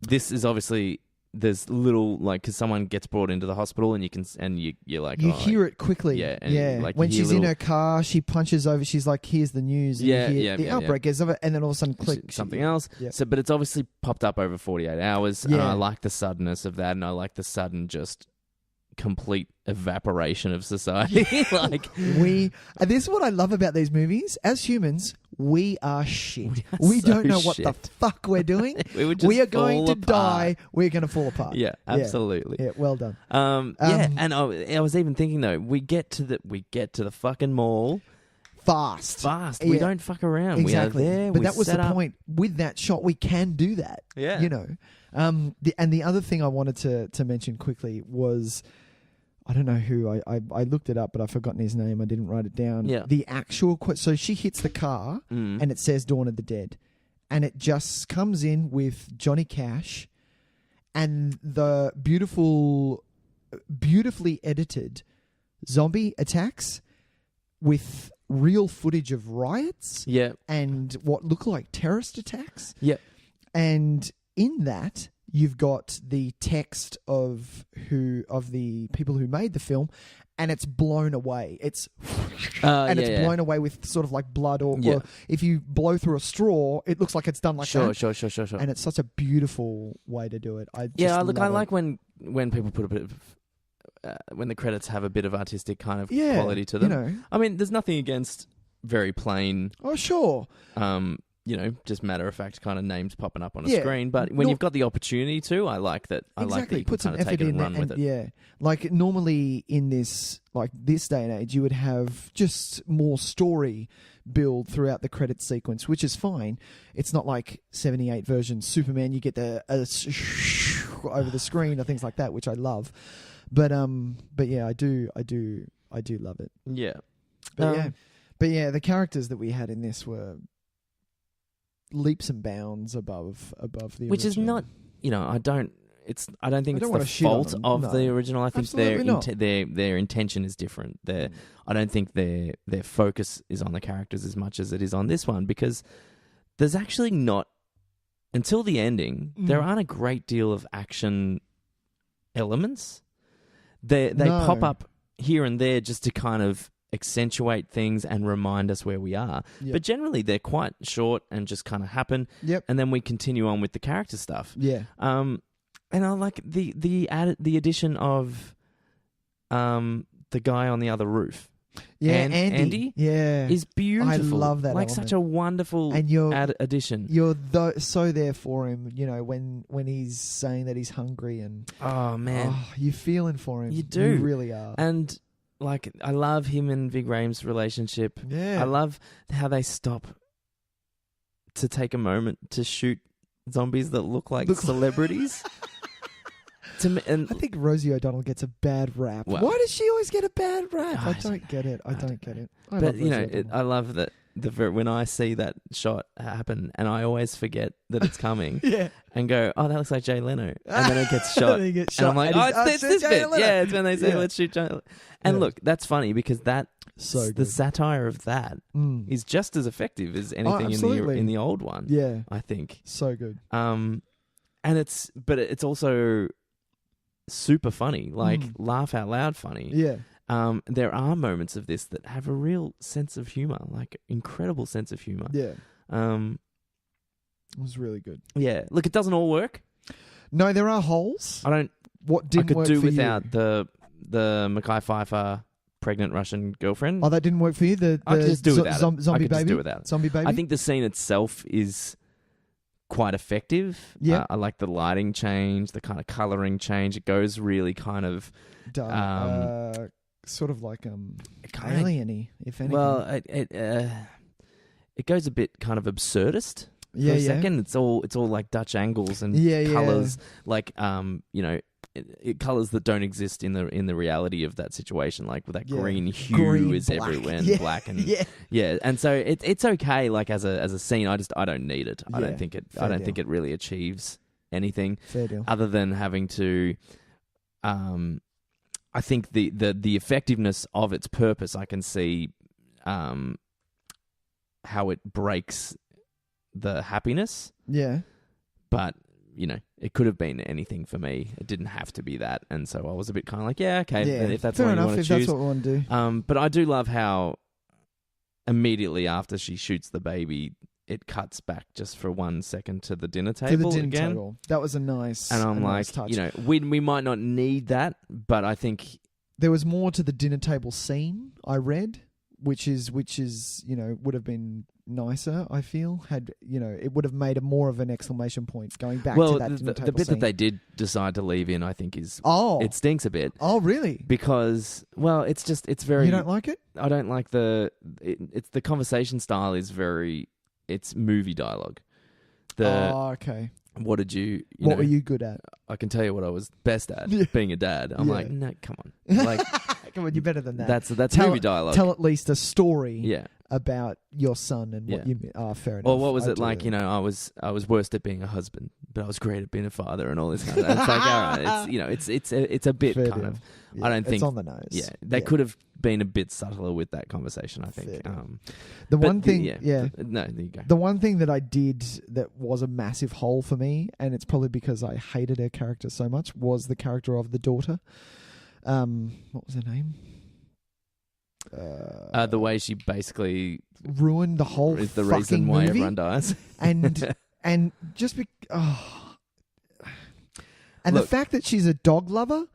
Speaker 2: this is obviously, there's little, like, because someone gets brought into the hospital and you're like,
Speaker 1: you hear it quickly.
Speaker 2: Yeah. And like,
Speaker 1: when she's in her car, she punches over. She's like, here's the news. And the outbreak is of it, and then all of a sudden, click,
Speaker 2: something else.
Speaker 1: Yeah.
Speaker 2: So, but it's obviously popped up over 48 hours.
Speaker 1: Yeah.
Speaker 2: And I like the suddenness of that, and I like the sudden just complete evaporation of society. Like,
Speaker 1: this is what I love about these movies. As humans, we are shit. We don't know what the fuck we're doing. We are going to die. We're going to fall apart.
Speaker 2: Yeah, absolutely.
Speaker 1: Yeah, well done.
Speaker 2: And I was even thinking though, we get to the fucking mall
Speaker 1: fast.
Speaker 2: Yeah. We don't fuck around.
Speaker 1: Exactly.
Speaker 2: We are there.
Speaker 1: But that was the point. With that shot, we can do that.
Speaker 2: Yeah.
Speaker 1: And the other thing I wanted to mention quickly was, I don't know who. I looked it up, but I've forgotten his name. I didn't write it down.
Speaker 2: Yeah.
Speaker 1: The actual... So she hits the car, and it says Dawn of the Dead. And it just comes in with Johnny Cash and the beautifully edited zombie attacks with real footage of riots and what look like terrorist attacks.
Speaker 2: Yeah.
Speaker 1: And in that... You've got the text of the people who made the film, and it's blown away. It's blown away with sort of like blood, or if you blow through a straw, it looks like it's done like that.
Speaker 2: Sure.
Speaker 1: And it's such a beautiful way to do it. I
Speaker 2: like when people put a bit of when the credits have a bit of artistic kind of quality to them.
Speaker 1: You know.
Speaker 2: I mean, there's nothing against very plain.
Speaker 1: Oh, sure.
Speaker 2: Just matter of fact kind of names popping up on a screen. But when you've got the opportunity to, I like that. I like that you can kind of take it and run with it.
Speaker 1: Yeah. Like normally in this day and age, you would have just more story build throughout the credit sequence, which is fine. It's not like 78 version Superman. You get the over the screen or things like that, which I love. But yeah, I do love it.
Speaker 2: Yeah.
Speaker 1: But yeah, the characters that we had in this were leaps and bounds above the original.
Speaker 2: Which is not, I don't think it's the fault of the original. I think their intention is different. I don't think their focus is on the characters as much as it is on this one, because there's actually not, until the ending, there aren't a great deal of action elements. They pop up here and there just to kind of accentuate things and remind us where we are. Yep. But generally they're quite short and just kind of happen.
Speaker 1: Yep.
Speaker 2: And then we continue on with the character stuff.
Speaker 1: Yeah.
Speaker 2: And I like the addition of the guy on the other roof.
Speaker 1: Yeah,
Speaker 2: Andy.
Speaker 1: Yeah,
Speaker 2: is beautiful.
Speaker 1: I love that.
Speaker 2: Like
Speaker 1: element.
Speaker 2: Such a wonderful addition.
Speaker 1: You're so there for him. When he's saying that he's hungry and you're feeling for him.
Speaker 2: You do.
Speaker 1: You really are.
Speaker 2: And I love him and Vig Rhames' relationship.
Speaker 1: Yeah.
Speaker 2: I love how they stop to take a moment to shoot zombies that look like celebrities.
Speaker 1: I think Rosie O'Donnell gets a bad rap.
Speaker 2: Well,
Speaker 1: why does she always get a bad rap? I don't get it. I don't get it.
Speaker 2: But I love that when I see that shot happen, and I always forget that it's coming.
Speaker 1: Yeah.
Speaker 2: And go, oh, that looks like Jay Leno, and then it gets shot.
Speaker 1: And I'm
Speaker 2: like, it's this bit. Yeah, it's when they say let's shoot Jay Leno. And look, that's funny because the satire of that is just as effective as anything in the old one.
Speaker 1: Yeah,
Speaker 2: I think
Speaker 1: so good.
Speaker 2: And it's also super funny, laugh out loud funny.
Speaker 1: Yeah.
Speaker 2: There are moments of this that have a real sense of humor, like incredible sense of humor.
Speaker 1: Yeah. It was really good.
Speaker 2: Yeah. Look, it doesn't all work.
Speaker 1: No, there are holes.
Speaker 2: I could do without the Mekhi Phifer pregnant Russian girlfriend.
Speaker 1: Oh, that didn't work for you?
Speaker 2: I could just do without it.
Speaker 1: Zombie baby?
Speaker 2: Just do without it.
Speaker 1: Zombie baby?
Speaker 2: I think the scene itself is quite effective.
Speaker 1: Yeah.
Speaker 2: I like the lighting change, the kind of colouring change. It goes really kind of
Speaker 1: sort of like alien-y, if anything.
Speaker 2: Well, it goes a bit kind of absurdist for a second. It's all like Dutch angles and colours, like colours that don't exist in the reality of that situation, like with that green hue is black. Everywhere and black and and so it's okay. Like as a scene, I don't need it. I don't think it really achieves anything.
Speaker 1: Fair deal.
Speaker 2: Other than having to. I think the effectiveness of its purpose, I can see how it breaks the happiness.
Speaker 1: Yeah.
Speaker 2: But, it could have been anything for me. It didn't have to be that. And so I was a bit kind of like, if that's what you want to choose.
Speaker 1: That's what we want to do.
Speaker 2: But I do love how immediately after she shoots the baby, it cuts back just for 1 second to the dinner table again.
Speaker 1: That was a nice
Speaker 2: and I'm like,
Speaker 1: touch.
Speaker 2: We might not need that, but I think
Speaker 1: there was more to the dinner table scene I read, which is would have been nicer. I feel it would have made more of an exclamation point going back to that dinner table
Speaker 2: the bit
Speaker 1: scene.
Speaker 2: that they did decide to leave in, I think is it stinks a bit.
Speaker 1: Oh, really?
Speaker 2: Because it's very.
Speaker 1: You don't like it?
Speaker 2: I don't like it's the conversation style is very. It's movie dialogue.
Speaker 1: Okay.
Speaker 2: what did you
Speaker 1: what were you good at?
Speaker 2: I can tell you what I was best at, being a dad. I'm like, no, come on. Like,
Speaker 1: come on, you're better than that.
Speaker 2: That's movie dialogue.
Speaker 1: Tell at least a story
Speaker 2: Yeah.
Speaker 1: about your son and what you... fair enough.
Speaker 2: Or what was it like, I was worst at being a husband, but I was great at being a father and all this kind of... It's like, all right, it's a bit
Speaker 1: fair
Speaker 2: kind
Speaker 1: deal.
Speaker 2: of... I don't think...
Speaker 1: It's on the nose.
Speaker 2: Yeah, they could have been a bit subtler with that conversation, I think.
Speaker 1: The one thing...
Speaker 2: No, there you go.
Speaker 1: The one thing that I did that was a massive hole for me, and it's probably because I hated her character so much, was the character of the daughter. What was her name?
Speaker 2: The way she basically
Speaker 1: ruined the whole
Speaker 2: is the
Speaker 1: fucking
Speaker 2: reason why
Speaker 1: movie.
Speaker 2: everyone dies.
Speaker 1: and just and the fact that she's a dog lover,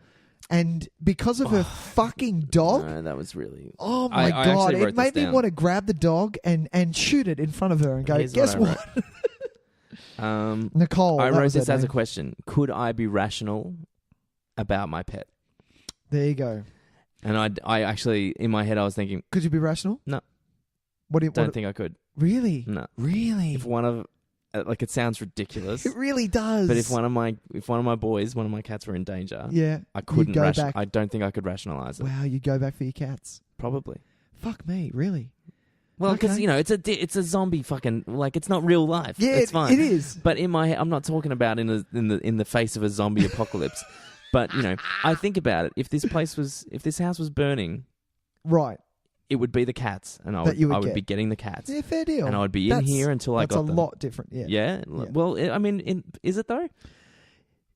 Speaker 1: and because of her fucking dog,
Speaker 2: that was really...
Speaker 1: Oh my God, it made me want to grab the dog and shoot it in front of her and go, guess what? Nicole.
Speaker 2: I wrote this as a question. Could I be rational about my pet?
Speaker 1: There you go.
Speaker 2: And I actually, in my head, I was thinking...
Speaker 1: Could you be rational?
Speaker 2: No.
Speaker 1: Don't
Speaker 2: think I could.
Speaker 1: Really?
Speaker 2: No.
Speaker 1: Really?
Speaker 2: If one of... like, it sounds ridiculous.
Speaker 1: It really does.
Speaker 2: But if one of my boys, one of my cats were in danger...
Speaker 1: Yeah.
Speaker 2: I couldn't... I don't think I could rationalise it.
Speaker 1: Wow, you go back for your cats?
Speaker 2: Probably.
Speaker 1: Fuck me, really?
Speaker 2: Well, because, it's a zombie fucking... Like, it's not real life.
Speaker 1: Yeah,
Speaker 2: it's fine.
Speaker 1: It is.
Speaker 2: But in my head, I'm not talking about in the face of a zombie apocalypse. But, I think about it. If this house was burning...
Speaker 1: Right.
Speaker 2: It would be the cats. And I would be getting the cats.
Speaker 1: Yeah, fair deal.
Speaker 2: And I would be in here until I got them.
Speaker 1: That's a lot different, yeah.
Speaker 2: Yeah? Well, I mean, is it though?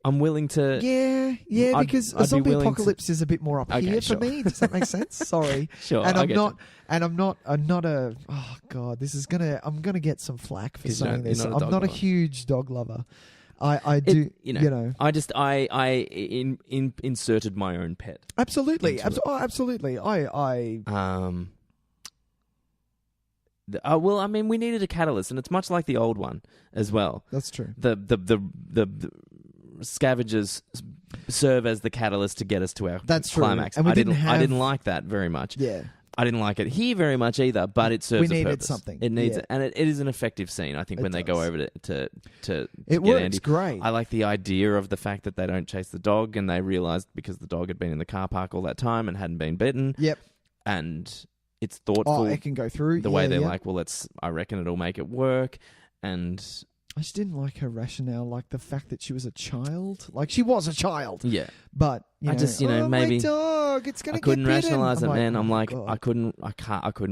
Speaker 2: I'm willing to...
Speaker 1: Yeah, because a zombie apocalypse is a bit more up here for me. Does that make sense? Sorry.
Speaker 2: Sure,
Speaker 1: and I'm not a... Oh, God, I'm gonna get some flack for saying this. I'm not a huge dog lover. I do,
Speaker 2: I inserted my own pet.
Speaker 1: Absolutely. Absolutely.
Speaker 2: Well, I mean, we needed a catalyst, and it's much like the old one as well.
Speaker 1: That's true.
Speaker 2: The scavengers serve as the catalyst to get us to our climax.
Speaker 1: And
Speaker 2: I didn't like that very much.
Speaker 1: Yeah.
Speaker 2: I didn't like it here very much either, but it serves a purpose. We needed
Speaker 1: something.
Speaker 2: It needs it, and it is an effective scene, I think, when they go over to
Speaker 1: it works
Speaker 2: Andy.
Speaker 1: Great.
Speaker 2: I like the idea of the fact that they don't chase the dog, and they realised because the dog had been in the car park all that time and hadn't been bitten.
Speaker 1: Yep.
Speaker 2: And it's thoughtful.
Speaker 1: Oh, it can go through.
Speaker 2: The way they're like, well, I reckon it'll make it work, and...
Speaker 1: I just didn't like her rationale, like the fact that she was a child. Like, she was a child.
Speaker 2: Yeah.
Speaker 1: But,
Speaker 2: maybe...
Speaker 1: my dog, it's going to get
Speaker 2: bitten. I couldn't rationalise it, man. I'm like,
Speaker 1: oh,
Speaker 2: I couldn't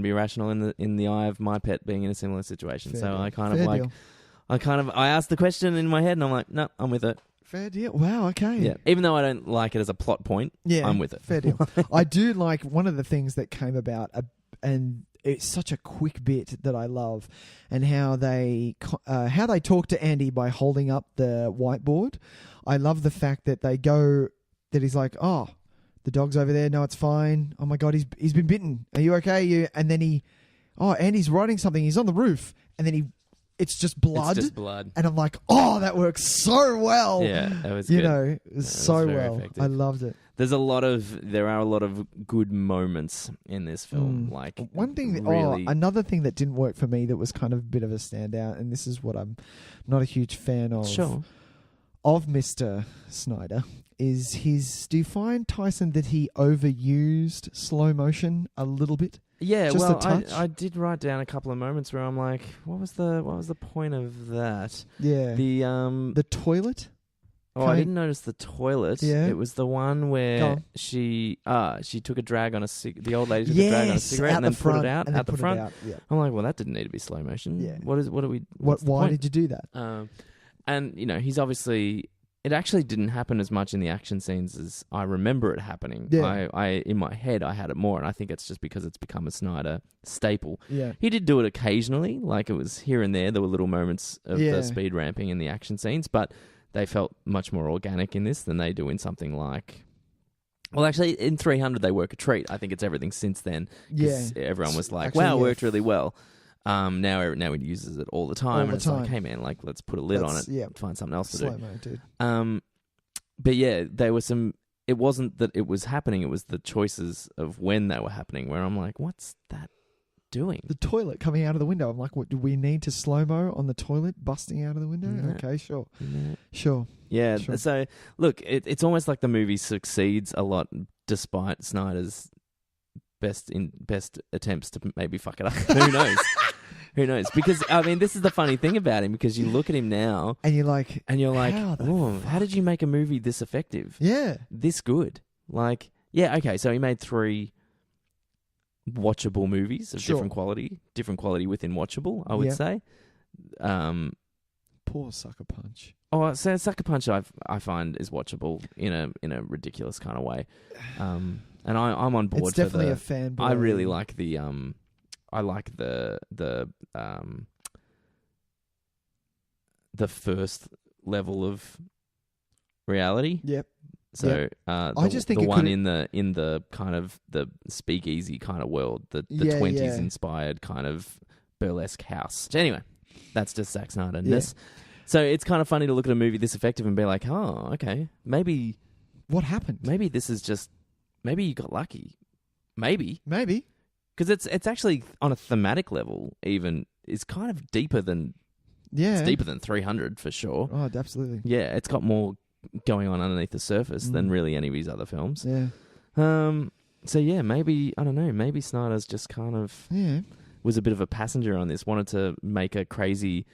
Speaker 2: be rational in the eye of my pet being in a similar situation.
Speaker 1: Fair
Speaker 2: so
Speaker 1: deal.
Speaker 2: I asked the question in my head, and I'm like, no, I'm with it.
Speaker 1: Fair deal. Wow, okay.
Speaker 2: Yeah. Even though I don't like it as a plot point, I'm with it.
Speaker 1: Fair deal. I do like one of the things that came about, and it's such a quick bit that I love, and how they talk to Andy by holding up the whiteboard. I love the fact that that he's like, oh, the dog's over there. No, it's fine. Oh my God, he's been bitten. Are you okay? And then Andy's writing something. He's on the roof, and then it's just blood.
Speaker 2: It's just blood.
Speaker 1: And I'm like, oh, that works so well.
Speaker 2: Yeah, that was good.
Speaker 1: It was so well. Effective. I loved it.
Speaker 2: There are a lot of good moments in this film. Like
Speaker 1: one thing,
Speaker 2: really...
Speaker 1: another thing that didn't work for me that was kind of a bit of a standout, and this is what I'm not a huge fan of.
Speaker 2: Sure.
Speaker 1: Of Mr. Snyder is do you find, Tyson, that he overused slow motion a little bit?
Speaker 2: Yeah,
Speaker 1: just
Speaker 2: well,
Speaker 1: a touch?
Speaker 2: I did write down a couple of moments where I'm like, what was the point of that?
Speaker 1: Yeah.
Speaker 2: The
Speaker 1: toilet?
Speaker 2: I didn't notice the toilet.
Speaker 1: Yeah.
Speaker 2: It was the one where she took a drag on the old lady took a drag on a cigarette and then put it out the front.
Speaker 1: Yeah.
Speaker 2: I'm like, well, that didn't need to be slow motion.
Speaker 1: Yeah.
Speaker 2: Why
Speaker 1: did you do that?
Speaker 2: And he's obviously... It actually didn't happen as much in the action scenes as I remember it happening.
Speaker 1: Yeah.
Speaker 2: I in my head, I had it more, and I think it's just because it's become a Snyder staple.
Speaker 1: Yeah.
Speaker 2: He did do it occasionally, like it was here and there. There were little moments of the speed ramping in the action scenes, but they felt much more organic in this than they do in something like... Well, actually, in 300, they work a treat. I think it's everything since then.
Speaker 1: Yeah.
Speaker 2: Everyone was like, wow, it worked really well. Now he uses it all the time, and it's like, hey man, like let's put a lid on it, find something else to do.
Speaker 1: Slow-mo, dude.
Speaker 2: But yeah, there were some. It wasn't that it was happening; it was the choices of when they were happening. Where I'm like, what's that? doing?
Speaker 1: The toilet coming out of the window. I'm like, what, do we need to slow-mo on the toilet busting out of the window?
Speaker 2: No.
Speaker 1: Okay, sure.
Speaker 2: No.
Speaker 1: Sure.
Speaker 2: Yeah,
Speaker 1: Sure.
Speaker 2: so look, it's almost like the movie succeeds a lot despite Snyder's best attempts to maybe fuck it up. Who knows? Who knows? Because, I mean, this is the funny thing about him, because you look at him now
Speaker 1: and you're like,
Speaker 2: how did you make a movie this effective?
Speaker 1: Yeah.
Speaker 2: This good? Like, yeah, okay, so he made 3 watchable movies of different quality within watchable, I would say.
Speaker 1: Poor Sucker Punch.
Speaker 2: Oh, so Sucker Punch I find is watchable in a ridiculous kind of way. And I'm on board.
Speaker 1: It's definitely a fanboy.
Speaker 2: I really like the first level of reality.
Speaker 1: Yep.
Speaker 2: So
Speaker 1: I just think
Speaker 2: the one in the kind of the speakeasy kind of world, the 20s inspired kind of burlesque house. So anyway, that's just Zack Snyder-ness. Yeah. So it's kind of funny to look at a movie this effective and be like, oh, okay, maybe
Speaker 1: what happened?
Speaker 2: Maybe this is just maybe you got lucky. Maybe. Because it's actually on a thematic level even is kind of deeper than it's deeper than 300 for sure.
Speaker 1: Oh, absolutely.
Speaker 2: Yeah, it's got more going on underneath the surface than really any of his other films.
Speaker 1: Yeah.
Speaker 2: So yeah, maybe I don't know. Maybe Snyder's just kind of was a bit of a passenger on this. Wanted to make a crazy,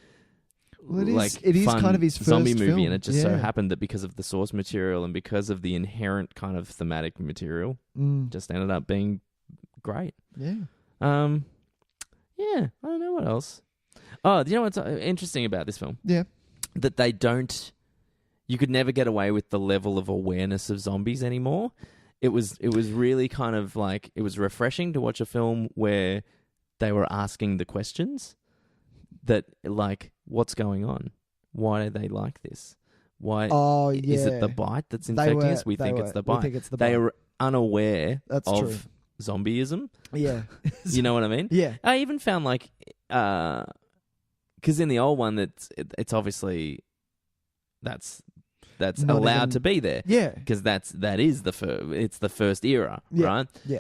Speaker 1: it is
Speaker 2: fun
Speaker 1: kind of his first
Speaker 2: zombie movie,
Speaker 1: film.
Speaker 2: and it just so happened that because of the source material and because of the inherent kind of thematic material, just ended up being great.
Speaker 1: Yeah.
Speaker 2: Yeah. I don't know what else. Oh, do you know what's interesting about this film?
Speaker 1: Yeah.
Speaker 2: That they don't. You could never get away with the level of awareness of zombies anymore. It was really kind of like, it was refreshing to watch a film where they were asking the questions that, like, what's going on? Why are they like this? Why is it the bite that's infecting us? We think it's the bite. They are unaware of zombieism.
Speaker 1: Yeah.
Speaker 2: You know what I mean?
Speaker 1: Yeah.
Speaker 2: I even found like, because in the old one, it's obviously that's not allowed to be there.
Speaker 1: Yeah.
Speaker 2: Because that is it's the first era, right?
Speaker 1: Yeah.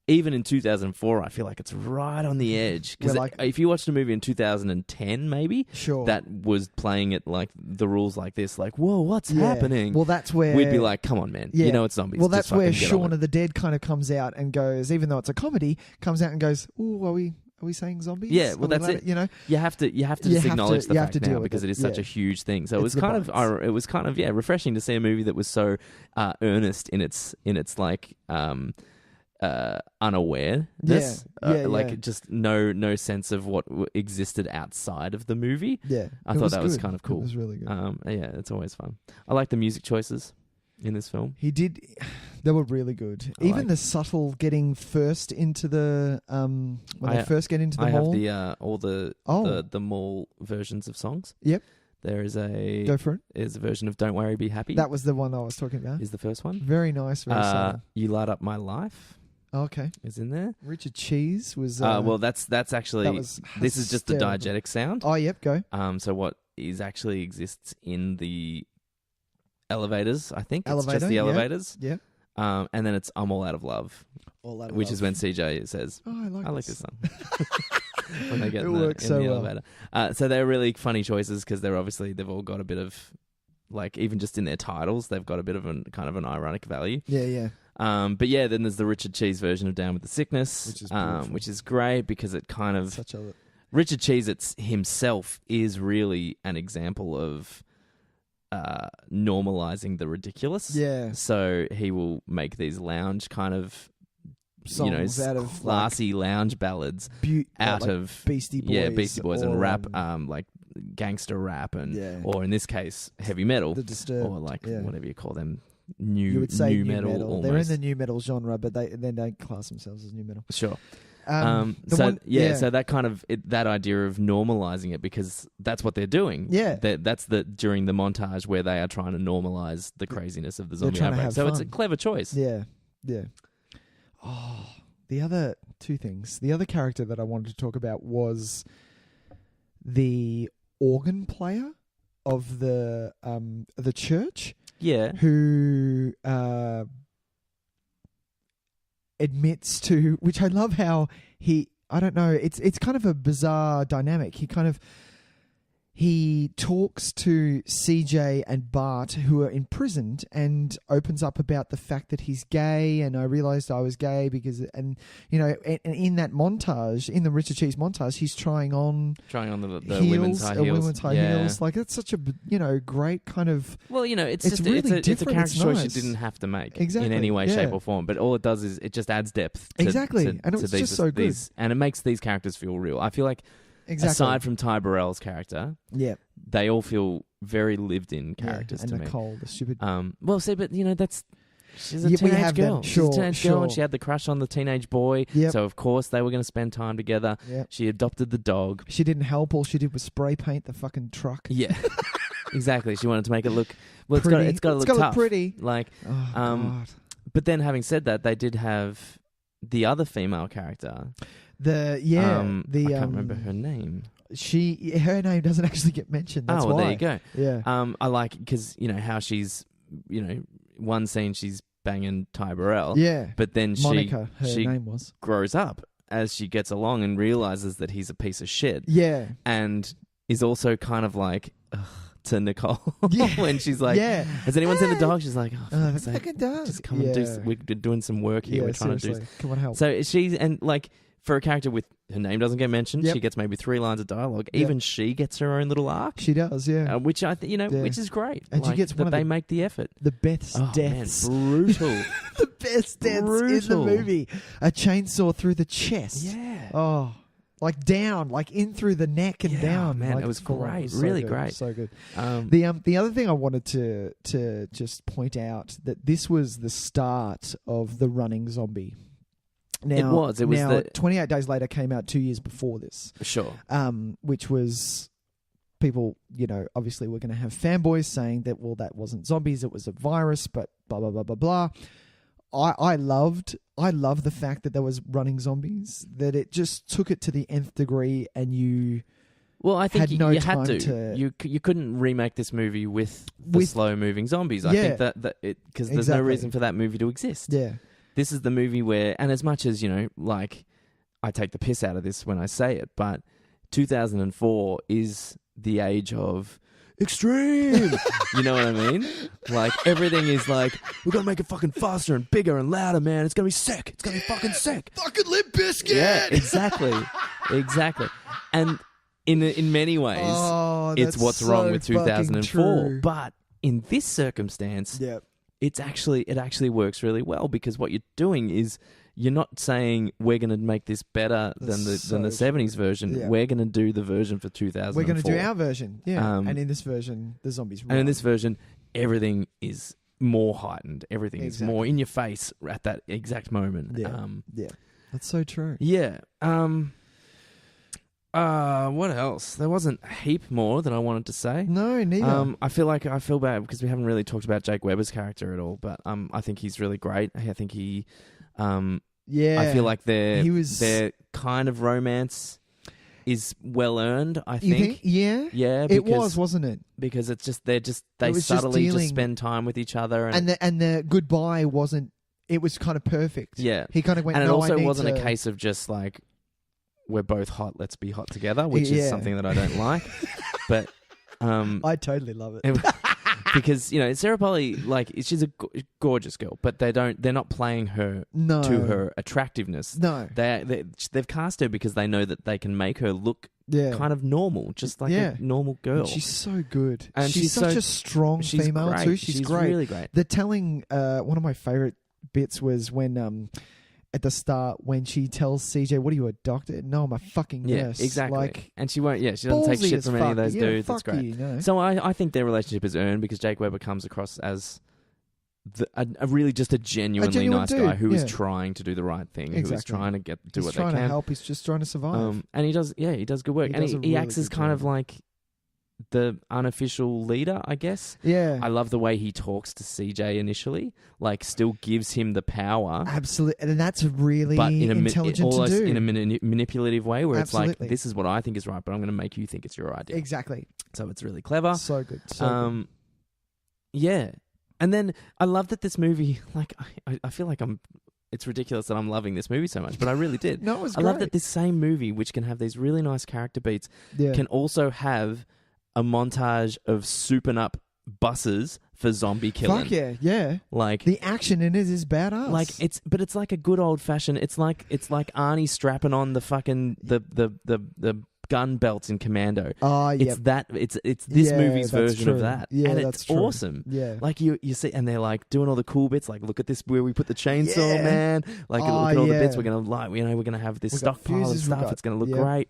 Speaker 2: Even in 2004, I feel like it's right on the edge. Because if you watched a movie in 2010, maybe, that was playing it like the rules like this, like, whoa, what's happening?
Speaker 1: Well, that's where
Speaker 2: we'd be like, come on, man. You know it's zombies.
Speaker 1: Well, that's where Shaun of the Dead kind of comes out and goes, even though it's a comedy, comes out and goes, "Ooh, are we saying zombies?"
Speaker 2: Yeah, well, that's it.
Speaker 1: You know,
Speaker 2: you have to just acknowledge the fact now because it is such a huge thing. So it was kind of refreshing to see a movie that was so earnest in its like unawareness, just no sense of what existed outside of the movie.
Speaker 1: Yeah,
Speaker 2: I thought that was kind of cool.
Speaker 1: It was really good.
Speaker 2: Yeah, it's always fun. I like the music choices in this film.
Speaker 1: They were really good. Even the subtle getting first into the when they first get into the mall.
Speaker 2: I have all the mall versions of songs.
Speaker 1: Yep.
Speaker 2: There is
Speaker 1: Go for it.
Speaker 2: Is a version of "Don't Worry, Be Happy."
Speaker 1: That was the one I was talking about.
Speaker 2: Is the first one
Speaker 1: very nice? Very subtle.
Speaker 2: "You Light Up My Life."
Speaker 1: Okay,
Speaker 2: is in there.
Speaker 1: Richard Cheese was.
Speaker 2: Well, that's actually. This is just the diegetic sound.
Speaker 1: Oh, yep. Go.
Speaker 2: So what actually exists in the elevators? I think it's just the elevators.
Speaker 1: Yeah.
Speaker 2: And then it's "I'm All Out of Love," which is when CJ says,
Speaker 1: "Oh, I like this
Speaker 2: song." When they get in the elevator. So they're really funny choices because they've all got a bit of, like, even just in their titles, they've got a bit of kind of an ironic value.
Speaker 1: Yeah.
Speaker 2: But yeah, then there's the Richard Cheese version of "Down with the Sickness," which is great because it kind of Richard Cheese himself is really an example of normalizing the ridiculous.
Speaker 1: Yeah.
Speaker 2: So he will make these lounge kind of
Speaker 1: songs out of
Speaker 2: classy lounge ballads out of
Speaker 1: Beastie Boys.
Speaker 2: Yeah, Beastie Boys and rap, like gangster rap or in this case heavy metal,
Speaker 1: the Disturbed,
Speaker 2: or like whatever you call them, you
Speaker 1: would say
Speaker 2: new metal. Almost.
Speaker 1: They're in the new metal genre, but they don't class themselves as new metal.
Speaker 2: Sure. So that kind of that idea of normalizing it because that's what they're doing.
Speaker 1: Yeah,
Speaker 2: that's during the montage where they are trying to normalize the craziness of the zombie outbreak. So it's a clever choice.
Speaker 1: Yeah. Oh, the other two things. The other character that I wanted to talk about was the organ player of the church.
Speaker 2: Yeah,
Speaker 1: who admits to, which I love how he I don't know. It's kind of a bizarre dynamic. He talks to CJ and Bart, who are imprisoned, and opens up about the fact that he's gay. And I realized I was gay because, and in that montage, in the Richard Cheese montage, he's trying on
Speaker 2: the women's high heels.
Speaker 1: Women's high heels. Like, that's such a great kind of.
Speaker 2: Well, it's
Speaker 1: really
Speaker 2: it's a character choice
Speaker 1: nice.
Speaker 2: You didn't have to make
Speaker 1: in
Speaker 2: any way, shape, or form. But all it does is it just adds depth.
Speaker 1: And it's just so good.
Speaker 2: And it makes these characters feel real. I feel like. Exactly. Aside from Ty Burrell's character, they all feel very lived-in characters to me.
Speaker 1: And Nicole, the stupid.
Speaker 2: She's a teenage girl. She's a teenage girl, and she had the crush on the teenage boy.
Speaker 1: Yep.
Speaker 2: So of course they were going to spend time together.
Speaker 1: Yep.
Speaker 2: She adopted the dog.
Speaker 1: She didn't help. All she did was spray paint the fucking truck.
Speaker 2: Yeah, exactly. She wanted to make it look. Well, it's got to look tough.
Speaker 1: Pretty.
Speaker 2: Like,
Speaker 1: God.
Speaker 2: But then, having said that, they did have the other female character.
Speaker 1: I can't
Speaker 2: remember her name.
Speaker 1: Her name doesn't actually get mentioned. That's why.
Speaker 2: There you go.
Speaker 1: Yeah.
Speaker 2: I like because how she's one scene she's banging Ty Burrell.
Speaker 1: Yeah.
Speaker 2: But then
Speaker 1: Monica,
Speaker 2: she
Speaker 1: name was,
Speaker 2: grows up as she gets along and realizes that he's a piece of shit.
Speaker 1: Yeah.
Speaker 2: And is also kind of like. To Nicole when she's like, has anyone seen the dog? She's like,
Speaker 1: fucking dog.
Speaker 2: Just come and do. We're doing some work here. We're trying to do.
Speaker 1: Come on, help.
Speaker 2: So for a character with her name doesn't get mentioned, she gets maybe 3 lines of dialogue. Even she gets her own little arc.
Speaker 1: She does,
Speaker 2: which I think which is great.
Speaker 1: And she gets
Speaker 2: that they make the effort.
Speaker 1: The best deaths,
Speaker 2: man, brutal.
Speaker 1: The best deaths in the movie. A chainsaw through the chest.
Speaker 2: Yeah.
Speaker 1: Oh. Like down, like in through the neck and down.
Speaker 2: Man,
Speaker 1: like,
Speaker 2: it was great, really great,
Speaker 1: so good. The other thing I wanted to just point out that this was the start of the running zombie. Now,
Speaker 2: it was
Speaker 1: 28 Days Later came out 2 years before this.
Speaker 2: Sure.
Speaker 1: Which was people, obviously were going to have fanboys saying that that wasn't zombies, it was a virus, but blah blah blah blah blah. I love the fact that there was running zombies, that it just took it to the nth degree, and you.
Speaker 2: Well, I think
Speaker 1: you
Speaker 2: had to. You couldn't remake this movie with slow moving zombies. I think that because there's no reason for that movie to exist.
Speaker 1: Yeah,
Speaker 2: this is the movie where, and as much as I take the piss out of this when I say it, but 2004 is the age of. Extreme, you know what I mean? Like everything is like we're gonna make it fucking faster and bigger and louder, man. It's gonna be sick. It's gonna be fucking sick.
Speaker 1: Fucking Limp Bizkit.
Speaker 2: Yeah, exactly. And in many ways, it's what's wrong with 2004. But in this circumstance, it actually works really well because what you're doing is. You're not saying we're going to make this better than the 70s version. Yeah. We're going to do the version for 2004.
Speaker 1: We're going to do our version, and in this version, the zombies run.
Speaker 2: And in this version, everything is more heightened. Everything is more in your face at that exact moment.
Speaker 1: Yeah, that's so true.
Speaker 2: Yeah. What else? There wasn't a heap more that I wanted to say.
Speaker 1: No, neither.
Speaker 2: I feel bad because we haven't really talked about Jake Weber's character at all. But I think he's really great. I think he. I feel like their kind of romance is well earned. I think.
Speaker 1: You think? Yeah.
Speaker 2: Yeah.
Speaker 1: Because, wasn't it?
Speaker 2: Because it's just they subtly just spend time with each other,
Speaker 1: and the goodbye wasn't. It was kind of perfect.
Speaker 2: Yeah.
Speaker 1: He kind of went.
Speaker 2: And it
Speaker 1: no,
Speaker 2: also wasn't a case of just like we're both hot. Let's be hot together, which is something that I don't like. But
Speaker 1: I totally love it.
Speaker 2: Because Sarah Polley, she's a gorgeous girl, but they're not playing her to her attractiveness.
Speaker 1: No,
Speaker 2: they've cast her because they know that they can make her look kind of normal, just like a normal girl.
Speaker 1: And she's so good,
Speaker 2: and
Speaker 1: she's such a strong female
Speaker 2: great.
Speaker 1: too. She's great,
Speaker 2: really great.
Speaker 1: The telling one of my favorite bits was when at the start when she tells CJ, "What are you, a doctor?" "No, I'm a fucking nurse."
Speaker 2: Yeah, exactly.
Speaker 1: Like,
Speaker 2: and she won't. Yeah, she doesn't take shit from any of those dudes. It's great.
Speaker 1: You.
Speaker 2: So I think their relationship is earned because Jake Weber comes across as a really just a genuinely nice
Speaker 1: dude.
Speaker 2: guy who is trying to do the right thing, who is trying to do what they can.
Speaker 1: He's trying to help. He's just trying to survive.
Speaker 2: And he does good work. And he acts as kind of like the unofficial leader, I guess.
Speaker 1: Yeah.
Speaker 2: I love the way he talks to CJ initially, still gives him the power.
Speaker 1: Absolutely. And that's really intelligent to do.
Speaker 2: In a manipulative way where it's like, this is what I think is right, but I'm going to make you think it's your idea.
Speaker 1: Exactly.
Speaker 2: So it's really clever.
Speaker 1: So good. Good.
Speaker 2: Yeah. And then I love that this movie, I feel like it's ridiculous that I'm loving this movie so much, but I really did.
Speaker 1: No, it was
Speaker 2: I
Speaker 1: great.
Speaker 2: love that this same movie, which can have these really nice character beats, can also have a montage of souping up buses for zombie killing.
Speaker 1: Fuck yeah, yeah.
Speaker 2: Like
Speaker 1: the action in it is badass.
Speaker 2: Like it's like a good old fashioned. It's like Arnie strapping on the fucking the gun belts in Commando.
Speaker 1: Oh yeah,
Speaker 2: it's this movie's version of that,
Speaker 1: yeah,
Speaker 2: and
Speaker 1: that's
Speaker 2: it's
Speaker 1: true.
Speaker 2: awesome.
Speaker 1: Yeah,
Speaker 2: like you see, and they're like doing all the cool bits. Like look at this where we put the chainsaw, man. Like look at all the bits. We're gonna we're gonna have this stockpile of stuff. It's gonna look great.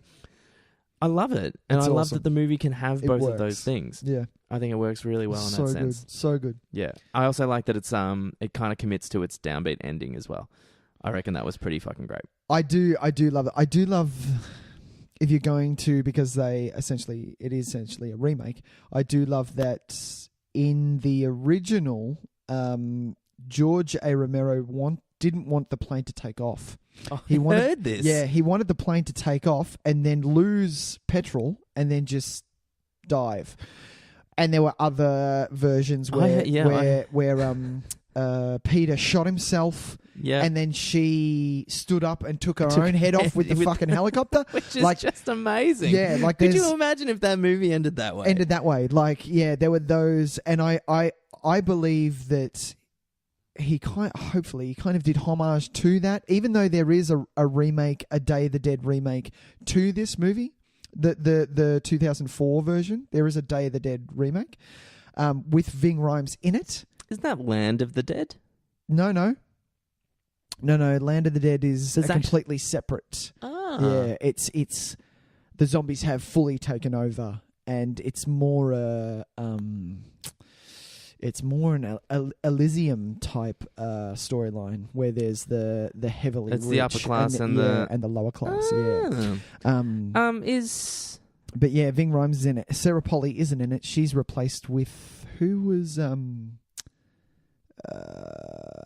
Speaker 2: I love it, and I love that the movie can have both of those things.
Speaker 1: Yeah,
Speaker 2: I think it works really well in that sense.
Speaker 1: So good.
Speaker 2: Yeah, I also like that it's it kind of commits to its downbeat ending as well. I reckon that was pretty fucking great.
Speaker 1: I do love it. I do love if you're going to, because it is essentially a remake. I do love that in the original, George A Romero didn't want the plane to take off.
Speaker 2: Oh, he heard this.
Speaker 1: Yeah, he wanted the plane to take off and then lose petrol and then just dive. And there were other versions where Peter shot himself. Yeah. And then she stood up and took her own head off with the fucking helicopter.
Speaker 2: Which is just amazing.
Speaker 1: Yeah. Like,
Speaker 2: could you imagine if that movie ended that way?
Speaker 1: Like, yeah, there were those. And I believe that he kind of did homage to that, even though there is a remake, a Day of the Dead remake to this movie, the 2004 version. There is a Day of the Dead remake with Ving Rhames in it.
Speaker 2: Isn't that Land of the Dead?
Speaker 1: No. Land of the Dead is completely separate.
Speaker 2: Ah.
Speaker 1: Yeah, it's the zombies have fully taken over, and it's more an Elysium type storyline where there's the heavily
Speaker 2: it's
Speaker 1: rich
Speaker 2: the upper class and
Speaker 1: the lower class. But yeah, Ving Rhames is in it. Sarah Polley isn't in it. She's replaced with who was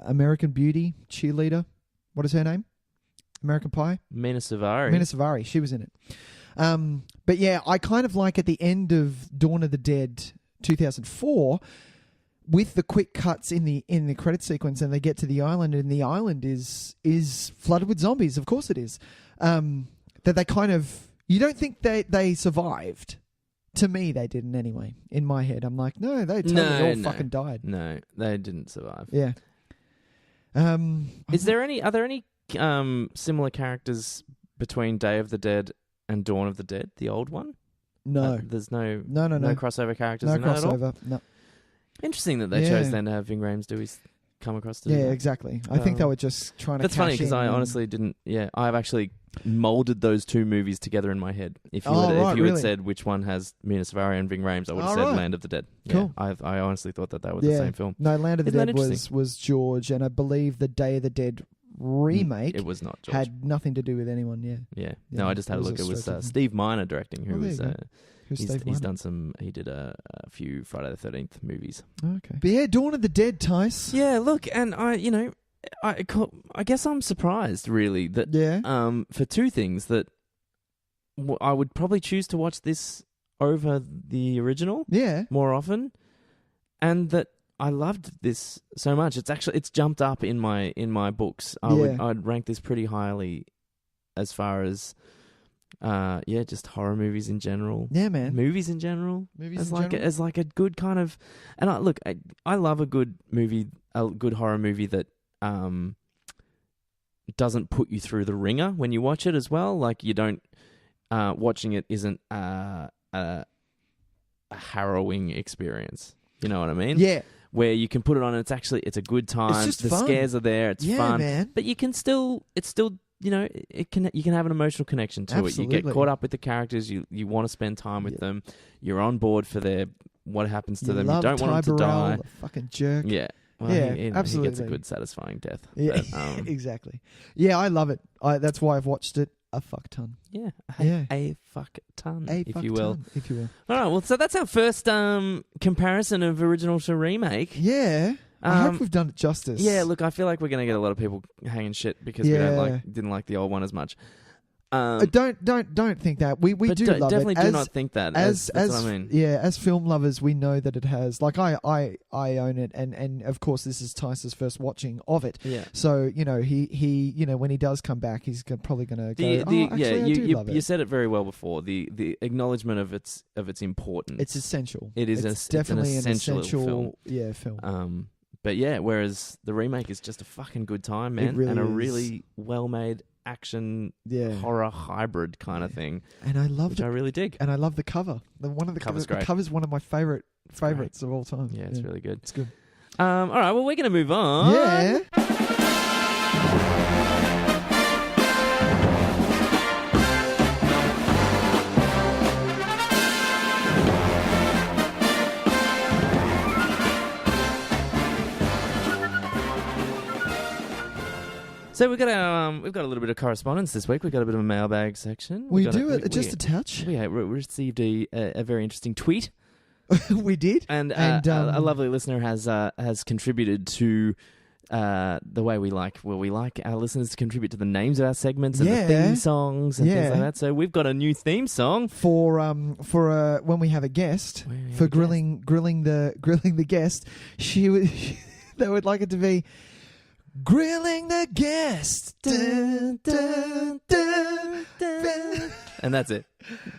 Speaker 1: American Beauty cheerleader. What is her name? American Pie.
Speaker 2: Mina Savari.
Speaker 1: She was in it. But yeah, I kind of like at the end of Dawn of the Dead 2004. With the quick cuts in the credit sequence, and they get to the island, and the island is flooded with zombies. Of course, it is. That they kind of, you don't think they survived. To me, they didn't anyway. In my head, I'm like, no, they totally all fucking died.
Speaker 2: No, they didn't survive.
Speaker 1: Yeah.
Speaker 2: Are there any similar characters between Day of the Dead and Dawn of the Dead, the old one?
Speaker 1: No.
Speaker 2: There's no
Speaker 1: crossover
Speaker 2: crossover characters.
Speaker 1: No
Speaker 2: in that
Speaker 1: crossover.
Speaker 2: At all?
Speaker 1: No.
Speaker 2: Interesting that they chose then to have Ving Rhames do his come across to do that.
Speaker 1: Exactly. I think they were just trying to.
Speaker 2: That's funny because I honestly didn't. Yeah, I've actually molded those two movies together in my head. If you had said which one has Mina Savari and Ving Rhames, I would have said Land of the Dead.
Speaker 1: Cool.
Speaker 2: Yeah, I honestly thought that were the same film.
Speaker 1: No, Land of the Dead was George, and I believe the Day of the Dead remake
Speaker 2: it was not George.
Speaker 1: Had nothing to do with anyone.
Speaker 2: Yeah. No, I just had a look. It was Steve Miner directing, who was. He's done some. He did a few Friday the 13th movies.
Speaker 1: Okay, but yeah, Dawn of the Dead, Tys.
Speaker 2: Yeah, look, and I guess I'm surprised really that for two things that I would probably choose to watch this over the original.
Speaker 1: Yeah,
Speaker 2: more often, and that I loved this so much. It's jumped up in my books. I'd rank this pretty highly as far as. Just horror movies in general.
Speaker 1: Yeah, man.
Speaker 2: Movies in general. As like a good kind of, and I love a good movie, a good horror movie that doesn't put you through the ringer when you watch it as well. Like you don't watching it isn't a harrowing experience. You know what I mean?
Speaker 1: Yeah.
Speaker 2: Where you can put it on and it's a good time.
Speaker 1: It's just
Speaker 2: the
Speaker 1: fun.
Speaker 2: Scares are there. It's fun,
Speaker 1: man.
Speaker 2: But you can still. You can have an emotional connection to
Speaker 1: Absolutely.
Speaker 2: it. You get caught up with the characters. You want to spend time with them. You're on board for what happens to them. You don't want them to die.
Speaker 1: The fucking jerk.
Speaker 2: Yeah. Well,
Speaker 1: absolutely.
Speaker 2: He gets a good, satisfying death.
Speaker 1: Yeah, but, exactly. Yeah, I love it. That's why I've watched it a fuck ton.
Speaker 2: Yeah, a fuck ton, if you will. All right, well, so that's our first comparison of original to remake.
Speaker 1: Yeah. I hope we've done it justice.
Speaker 2: Yeah, look, I feel like we're going to get a lot of people hanging shit because we didn't like the old one as much.
Speaker 1: Don't think that. We do love
Speaker 2: definitely
Speaker 1: it.
Speaker 2: do not think that. That's what I mean.
Speaker 1: Yeah, as film lovers, we know that it has. Like I own it, and of course this is Tys's first watching of it.
Speaker 2: Yeah.
Speaker 1: So he when he does come back, he's probably going to go. I do love it.
Speaker 2: You said it very well before. The acknowledgement of its importance.
Speaker 1: It's essential.
Speaker 2: It's
Speaker 1: definitely
Speaker 2: an essential
Speaker 1: film.
Speaker 2: Yeah,
Speaker 1: film.
Speaker 2: But yeah, whereas the remake is just a fucking good time, man,
Speaker 1: really
Speaker 2: and a
Speaker 1: is.
Speaker 2: really well made action horror hybrid kind of thing.
Speaker 1: And I love
Speaker 2: which I really dig.
Speaker 1: And I love the cover. The cover's one of my favorites of all time.
Speaker 2: Yeah, it's really good.
Speaker 1: It's good.
Speaker 2: All right, well, we're going to move on.
Speaker 1: Yeah.
Speaker 2: So we've got a little bit of correspondence this week. We've got a bit of a mailbag section.
Speaker 1: We just a touch.
Speaker 2: We received a very interesting tweet.
Speaker 1: We did,
Speaker 2: and a lovely listener has contributed to the way we like our listeners to contribute to the names of our segments and the theme songs and things like that. So we've got a new theme song
Speaker 1: for when we have a guest for grilling the guest. They would like it to be. Grilling the guest. Dun, dun, dun, dun.
Speaker 2: And that's it.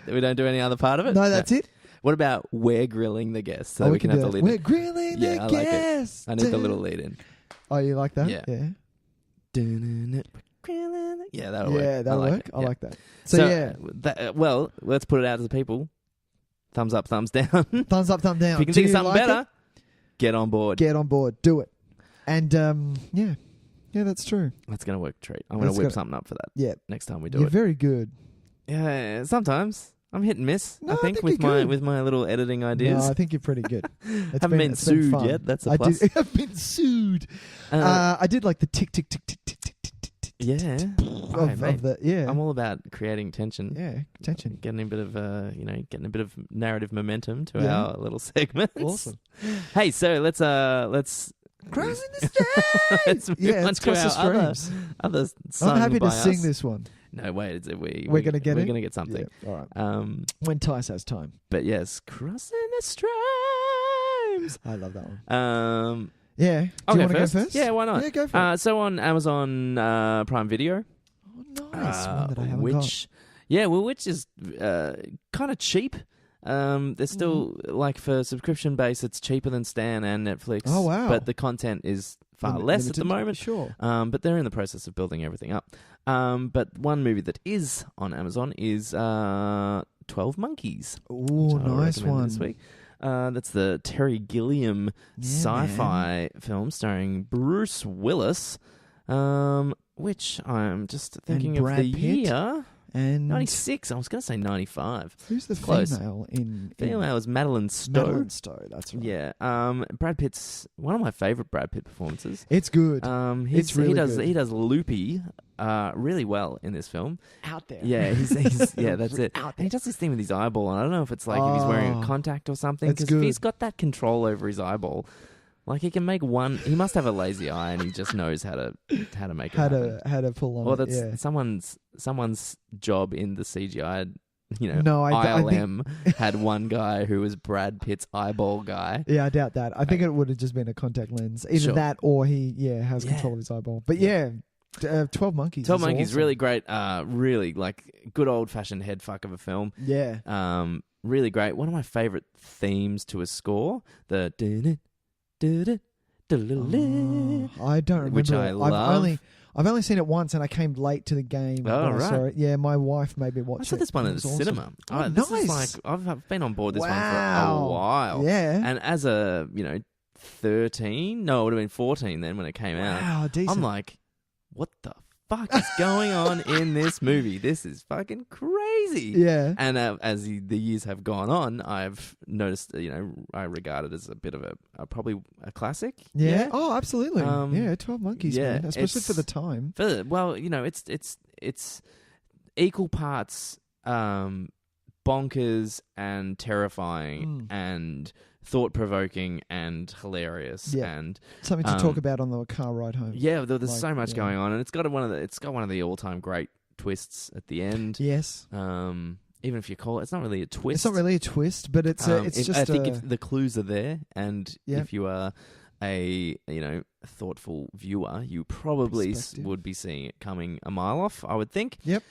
Speaker 2: We don't do any other part of it?
Speaker 1: No, that's it.
Speaker 2: What about we're grilling the guest? So we can have the lead
Speaker 1: in. We're grilling the guest.
Speaker 2: I need the little lead in.
Speaker 1: Oh, you like that?
Speaker 2: Yeah. Yeah, that'll
Speaker 1: work. Yeah, that'll work. I like that. So
Speaker 2: well, let's put it out to the people. Thumbs up, thumbs down.
Speaker 1: Thumbs up, thumbs down.
Speaker 2: If you can think of something better, get on board.
Speaker 1: Get on board. Do it. And yeah, that's true.
Speaker 2: That's going to work a treat. I'm going to whip something up for that.
Speaker 1: Yeah,
Speaker 2: next time we do
Speaker 1: You're
Speaker 2: it.
Speaker 1: very good.
Speaker 2: Yeah, sometimes I'm hit and miss.
Speaker 1: No,
Speaker 2: I think with my little editing ideas.
Speaker 1: No, I think you're pretty good.
Speaker 2: Haven't been sued yet. That's a plus.
Speaker 1: I've been sued. I did like the tick tick tick tick tick tick tick tick.
Speaker 2: Yeah, I'm all about creating tension.
Speaker 1: Yeah, tension.
Speaker 2: Getting a bit of narrative momentum to our little segments.
Speaker 1: Awesome.
Speaker 2: Hey, so let's.
Speaker 1: Crossing the streams.
Speaker 2: Let's cross the streams. Other
Speaker 1: I'm happy to sing this one.
Speaker 2: No, wait.
Speaker 1: We're going to get it?
Speaker 2: We're going to get something.
Speaker 1: Yeah, all right. When Tys has time.
Speaker 2: But yes, crossing the streams.
Speaker 1: I love that one. Yeah.
Speaker 2: Do
Speaker 1: you want to go first?
Speaker 2: Yeah, why not?
Speaker 1: Yeah, go for it.
Speaker 2: So on Amazon Prime Video.
Speaker 1: Oh, nice. One that I haven't got.
Speaker 2: Yeah, which is kind of cheap. They're still like for subscription base, it's cheaper than Stan and Netflix.
Speaker 1: Oh wow!
Speaker 2: But the content is far less at the moment.
Speaker 1: Sure.
Speaker 2: But they're in the process of building everything up. But one movie that is on Amazon is 12 Monkeys.
Speaker 1: Oh, nice one
Speaker 2: this week. That's the Terry Gilliam sci-fi film starring Bruce Willis, which I'm just thinking of the year.
Speaker 1: And
Speaker 2: 96. I was going to say 95.
Speaker 1: Who's the
Speaker 2: Close.
Speaker 1: female in?
Speaker 2: Female is Madeline Stowe.
Speaker 1: Madeline Stowe, that's right.
Speaker 2: Yeah. Brad Pitt's one of my favorite Brad Pitt performances.
Speaker 1: It's good.
Speaker 2: It's really good. He does Loopy really well in this film.
Speaker 1: Out there.
Speaker 2: Yeah, he's yeah, that's it. And he does this thing with his eyeball, and I don't know if it's like if he's wearing a contact or something. Because if he's got that control over his eyeball. Like he can make one. He must have a lazy eye, and he just knows how to make it happen.
Speaker 1: How to pull on.
Speaker 2: Or that's someone's job in the CGI. ILM had one guy who was Brad Pitt's eyeball guy.
Speaker 1: Yeah, I doubt that. I think it would have just been a contact lens, either that or he has control of his eyeball. But 12 Monkeys.
Speaker 2: 12 Monkeys,
Speaker 1: awesome.
Speaker 2: Really great. Really like good old fashioned head fuck of a film.
Speaker 1: Yeah.
Speaker 2: Really great. One of my favorite themes to a score. The
Speaker 1: I don't remember.
Speaker 2: Which I love.
Speaker 1: I've only seen it once, and I came late to the game.
Speaker 2: Oh, right.
Speaker 1: Saw it. Yeah, my wife made me watch it.
Speaker 2: I saw this one in the cinema.
Speaker 1: Oh,
Speaker 2: this
Speaker 1: nice.
Speaker 2: is like I've been on board this one for a while.
Speaker 1: Yeah.
Speaker 2: And as a 13, no, it would have been 14 then when it came out.
Speaker 1: Wow, decent.
Speaker 2: I'm like, what the fuck is going on in this movie? This is fucking crazy.
Speaker 1: Yeah.
Speaker 2: And as the years have gone on, I've noticed, I regard it as a bit of probably a classic.
Speaker 1: Yeah. Oh, absolutely. 12 Monkeys, man. Especially for the time.
Speaker 2: It's equal parts bonkers and terrifying and thought-provoking and hilarious and
Speaker 1: something to talk about on the car ride home.
Speaker 2: Yeah, there's so much going on, and it's got one of the all-time great twists at the end.
Speaker 1: Yes.
Speaker 2: Even if you call it's not really a twist.
Speaker 1: It's not really a twist, but it's just.
Speaker 2: I think if the clues are there, and
Speaker 1: Yep.
Speaker 2: if you are a thoughtful viewer, you probably would be seeing it coming a mile off, I would think.
Speaker 1: Yep.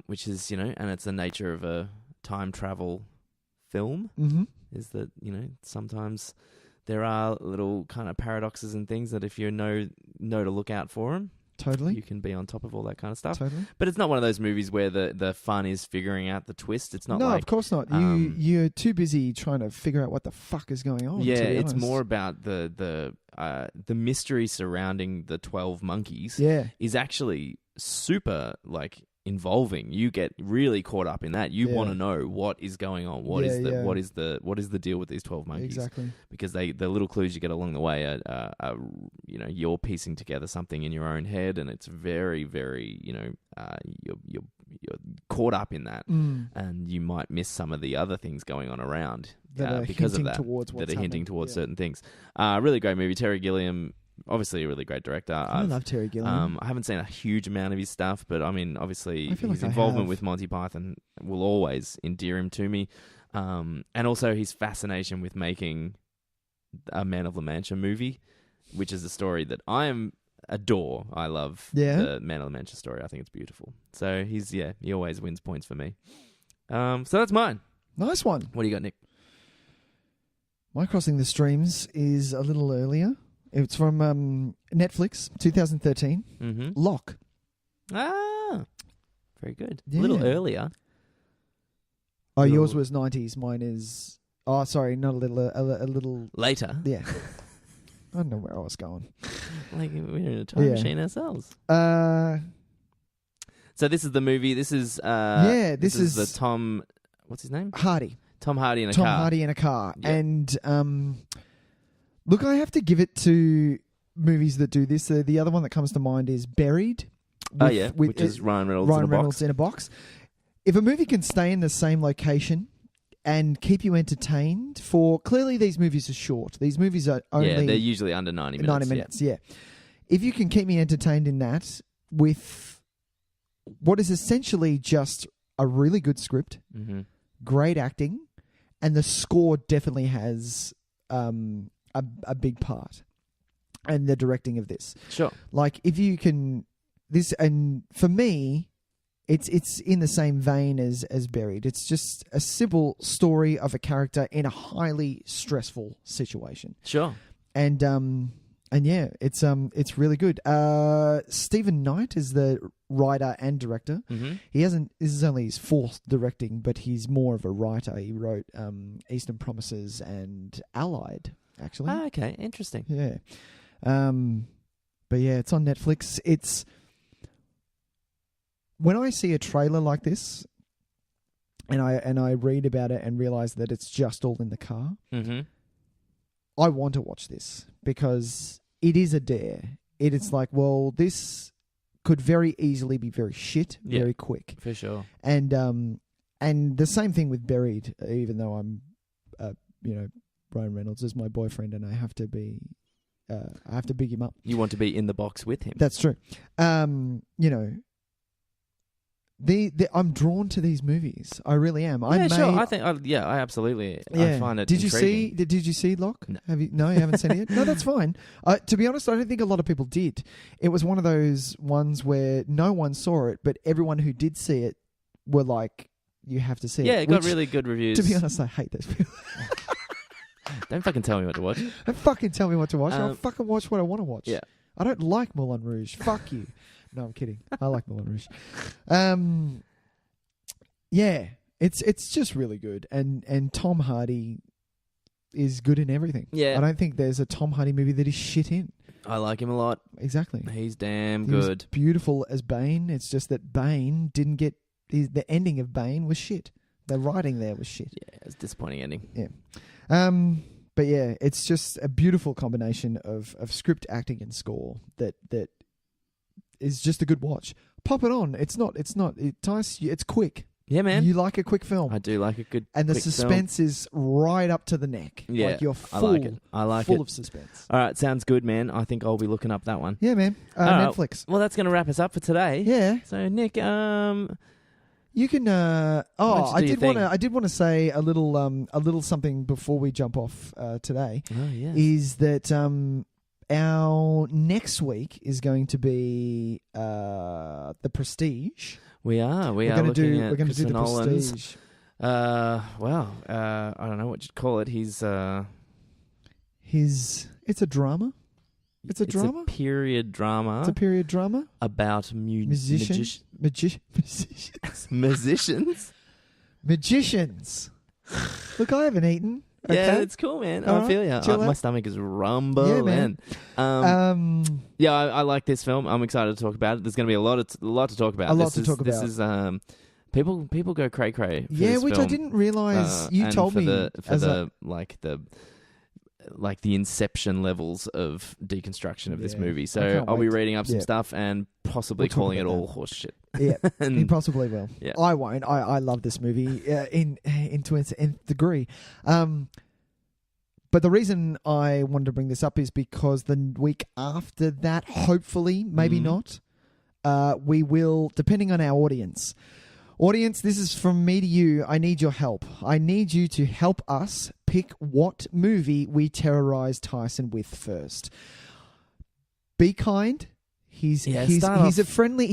Speaker 2: Which is and it's the nature of a time travel film.
Speaker 1: Mm-hmm.
Speaker 2: Is that sometimes there are little kind of paradoxes and things that if you know to look out for them.
Speaker 1: Totally.
Speaker 2: You can be on top of all that kind of stuff.
Speaker 1: Totally.
Speaker 2: But it's not one of those movies where the fun is figuring out the twist. It's not
Speaker 1: No,
Speaker 2: like...
Speaker 1: of course not. You're too busy trying to figure out what the fuck is going on.
Speaker 2: Yeah,
Speaker 1: to be
Speaker 2: it's
Speaker 1: honest.
Speaker 2: more about the mystery surrounding the 12 monkeys is actually super, involving. You get really caught up in that. You want to know what is going on. What is the deal with these 12 monkeys? Exactly. Because the little clues you get along the way are you're piecing together something in your own head, and it's very, very you're caught up in that, and you might miss some of the other things going on around because of that. That are hinting towards certain things. Really great movie. Terry Gilliam. Obviously, a really great director.
Speaker 1: I love Terry Gilliam.
Speaker 2: I haven't seen a huge amount of his stuff, but I mean, obviously, his involvement with Monty Python will always endear him to me. And also his fascination with making a Man of La Mancha movie, which is a story that I adore. I love the Man of La Mancha story. I think it's beautiful. So he always wins points for me. So that's mine.
Speaker 1: Nice one.
Speaker 2: What do you got, Nick?
Speaker 1: My Crossing the Streams is a little earlier. It's from Netflix, 2013.
Speaker 2: Mm-hmm.
Speaker 1: Lock.
Speaker 2: Ah, very good.
Speaker 1: Yeah.
Speaker 2: A little earlier.
Speaker 1: Oh, yours was 90s. Mine is... Oh, sorry, not a little... A little...
Speaker 2: Later?
Speaker 1: Yeah. I don't know where I was going.
Speaker 2: We're in a time machine ourselves.
Speaker 1: So
Speaker 2: this is the movie. This is...
Speaker 1: this is
Speaker 2: the Tom... What's his name?
Speaker 1: Hardy.
Speaker 2: Tom Hardy in a
Speaker 1: car.
Speaker 2: Tom
Speaker 1: Hardy in a car.
Speaker 2: Yep.
Speaker 1: And... Look, I have to give it to movies that do this. The other one that comes to mind is Buried.
Speaker 2: Which is Ryan Reynolds
Speaker 1: in a box. If a movie can stay in the same location and keep you entertained for... Clearly, these movies are short. These movies are only...
Speaker 2: Yeah, they're usually under 90 minutes.
Speaker 1: 90 minutes, yeah. If you can keep me entertained in that with what is essentially just a really good script, great acting, and the score definitely has... a big part, and the directing of this.
Speaker 2: Sure.
Speaker 1: If you can, and for me, it's in the same vein as Buried. It's just a simple story of a character in a highly stressful situation.
Speaker 2: Sure.
Speaker 1: And yeah, it's really good. Stephen Knight is the writer and director.
Speaker 2: Mm-hmm.
Speaker 1: This is only his fourth directing, but he's more of a writer. He wrote Eastern Promises and Allied. Actually.
Speaker 2: Ah, okay. Interesting.
Speaker 1: Yeah. But yeah, it's on Netflix. It's... When I see a trailer like this and I read about it and realize that it's just all in the car, I want to watch this because it is a dare. It is like, well, this could very easily be very shit very quick.
Speaker 2: For sure.
Speaker 1: And the same thing with Buried, even though I'm, Ryan Reynolds is my boyfriend, and I have to big him up.
Speaker 2: You want to be in the box with him.
Speaker 1: That's true. I'm drawn to these movies. I really am.
Speaker 2: Sure. I think. I absolutely.
Speaker 1: Yeah.
Speaker 2: I find it.
Speaker 1: Did
Speaker 2: intriguing.
Speaker 1: Did you see Locke?
Speaker 2: No.
Speaker 1: No, you haven't seen it yet. No, that's fine. To be honest, I don't think a lot of people did. It was one of those ones where no one saw it, but everyone who did see it were like, "You have to see it."
Speaker 2: Yeah, it got really good reviews.
Speaker 1: To be honest, I hate those people.
Speaker 2: Don't fucking tell me what to watch.
Speaker 1: Don't fucking tell me what to watch. I'll fucking watch what I want to watch.
Speaker 2: Yeah.
Speaker 1: I don't like Moulin Rouge. Fuck you. No, I'm kidding. I like Moulin Rouge. Yeah, it's just really good. And Tom Hardy is good in everything.
Speaker 2: Yeah.
Speaker 1: I don't think there's a Tom Hardy movie that is shit in.
Speaker 2: I like him a lot.
Speaker 1: Exactly.
Speaker 2: He's damn
Speaker 1: He
Speaker 2: good.
Speaker 1: was beautiful as Bane. It's just that Bane didn't get... The ending of Bane was shit. The writing there was shit.
Speaker 2: Yeah, it's a disappointing ending.
Speaker 1: Yeah. But yeah, it's just a beautiful combination of script, acting, and score that is just a good watch. Pop it on. It's quick.
Speaker 2: Yeah, man.
Speaker 1: You like a quick film.
Speaker 2: I do like a good
Speaker 1: And the
Speaker 2: quick
Speaker 1: suspense
Speaker 2: film.
Speaker 1: is right up to the neck.
Speaker 2: Yeah,
Speaker 1: like you're
Speaker 2: I like it.
Speaker 1: full of suspense.
Speaker 2: All right, sounds good, man. I think I'll be looking up that one.
Speaker 1: Yeah, man.
Speaker 2: All right.
Speaker 1: Netflix.
Speaker 2: Well, that's going to wrap us up for today.
Speaker 1: Yeah.
Speaker 2: So, Nick,
Speaker 1: you can. I did want to say a little something before we jump off today.
Speaker 2: Oh, yeah.
Speaker 1: Is that our next week is going to be The Prestige.
Speaker 2: We're going to do The
Speaker 1: Prestige.
Speaker 2: I don't know what you'd call it. It's a
Speaker 1: drama. It's a drama.
Speaker 2: It's a period drama.
Speaker 1: It's a period drama
Speaker 2: about
Speaker 1: musicians. Look, I haven't eaten. Okay?
Speaker 2: Yeah, it's cool, man.
Speaker 1: All
Speaker 2: I
Speaker 1: right.
Speaker 2: feel you. My stomach is rumbling.
Speaker 1: Yeah, man.
Speaker 2: I like this film. I'm excited to talk about it. There's going to be a lot to talk about. This is people go cray cray.
Speaker 1: Yeah, which I didn't realize. You told me
Speaker 2: the inception levels of deconstruction of this movie.
Speaker 1: I
Speaker 2: So
Speaker 1: can't
Speaker 2: I'll be
Speaker 1: wait.
Speaker 2: reading up some stuff and possibly calling it all horse shit.
Speaker 1: Yeah, he possibly will.
Speaker 2: Yeah.
Speaker 1: I won't. I love this movie to its nth degree. But the reason I wanted to bring this up is because the week after that, hopefully, maybe not, we will, depending on our audience. Audience, this is from me to you. I need your help. I need you to help us pick what movie we terrorize Tyson with first. Be kind. He's a friendly,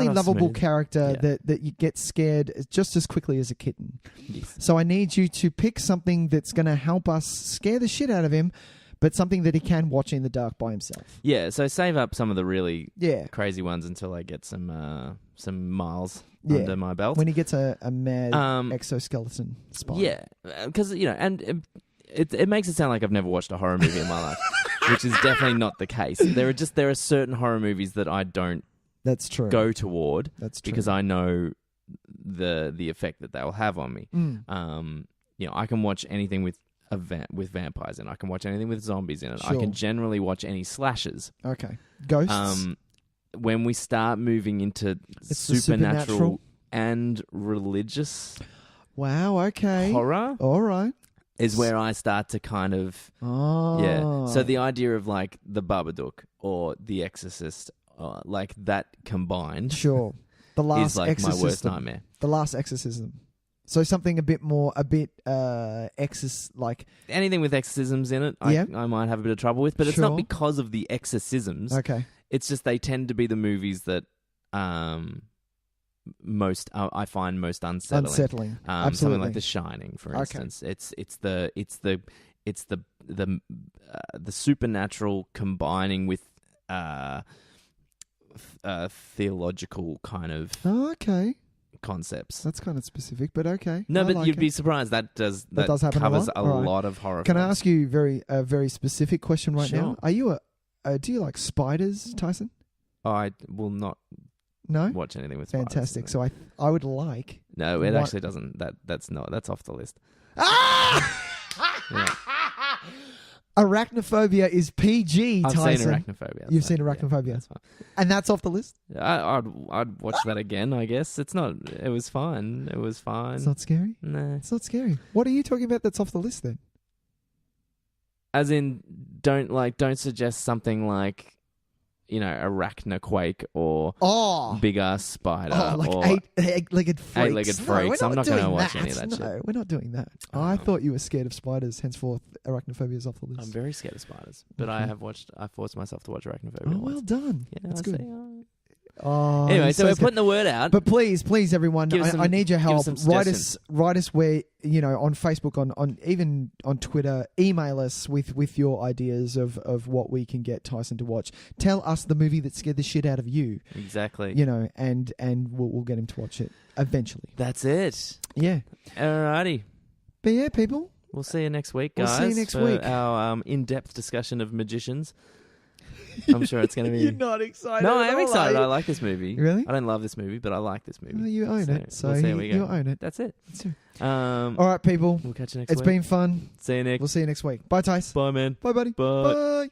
Speaker 1: lovable character that you get scared just as quickly as a kitten.
Speaker 2: Yes.
Speaker 1: So I need you to pick something that's going to help us scare the shit out of him, but something that he can watch in the dark by himself.
Speaker 2: Yeah, so save up some of the really crazy ones until I get some miles under my belt.
Speaker 1: When he gets a mad exoskeleton spine.
Speaker 2: Yeah, because, and it makes it sound like I've never watched a horror movie in my life, which is definitely not the case. There are certain horror movies that I don't go toward.
Speaker 1: That's true.
Speaker 2: Because I know the effect that they'll have on me. I can watch anything with vampires in it. I can watch anything with zombies in it.
Speaker 1: Sure.
Speaker 2: I can generally watch any slashers.
Speaker 1: Okay. Ghosts.
Speaker 2: When we start moving into supernatural and religious horror,
Speaker 1: all right,
Speaker 2: is where I start to kind of So the idea of like the Babadook or the Exorcist, like that combined,
Speaker 1: sure, the last
Speaker 2: is like
Speaker 1: exorcism.
Speaker 2: my worst nightmare.
Speaker 1: The Last Exorcism. So something a bit like
Speaker 2: anything with exorcisms in it, I might have a bit of trouble with, but it's not because of the exorcisms.
Speaker 1: Okay.
Speaker 2: It's just they tend to be the movies that I find most unsettling.
Speaker 1: Absolutely.
Speaker 2: Something like The Shining, for instance. It's the supernatural combining with theological kind of concepts.
Speaker 1: That's kind of specific, but okay.
Speaker 2: No, but you'd be surprised that does happen covers a lot of horror.
Speaker 1: Can
Speaker 2: films.
Speaker 1: I ask you a very specific question right
Speaker 2: Sure.
Speaker 1: now? Are you do you like spiders, Tyson?
Speaker 2: I will not watch anything with spiders.
Speaker 1: Fantastic. So I would like.
Speaker 2: No, it actually doesn't. That's off the list. Yeah.
Speaker 1: Arachnophobia is PG,
Speaker 2: I've
Speaker 1: Tyson.
Speaker 2: seen Arachnophobia.
Speaker 1: You've seen Arachnophobia.
Speaker 2: Yeah, that's fine.
Speaker 1: And that's off the list?
Speaker 2: I'd watch that again, I guess. It was fine. It was fine.
Speaker 1: It's not scary?
Speaker 2: No.
Speaker 1: It's not scary. What are you talking about that's off the list then?
Speaker 2: As in, don't suggest something like, Arachnoquake or Big Ass Spider or
Speaker 1: Eight-Legged Freaks.
Speaker 2: Eight-Legged Freaks. I'm not going to watch any of that shit.
Speaker 1: No, we're not doing that. I thought you were scared of spiders, henceforth Arachnophobia is off the list.
Speaker 2: I'm very scared of spiders, but I forced myself to watch Arachnophobia.
Speaker 1: Oh, well done.
Speaker 2: Yeah,
Speaker 1: that's good.
Speaker 2: Anyway, so we're putting the word out.
Speaker 1: But please, everyone, I need your help. Write us where, on Facebook, on even on Twitter, email us with your ideas of what we can get Tyson to watch. Tell us the movie that scared the shit out of you.
Speaker 2: Exactly.
Speaker 1: And we'll get him to watch it eventually.
Speaker 2: That's it.
Speaker 1: Yeah.
Speaker 2: Alrighty.
Speaker 1: But yeah, people.
Speaker 2: We'll see you next week, guys.
Speaker 1: We'll see you next week.
Speaker 2: Our in-depth discussion of magicians. I'm sure it's going to be...
Speaker 1: You're not excited.
Speaker 2: No, I am excited. I like this movie.
Speaker 1: Really?
Speaker 2: I don't love this movie, but I like this movie.
Speaker 1: Well, you own it. So
Speaker 2: we'll see how we go.
Speaker 1: You own it.
Speaker 2: That's it.
Speaker 1: All right, people.
Speaker 2: We'll catch you next week.
Speaker 1: It's been fun.
Speaker 2: See you, Nick.
Speaker 1: We'll see you next week. Bye, Tys.
Speaker 2: Bye, man.
Speaker 1: Bye, buddy.
Speaker 2: Bye.
Speaker 1: Bye.